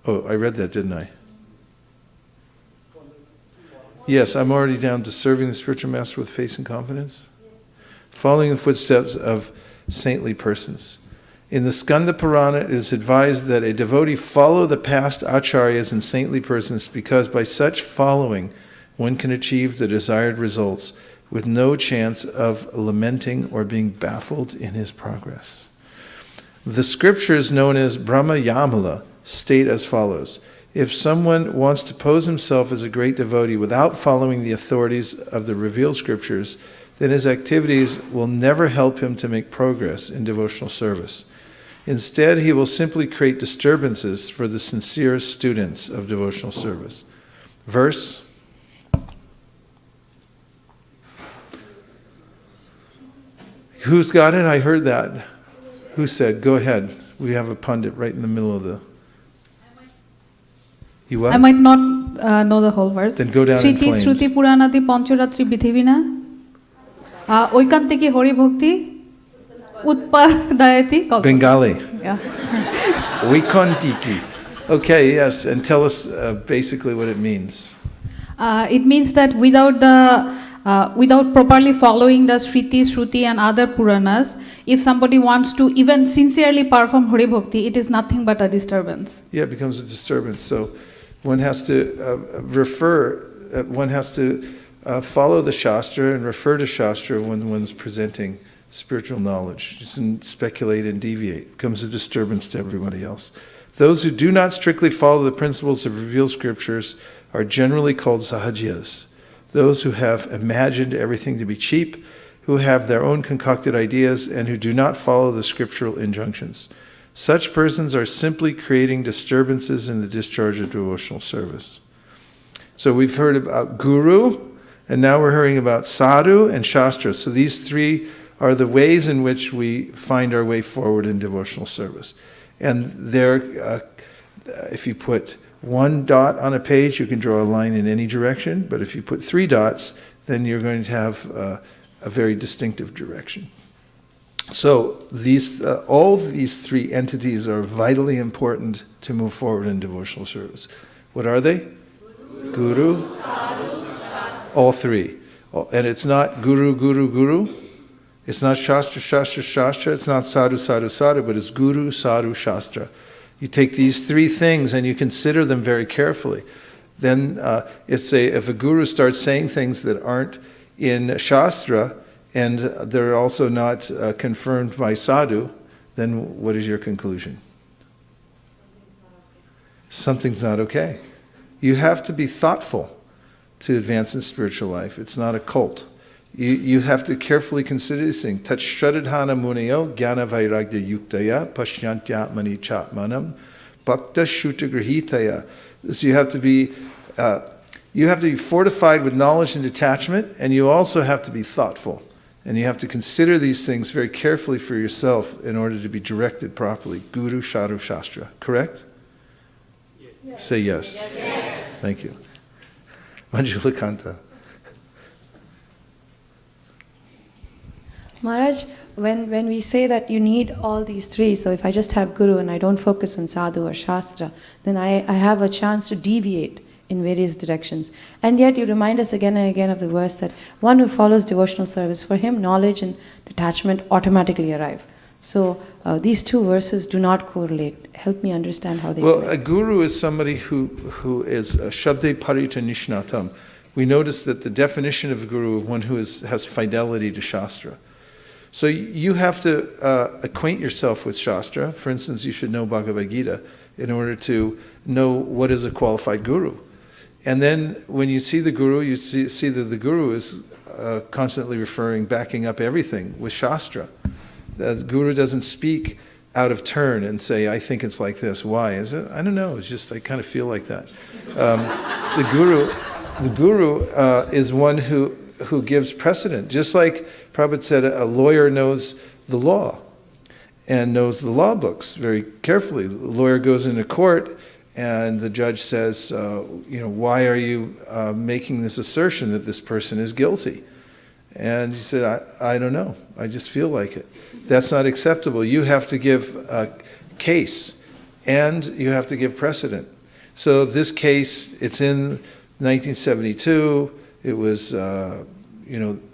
Oh, I read that, didn't I? Yes, I'm already down to serving the spiritual master with faith and confidence. Following the footsteps of saintly persons. In the Skanda Purana, it is advised that a devotee follow the past acharyas and saintly persons, because by such following, one can achieve the desired results with no chance of lamenting or being baffled in his progress. The scriptures known as Brahma Yamala state as follows: if someone wants to pose himself as a great devotee without following the authorities of the revealed scriptures, then his activities will never help him to make progress in devotional service. Instead, he will simply create disturbances for the sincere students of devotional service. Verse. Who's got it? I heard that. Who said? Go ahead. We have a pundit right in the middle of the... You what? I might not know the whole verse. Then go down in flames. Shruti Puranati Pancharatri Bidhivina Oikantiki Hori Bhakti Utpadayati. Bengali. Yeah. Oikantiki. Okay, yes. And tell us basically what it means. It means that without properly following the Shriti, Shruti and other Puranas, if somebody wants to even sincerely perform Hari Bhakti, it is nothing but a disturbance. Yeah, it becomes a disturbance. So one has to follow the Shastra and refer to Shastra when one's presenting spiritual knowledge. You shouldn't speculate and deviate. It becomes a disturbance to everybody else. Those who do not strictly follow the principles of revealed scriptures are generally called sahajiyas. Those who have imagined everything to be cheap, who have their own concocted ideas and who do not follow the scriptural injunctions. Such persons are simply creating disturbances in the discharge of devotional service. So we've heard about Guru, and now we're hearing about Sadhu and Shastra. So these three are the ways in which we find our way forward in devotional service. And there, if you put one dot on a page, you can draw a line in any direction. But if you put 3 dots, then you're going to have a very distinctive direction. So all of these 3 entities are vitally important to move forward in devotional service. What are they? Guru, all 3. And it's not Guru, Guru, Guru. It's not Shastra, Shastra, Shastra. It's not Sadhu, Sadhu, Sadhu, but it's Guru, Sadhu, Shastra. You take these 3 things and you consider them very carefully. Then if a guru starts saying things that aren't in Shastra, and they're also not confirmed by Sadhu, then what is your conclusion? Something's not okay. You have to be thoughtful to advance in spiritual life. It's not a cult. You have to carefully consider this thing. Tat shradhana munayo jnana vairagya yuktaya pashyantya chatmanam bhakta shutagrahitaya. So you have to be fortified with knowledge and detachment, and you also have to be thoughtful. And you have to consider these things very carefully for yourself in order to be directed properly. Guru, Sadhu, Shastra. Correct? Yes. Say yes. Yes. Thank you. Manjula Kanta. Maharaj, when we say that you need all these 3, so if I just have Guru and I don't focus on Sadhu or Shastra, then I have a chance to deviate in various directions. And yet you remind us again and again of the verse that one who follows devotional service, for him knowledge and detachment automatically arrive. So these 2 verses do not correlate. Help me understand how they a guru is somebody who is Shabde Parita Nishnatam. We notice that the definition of a guru is one who has fidelity to Shastra. So you have to acquaint yourself with Shastra. For instance, you should know Bhagavad Gita in order to know what is a qualified guru. And then when you see the guru, you see that the guru is constantly backing up everything with Shastra. The guru doesn't speak out of turn and say, I think it's like this. Why? Is it? I don't know. It's just, I kind of feel like that. The guru is one who gives precedent. Just like Prabhupada said, a lawyer knows the law and knows the law books very carefully. The lawyer goes into court and the judge says, why are you making this assertion that this person is guilty? And he said, I don't know. I just feel like it. That's not acceptable. You have to give a case and you have to give precedent. So this case, it's in 1972. It was,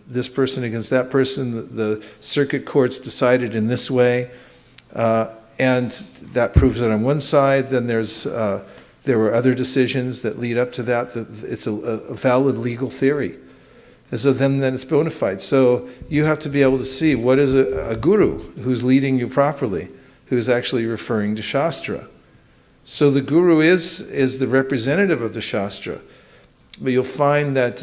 this person against that person. The circuit courts decided in this way. And that proves it on one side. Then there were other decisions that lead up to that. It's a valid legal theory. And so then it's bona fide. So you have to be able to see what is a guru who's leading you properly, who's actually referring to Shastra. So the guru is the representative of the Shastra. But you'll find that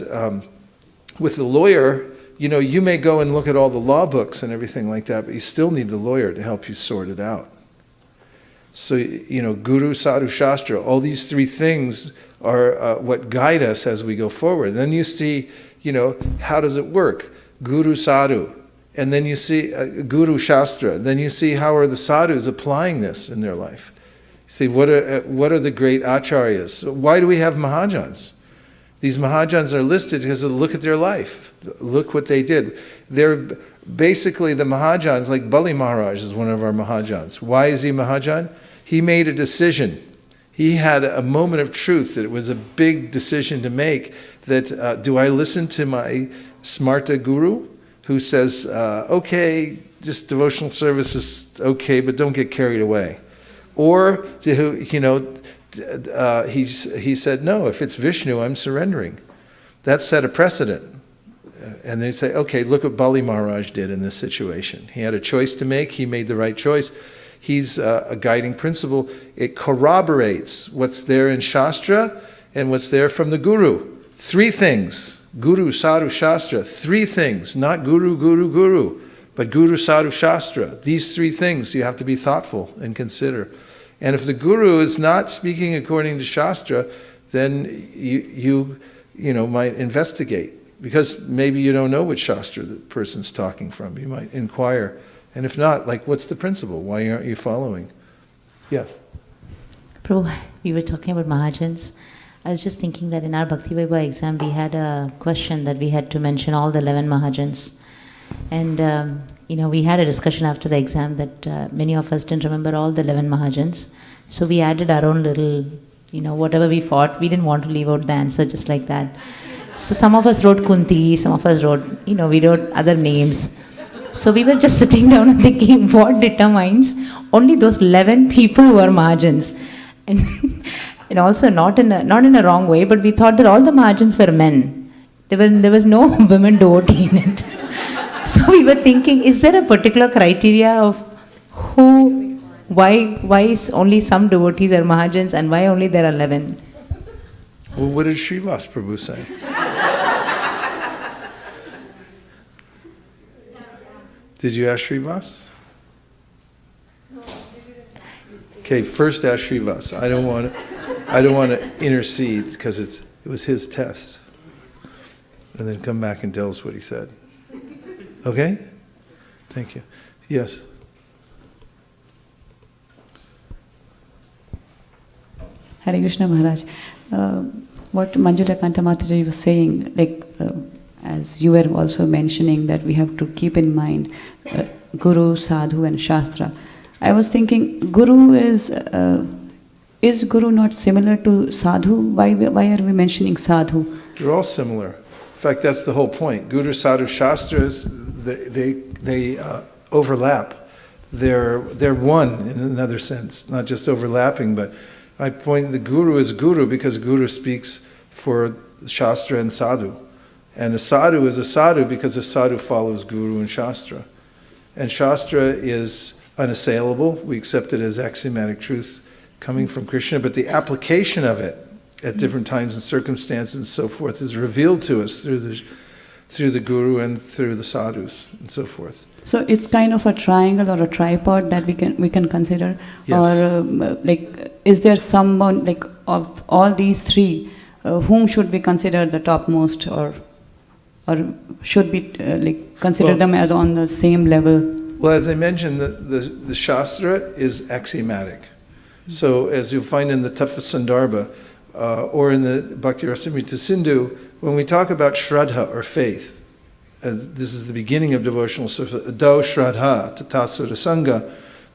with the lawyer, you may go and look at all the law books and everything like that, but you still need the lawyer to help you sort it out. So, Guru, Sadhu, Shastra, all these 3 things are what guide us as we go forward. Then you see, how does it work? Guru, Sadhu. And then you see Guru, Shastra. Then you see how are the sadhus applying this in their life. See, what are the great acharyas? Why do we have mahajans? These mahajans are listed because look at their life. Look what they did. They're basically the mahajans, like Bali Maharaj is one of our mahajans. Why is he mahajan? He made a decision. He had a moment of truth that it was a big decision to make, that do I listen to my smarta guru who says, okay, just devotional service is okay, but don't get carried away. Or, he said, no, if it's Vishnu, I'm surrendering. That set a precedent. And they say, okay, look what Bali Maharaj did in this situation. He had a choice to make. He made the right choice. He's a guiding principle. It corroborates what's there in Shastra and what's there from the Guru. 3 things. Guru, Sadhu, Shastra, 3 things, not Guru, Guru, Guru, but Guru, Sadhu, Shastra. These 3 things you have to be thoughtful and consider. And if the Guru is not speaking according to Shastra, then you might investigate, because maybe you don't know which Shastra the person's talking from. You might inquire. And if not, what's the principle? Why aren't you following? Yes. Prabhu, we were talking about Mahajans. I was just thinking that in our Bhakti Vaibhava exam, we had a question that we had to mention all the 11 Mahajans. And, we had a discussion after the exam that many of us didn't remember all the 11 Mahajans. So we added our own little, whatever we thought. We didn't want to leave out the answer just like that. So some of us wrote Kunti, some of us wrote, we wrote other names. So we were just sitting down and thinking, what determines only those 11 people who are Mahajans? And also not in a wrong way, but we thought that all the Mahajans were men. There was no women devotee in it. So we were thinking, is there a particular criteria of why is only some devotees are Mahajans and why only there are 11? Well, what did Srivas Prabhu say? Did you ask Srivas? Okay, first ask Srivas. I don't want to intercede because it was his test. And then come back and tell us what he said. Okay? Thank you. Yes. Hare Krishna Maharaj. What Manjula Kanta Mataji was saying, as you were also mentioning, that we have to keep in mind Guru, Sadhu and Shastra. I was thinking, Guru is Guru not similar to Sadhu? Why are we mentioning Sadhu? They're all similar. In fact, that's the whole point. Guru, Sadhu, Shastras, they overlap. They're one in another sense, not just overlapping, but I point the Guru is Guru because Guru speaks for Shastra and Sadhu. And a Sadhu is a Sadhu because a Sadhu follows Guru and Shastra. And Shastra is unassailable. We accept it as axiomatic truth coming from Krishna, but the application of it at different times and circumstances and so forth is revealed to us through the Guru and through the Sadhus and so forth. So it's kind of a triangle or a tripod that we can consider? Yes. Or is there someone, of all these 3, whom should we consider the topmost, or should we consider them as on the same level? Well, as I mentioned, the Shastra is axiomatic. So as you'll find in the Tattva Sandarbha or in the Bhakti Rasamrita Sindhu, when we talk about Shraddha or faith, this is the beginning of devotional service, Do Shraddha Tatasura Sangha,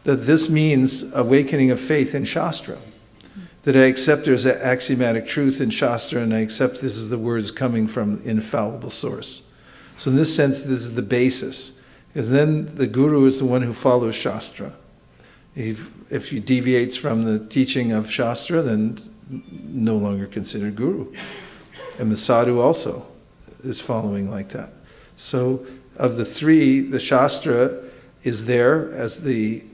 that this means awakening of faith in Shastra. That I accept there's an axiomatic truth in Shastra and I accept this is the words coming from infallible source. So in this sense, this is the basis. Because then the Guru is the one who follows Shastra. If he deviates from the teaching of Shastra, then no longer considered Guru. And the Sadhu also is following like that. So of the 3, the Shastra is there as the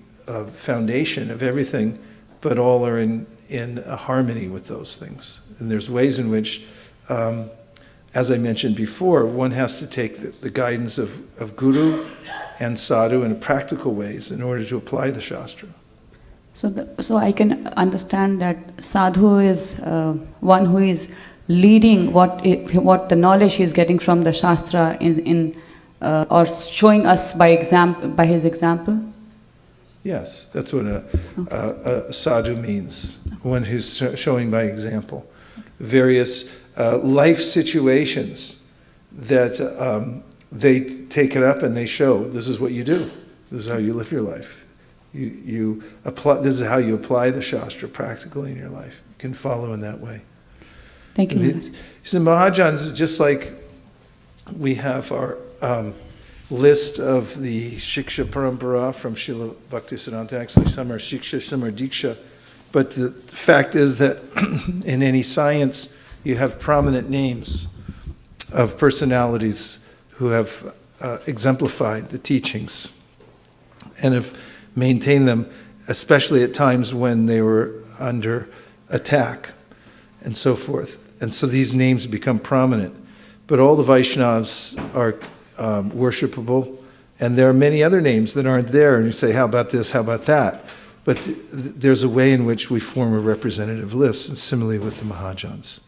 foundation of everything, but all are in a harmony with those things. And there's ways in which, as I mentioned before, one has to take the guidance of Guru and Sadhu in practical ways in order to apply the Shastra. So I can understand that Sadhu is one who is leading what the knowledge he is getting from the Shastra or showing us by his example? Yes, that's what a sadhu means, one who's showing by example. Various life situations that they take it up and they show, this is what you do, this is how you live your life. You apply. This is how you apply the Shastra practically in your life. You can follow in that way. Thank you. So Mahajans, just like we have our list of the Shiksha Parampara from Srila Bhaktisiddhanta. Actually, some are Shiksha, some are Diksha. But the fact is that in any science, you have prominent names of personalities who have exemplified the teachings and have maintained them, especially at times when they were under attack and so forth. And so these names become prominent. but all the Vaishnavas are worshipable, and there are many other names that aren't there, and you say, how about this, how about that? But there's a way in which we form a representative list, and similarly with the Mahajans.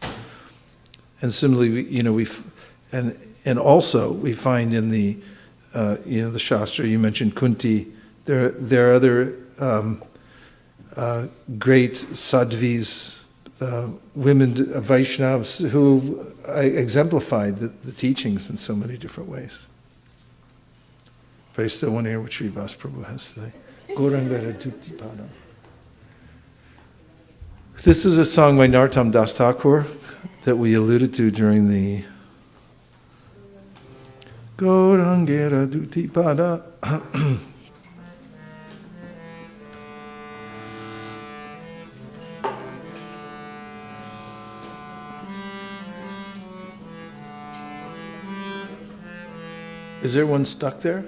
And similarly, and also we find in the, the Shastra, you mentioned Kunti, there are other great sadhvis, women Vaishnavas who exemplified the teachings in so many different ways. But I still want to hear what Srivas Prabhu has to say. Gauranga Duti Pada. This is a song by Narottam Das Thakur that we alluded to during the Gauranga Duti Pada. Is there one stuck there?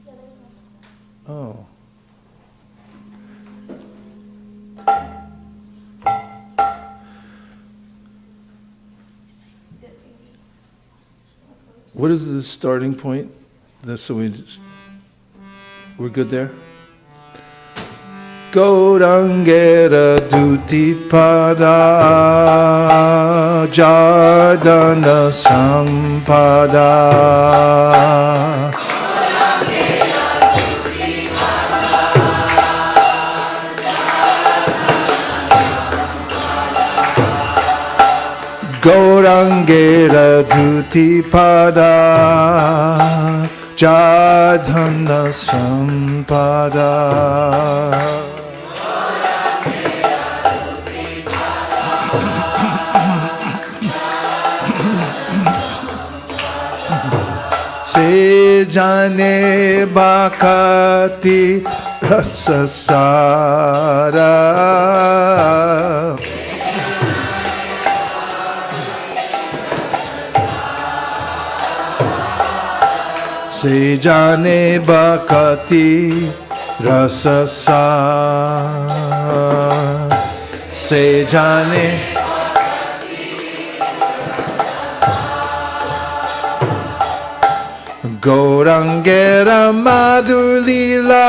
Yeah, there's one stuck. Oh. What is the starting point? We're good there? Gaurangera Duti Pada Jardana Sampada Gaurangera Duti Pada Jardana Sampada Se jane bakati rasasara Se jane bakati rasasara Se jane Gaurangera Madhulila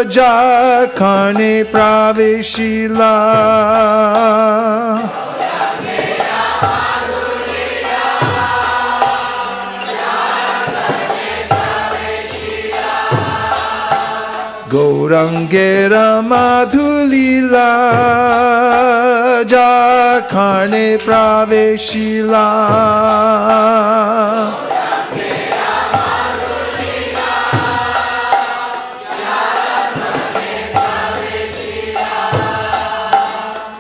Jakarne Praveshila Gaurangera Madhulila Jakarne Praveshila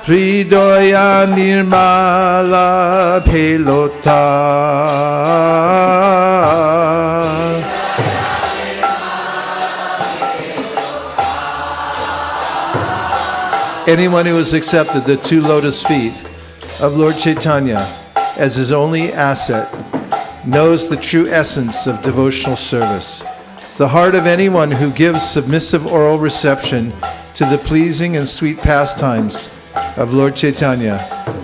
Hridaya Nirmala Pelota Anyone who has accepted the 2 lotus feet of Lord Chaitanya as his only asset knows the true essence of devotional service. The heart of anyone who gives submissive oral reception to the pleasing and sweet pastimes of Lord Chaitanya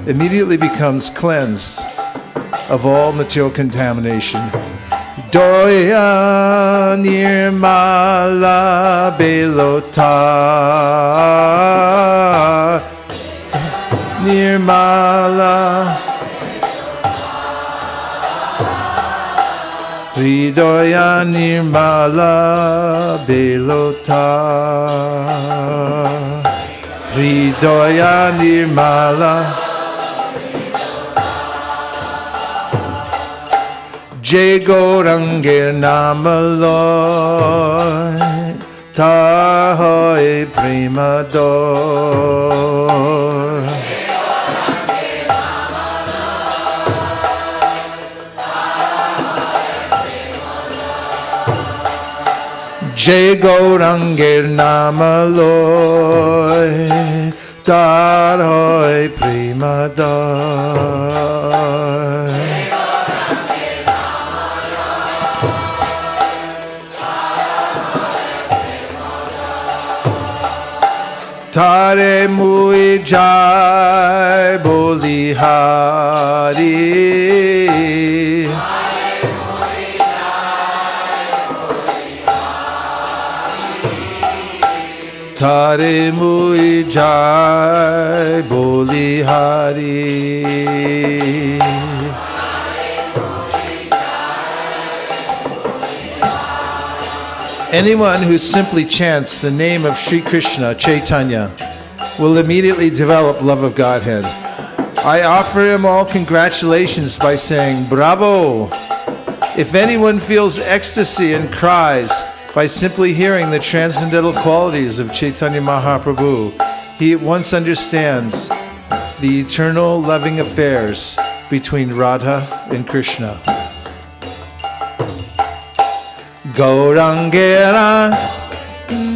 immediately becomes cleansed of all material contamination. Doya Nirmala Belota Nirmala Hridaya Nirmala Belota Hridaya Nirmala Jai Gaurangir Namaloy Tahoy Primador Jai Gaurangir Namaloy Tahoy Primador Tare Mui Jai Bolihari Tare Mui Jai Boli Hari. Anyone who simply chants the name of Sri Krishna Chaitanya will immediately develop love of Godhead. I offer him all congratulations by saying, Bravo! If anyone feels ecstasy and cries by simply hearing the transcendental qualities of Chaitanya Mahaprabhu, he at once understands the eternal loving affairs between Radha and Krishna. Gaurangera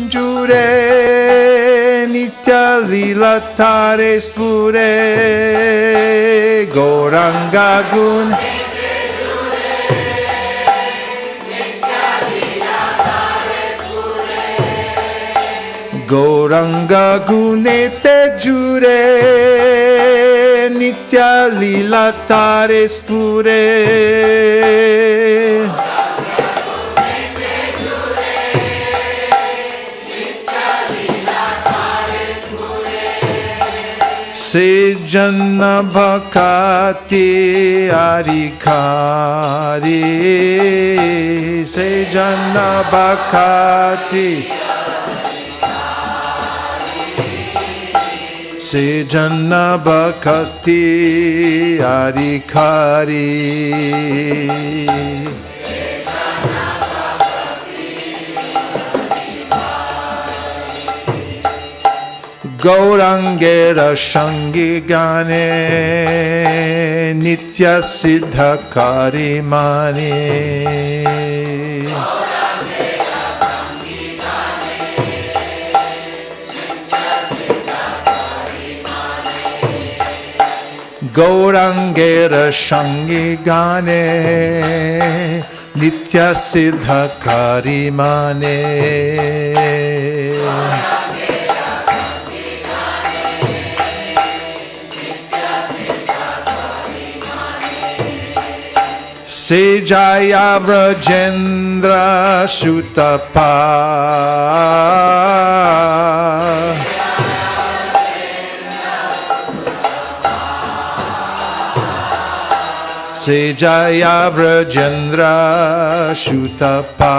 Jure Nitya Lila Tare Spure Gauranga Gun Gauranga Gunete Jure Nitya Lila Tare Spure. Se janna bhakati arikari, se janna bhakati, se janna bhakati arikari. Gaurangera Shangi Gane Nitya Siddha Karimani. Gaurangera Shangi Gane Nitya Siddha Karimane. Se Jaya Vrajendra Shutapa. Se Jaya Vrajendra Shutapa.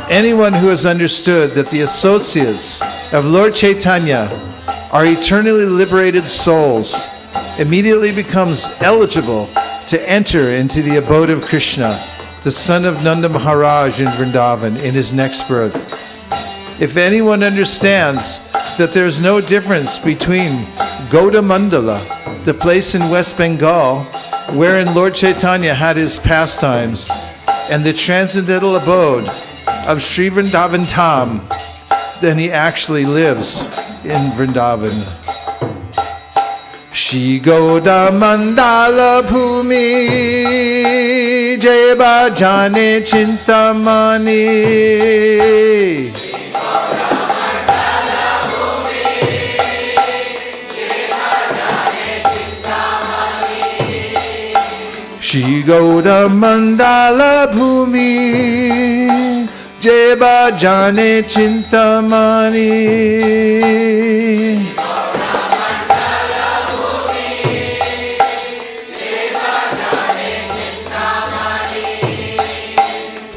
Anyone who has understood that the associates of Lord Chaitanya are eternally liberated souls immediately becomes eligible to enter into the abode of Krishna, the son of Nanda Maharaj in Vrindavan, in his next birth. If anyone understands that there is no difference between Gauda Mandala, the place in West Bengal wherein Lord Chaitanya had his pastimes, and the transcendental abode of Sri Vrindavan Dham, then he actually lives in Vrindavan. Shri Gauda Mandala Bhumi Jeba Jane Chintamani. Shri Gauda Mandala Bhumi Jeba Jane Chintamani.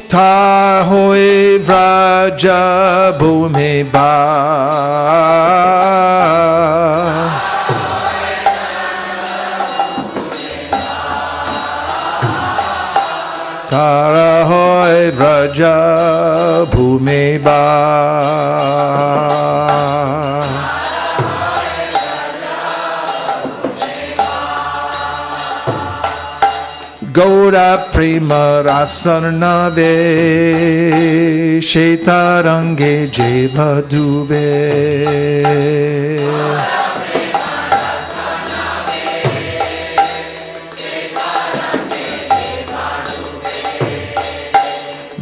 Ta hoy vraja bhume ba. Tara hoy vraja bhume ba. Gaura prema rasarnave shetarange jeva dube.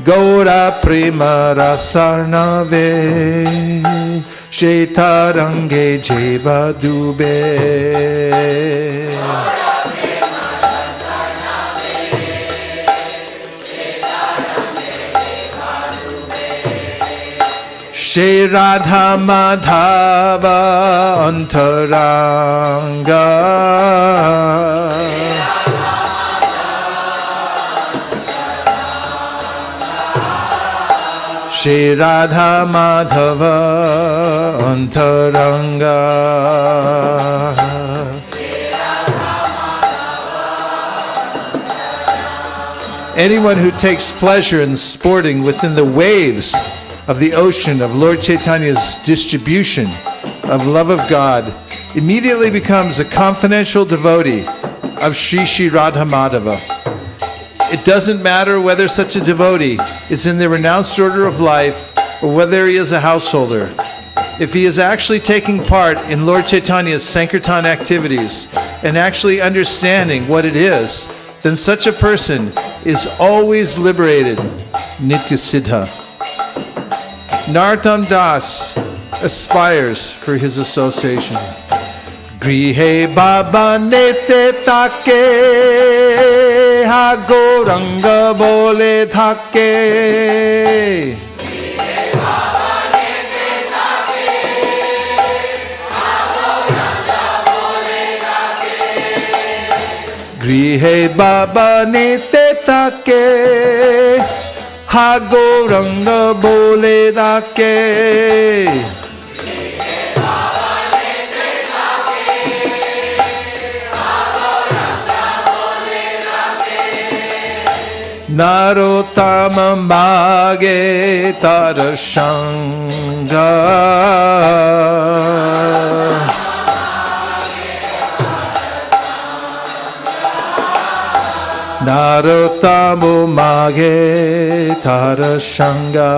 Gaura prema rasarnave shetarange jeva dube. Shri Radha Madhava Antaranga Shri Radha Madhava Antaranga. Anyone who takes pleasure in sporting within the waves of the ocean of Lord Chaitanya's distribution of love of God immediately becomes a confidential devotee of Sri Sri Radha Madhava. It doesn't matter whether such a devotee is in the renounced order of life or whether he is a householder. If he is actually taking part in Lord Chaitanya's Sankirtan activities and actually understanding what it is, then such a person is always liberated, Nitya Siddha. Narottam Das aspires for his association. Grihe Baba Nete Take Ha Gauranga Bole Thake. Grihe Baba Nite Take Ha Gauranga Bole Thake. Narottama Mage Tarashanga Narottamo Mage Tarashanga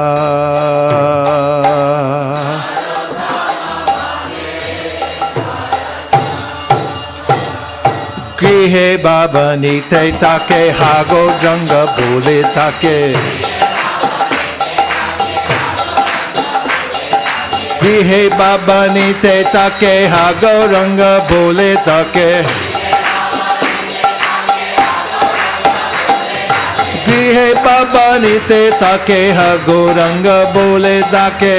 Grihe Baba Nite Take Ha Gauranga Bole Thake. Grihe Baba Nite Take Ha Gauranga Bole Thake. Grihe Baba Nite Take Ha Gauranga Bole Thake.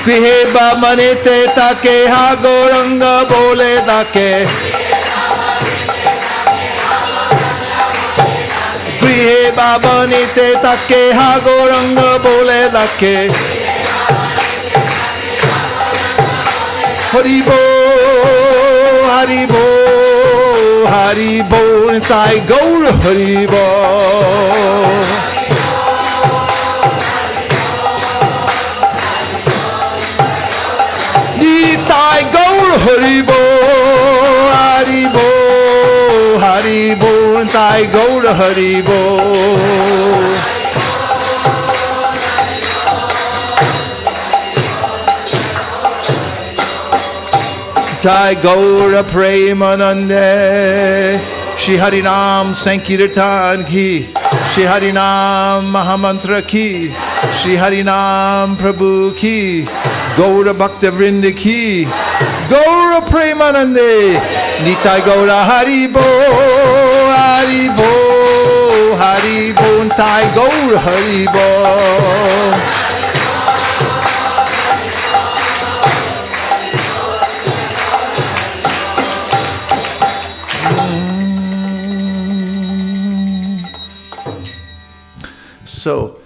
Grihe Baba Nite Take Ha Gauranga Bole Thake. Grihe Baba Nite Take Ha Gauranga Bole Thake. Haribo, Haribo, Haribo, Nitai Gaur Haribo. Nitai Gaur Haribo, Haribo, Haribo, Nitai Gaur Haribo. Jai Gaura Premanande, Shri Harinam Sankirtan ki, Shri Harinam Mahamantra ki, Shri Harinam Prabhu ki, Gaura Bhakta Vrinda ki, Gaura Premanande, Nitai Gaura Haribo, Haribo, Haribo, Nitai Gaura Haribo. So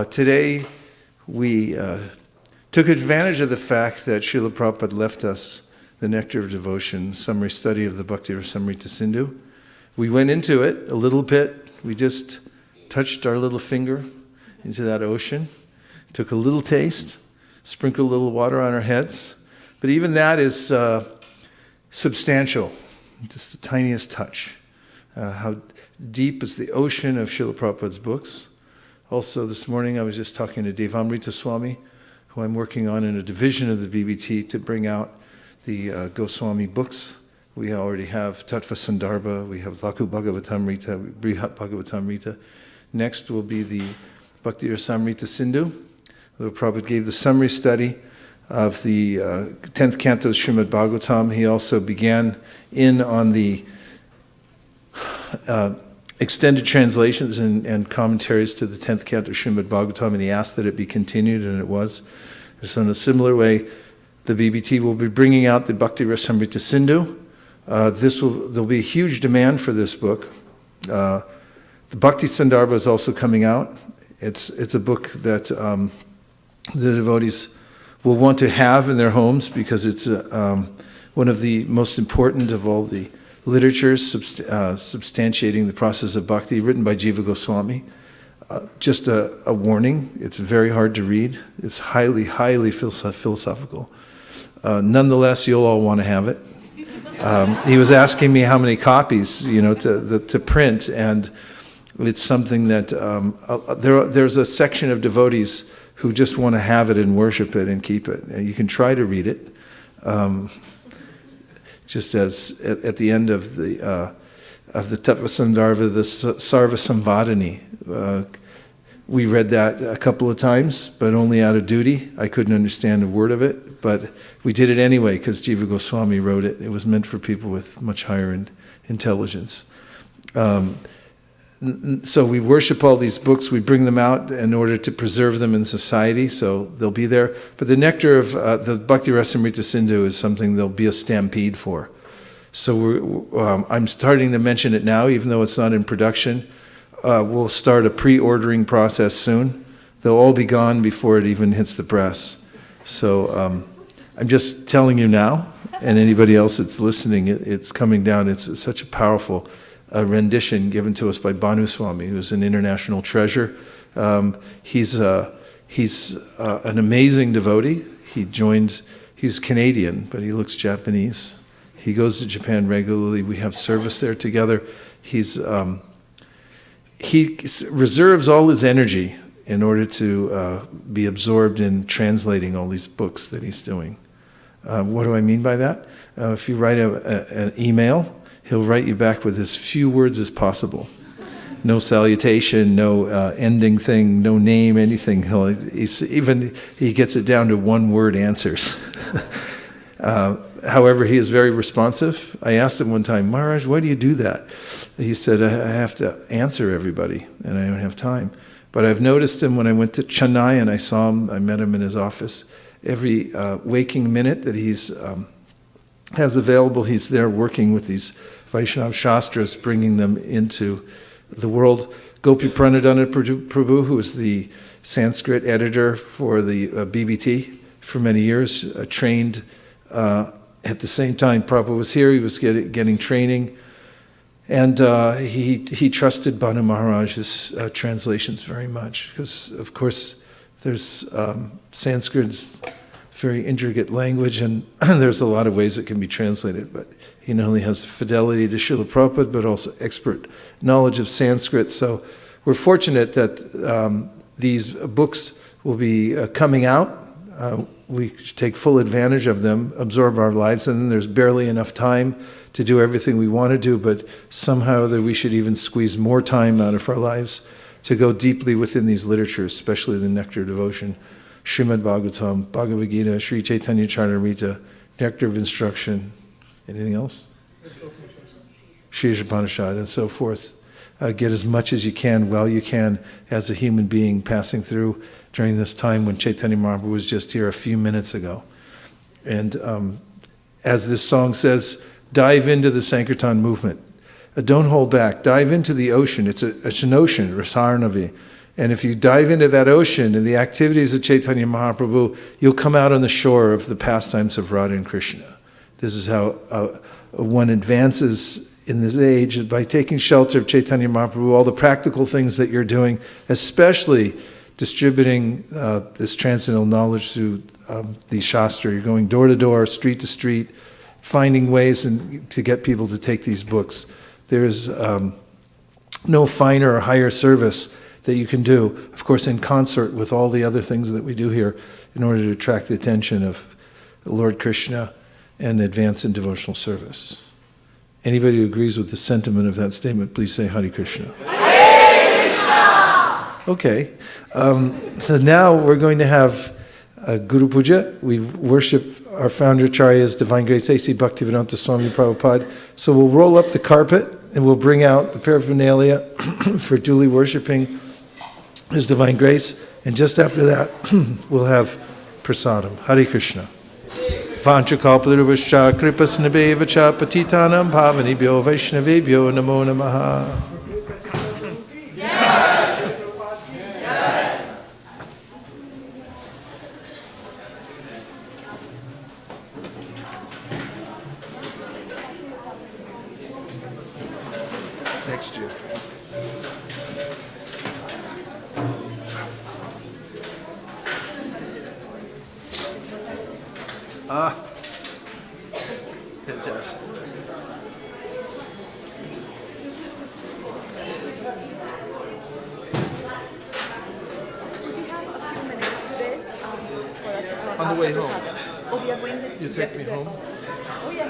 today we took advantage of the fact that Srila Prabhupada left us the Nectar of Devotion, summary study of the Bhakti Rasamrita Sindhu. We went into it a little bit. We just touched our little finger into that ocean, took a little taste, sprinkled a little water on our heads. But even that is substantial, just the tiniest touch. How deep is the ocean of Srila Prabhupada's books. Also, this morning I was just talking to Devamrita Swami, who I'm working on in a division of the BBT to bring out the Goswami books. We already have Tattva Sandarbha, we have Lakhu Bhagavatamrita, Brihat Bhagavatamrita. Next will be the Bhakti Rasamrita Sindhu. Lord Prabhupada gave the summary study of the 10th canto of Srimad Bhagavatam. He also began in on the extended translations and commentaries to the 10th canto of Srimad Bhagavatam, and he asked that it be continued, and it was. So in a similar way, the BBT will be bringing out the Bhakti Rasamrita Sindhu. There'll be a huge demand for this book. The Bhakti Sandarbha is also coming out. It's a book that the devotees will want to have in their homes because it's one of the most important of all the literatures substantiating the process of bhakti, written by Jiva Goswami. Just a warning, it's very hard to read. It's highly, highly philosophical. Nonetheless, you'll all want to have it. He was asking me how many copies, to print, and it's something that there's a section of devotees who just want to have it and worship it and keep it. And you can try to read it. Just as at the end of the Tattva Sandarbha, the Sarva Samvadani, we read that a couple of times, but only out of duty. I couldn't understand a word of it, but we did it anyway because Jiva Goswami wrote it. It was meant for people with much higher intelligence. So we worship all these books. We bring them out in order to preserve them in society, so they'll be there. But the nectar of the Bhakti Rasamrita Sindhu is something there'll be a stampede for. So I'm starting to mention it now, even though it's not in production. We'll start a pre-ordering process soon. They'll all be gone before it even hits the press. So I'm just telling you now, and anybody else that's listening, it's coming down. It's such a powerful rendition given to us by Bhanu Swami, who's an international treasure. He's an amazing devotee. He's Canadian, but he looks Japanese. He goes to Japan regularly. We have service there together. He reserves all his energy in order to be absorbed in translating all these books that he's doing. What do I mean by that? If you write an email, he'll write you back with as few words as possible. No salutation, no ending thing, no name, anything. He gets it down to one-word answers. However, he is very responsive. I asked him one time, Maharaj, why do you do that? He said, I have to answer everybody, and I don't have time. But I've noticed him when I went to Chennai and I saw him, I met him in his office. Every waking minute that he's has available, he's there working with these Vaishnava Shastras, bringing them into the world. Gopi Pranadhana Prabhu, who is the Sanskrit editor for the BBT for many years, trained at the same time Prabhupada was here. He was getting training, and he trusted Bhanu Maharaj's translations very much because, of course, there's Sanskrit's very intricate language, and there's a lot of ways it can be translated, but he not only has fidelity to Srila Prabhupada, but also expert knowledge of Sanskrit. So we're fortunate that these books will be coming out. We take full advantage of them, absorb our lives, and then there's barely enough time to do everything we want to do, but somehow that we should even squeeze more time out of our lives to go deeply within these literatures, especially the Nectar of Devotion, Srimad Bhagavatam, Bhagavad Gita, Sri Chaitanya Charitamrita, Nectar of Instruction. Anything else? Shri Upanishad and so forth. Get as much as you can while you can as a human being passing through during this time when Chaitanya Mahaprabhu was just here a few minutes ago. And as this song says, dive into the Sankirtan movement. Don't hold back. Dive into the ocean. It's an ocean, Rasarnavi. And if you dive into that ocean and the activities of Chaitanya Mahaprabhu, you'll come out on the shore of the pastimes of Radha and Krishna. This is how one advances in this age, by taking shelter of Chaitanya Mahaprabhu, all the practical things that you're doing, especially distributing this transcendental knowledge through the Shastra. You're going door to door, street to street, finding ways to get people to take these books. There is no finer or higher service that you can do, of course, in concert with all the other things that we do here in order to attract the attention of Lord Krishna and advance in devotional service. Anybody who agrees with the sentiment of that statement, please say Hare Krishna. Hare Krishna! Okay, so now we're going to have Guru Puja. We worship our founder Acharya's Divine Grace A.C. Bhaktivedanta Swami Prabhupada. So we'll roll up the carpet and we'll bring out the paraphernalia for duly worshiping His Divine Grace. And just after that, we'll have prasadam. Hare Krishna. Vanchakalpatarubhascha kripasnabhevacha patitanam bhavanibhyo vaishnavebhyo namo namaha. Next year. Fantastic. Would you have a few minutes today for us to talk? On the way home. Oh, we are going to. You take me home? Oh, yeah.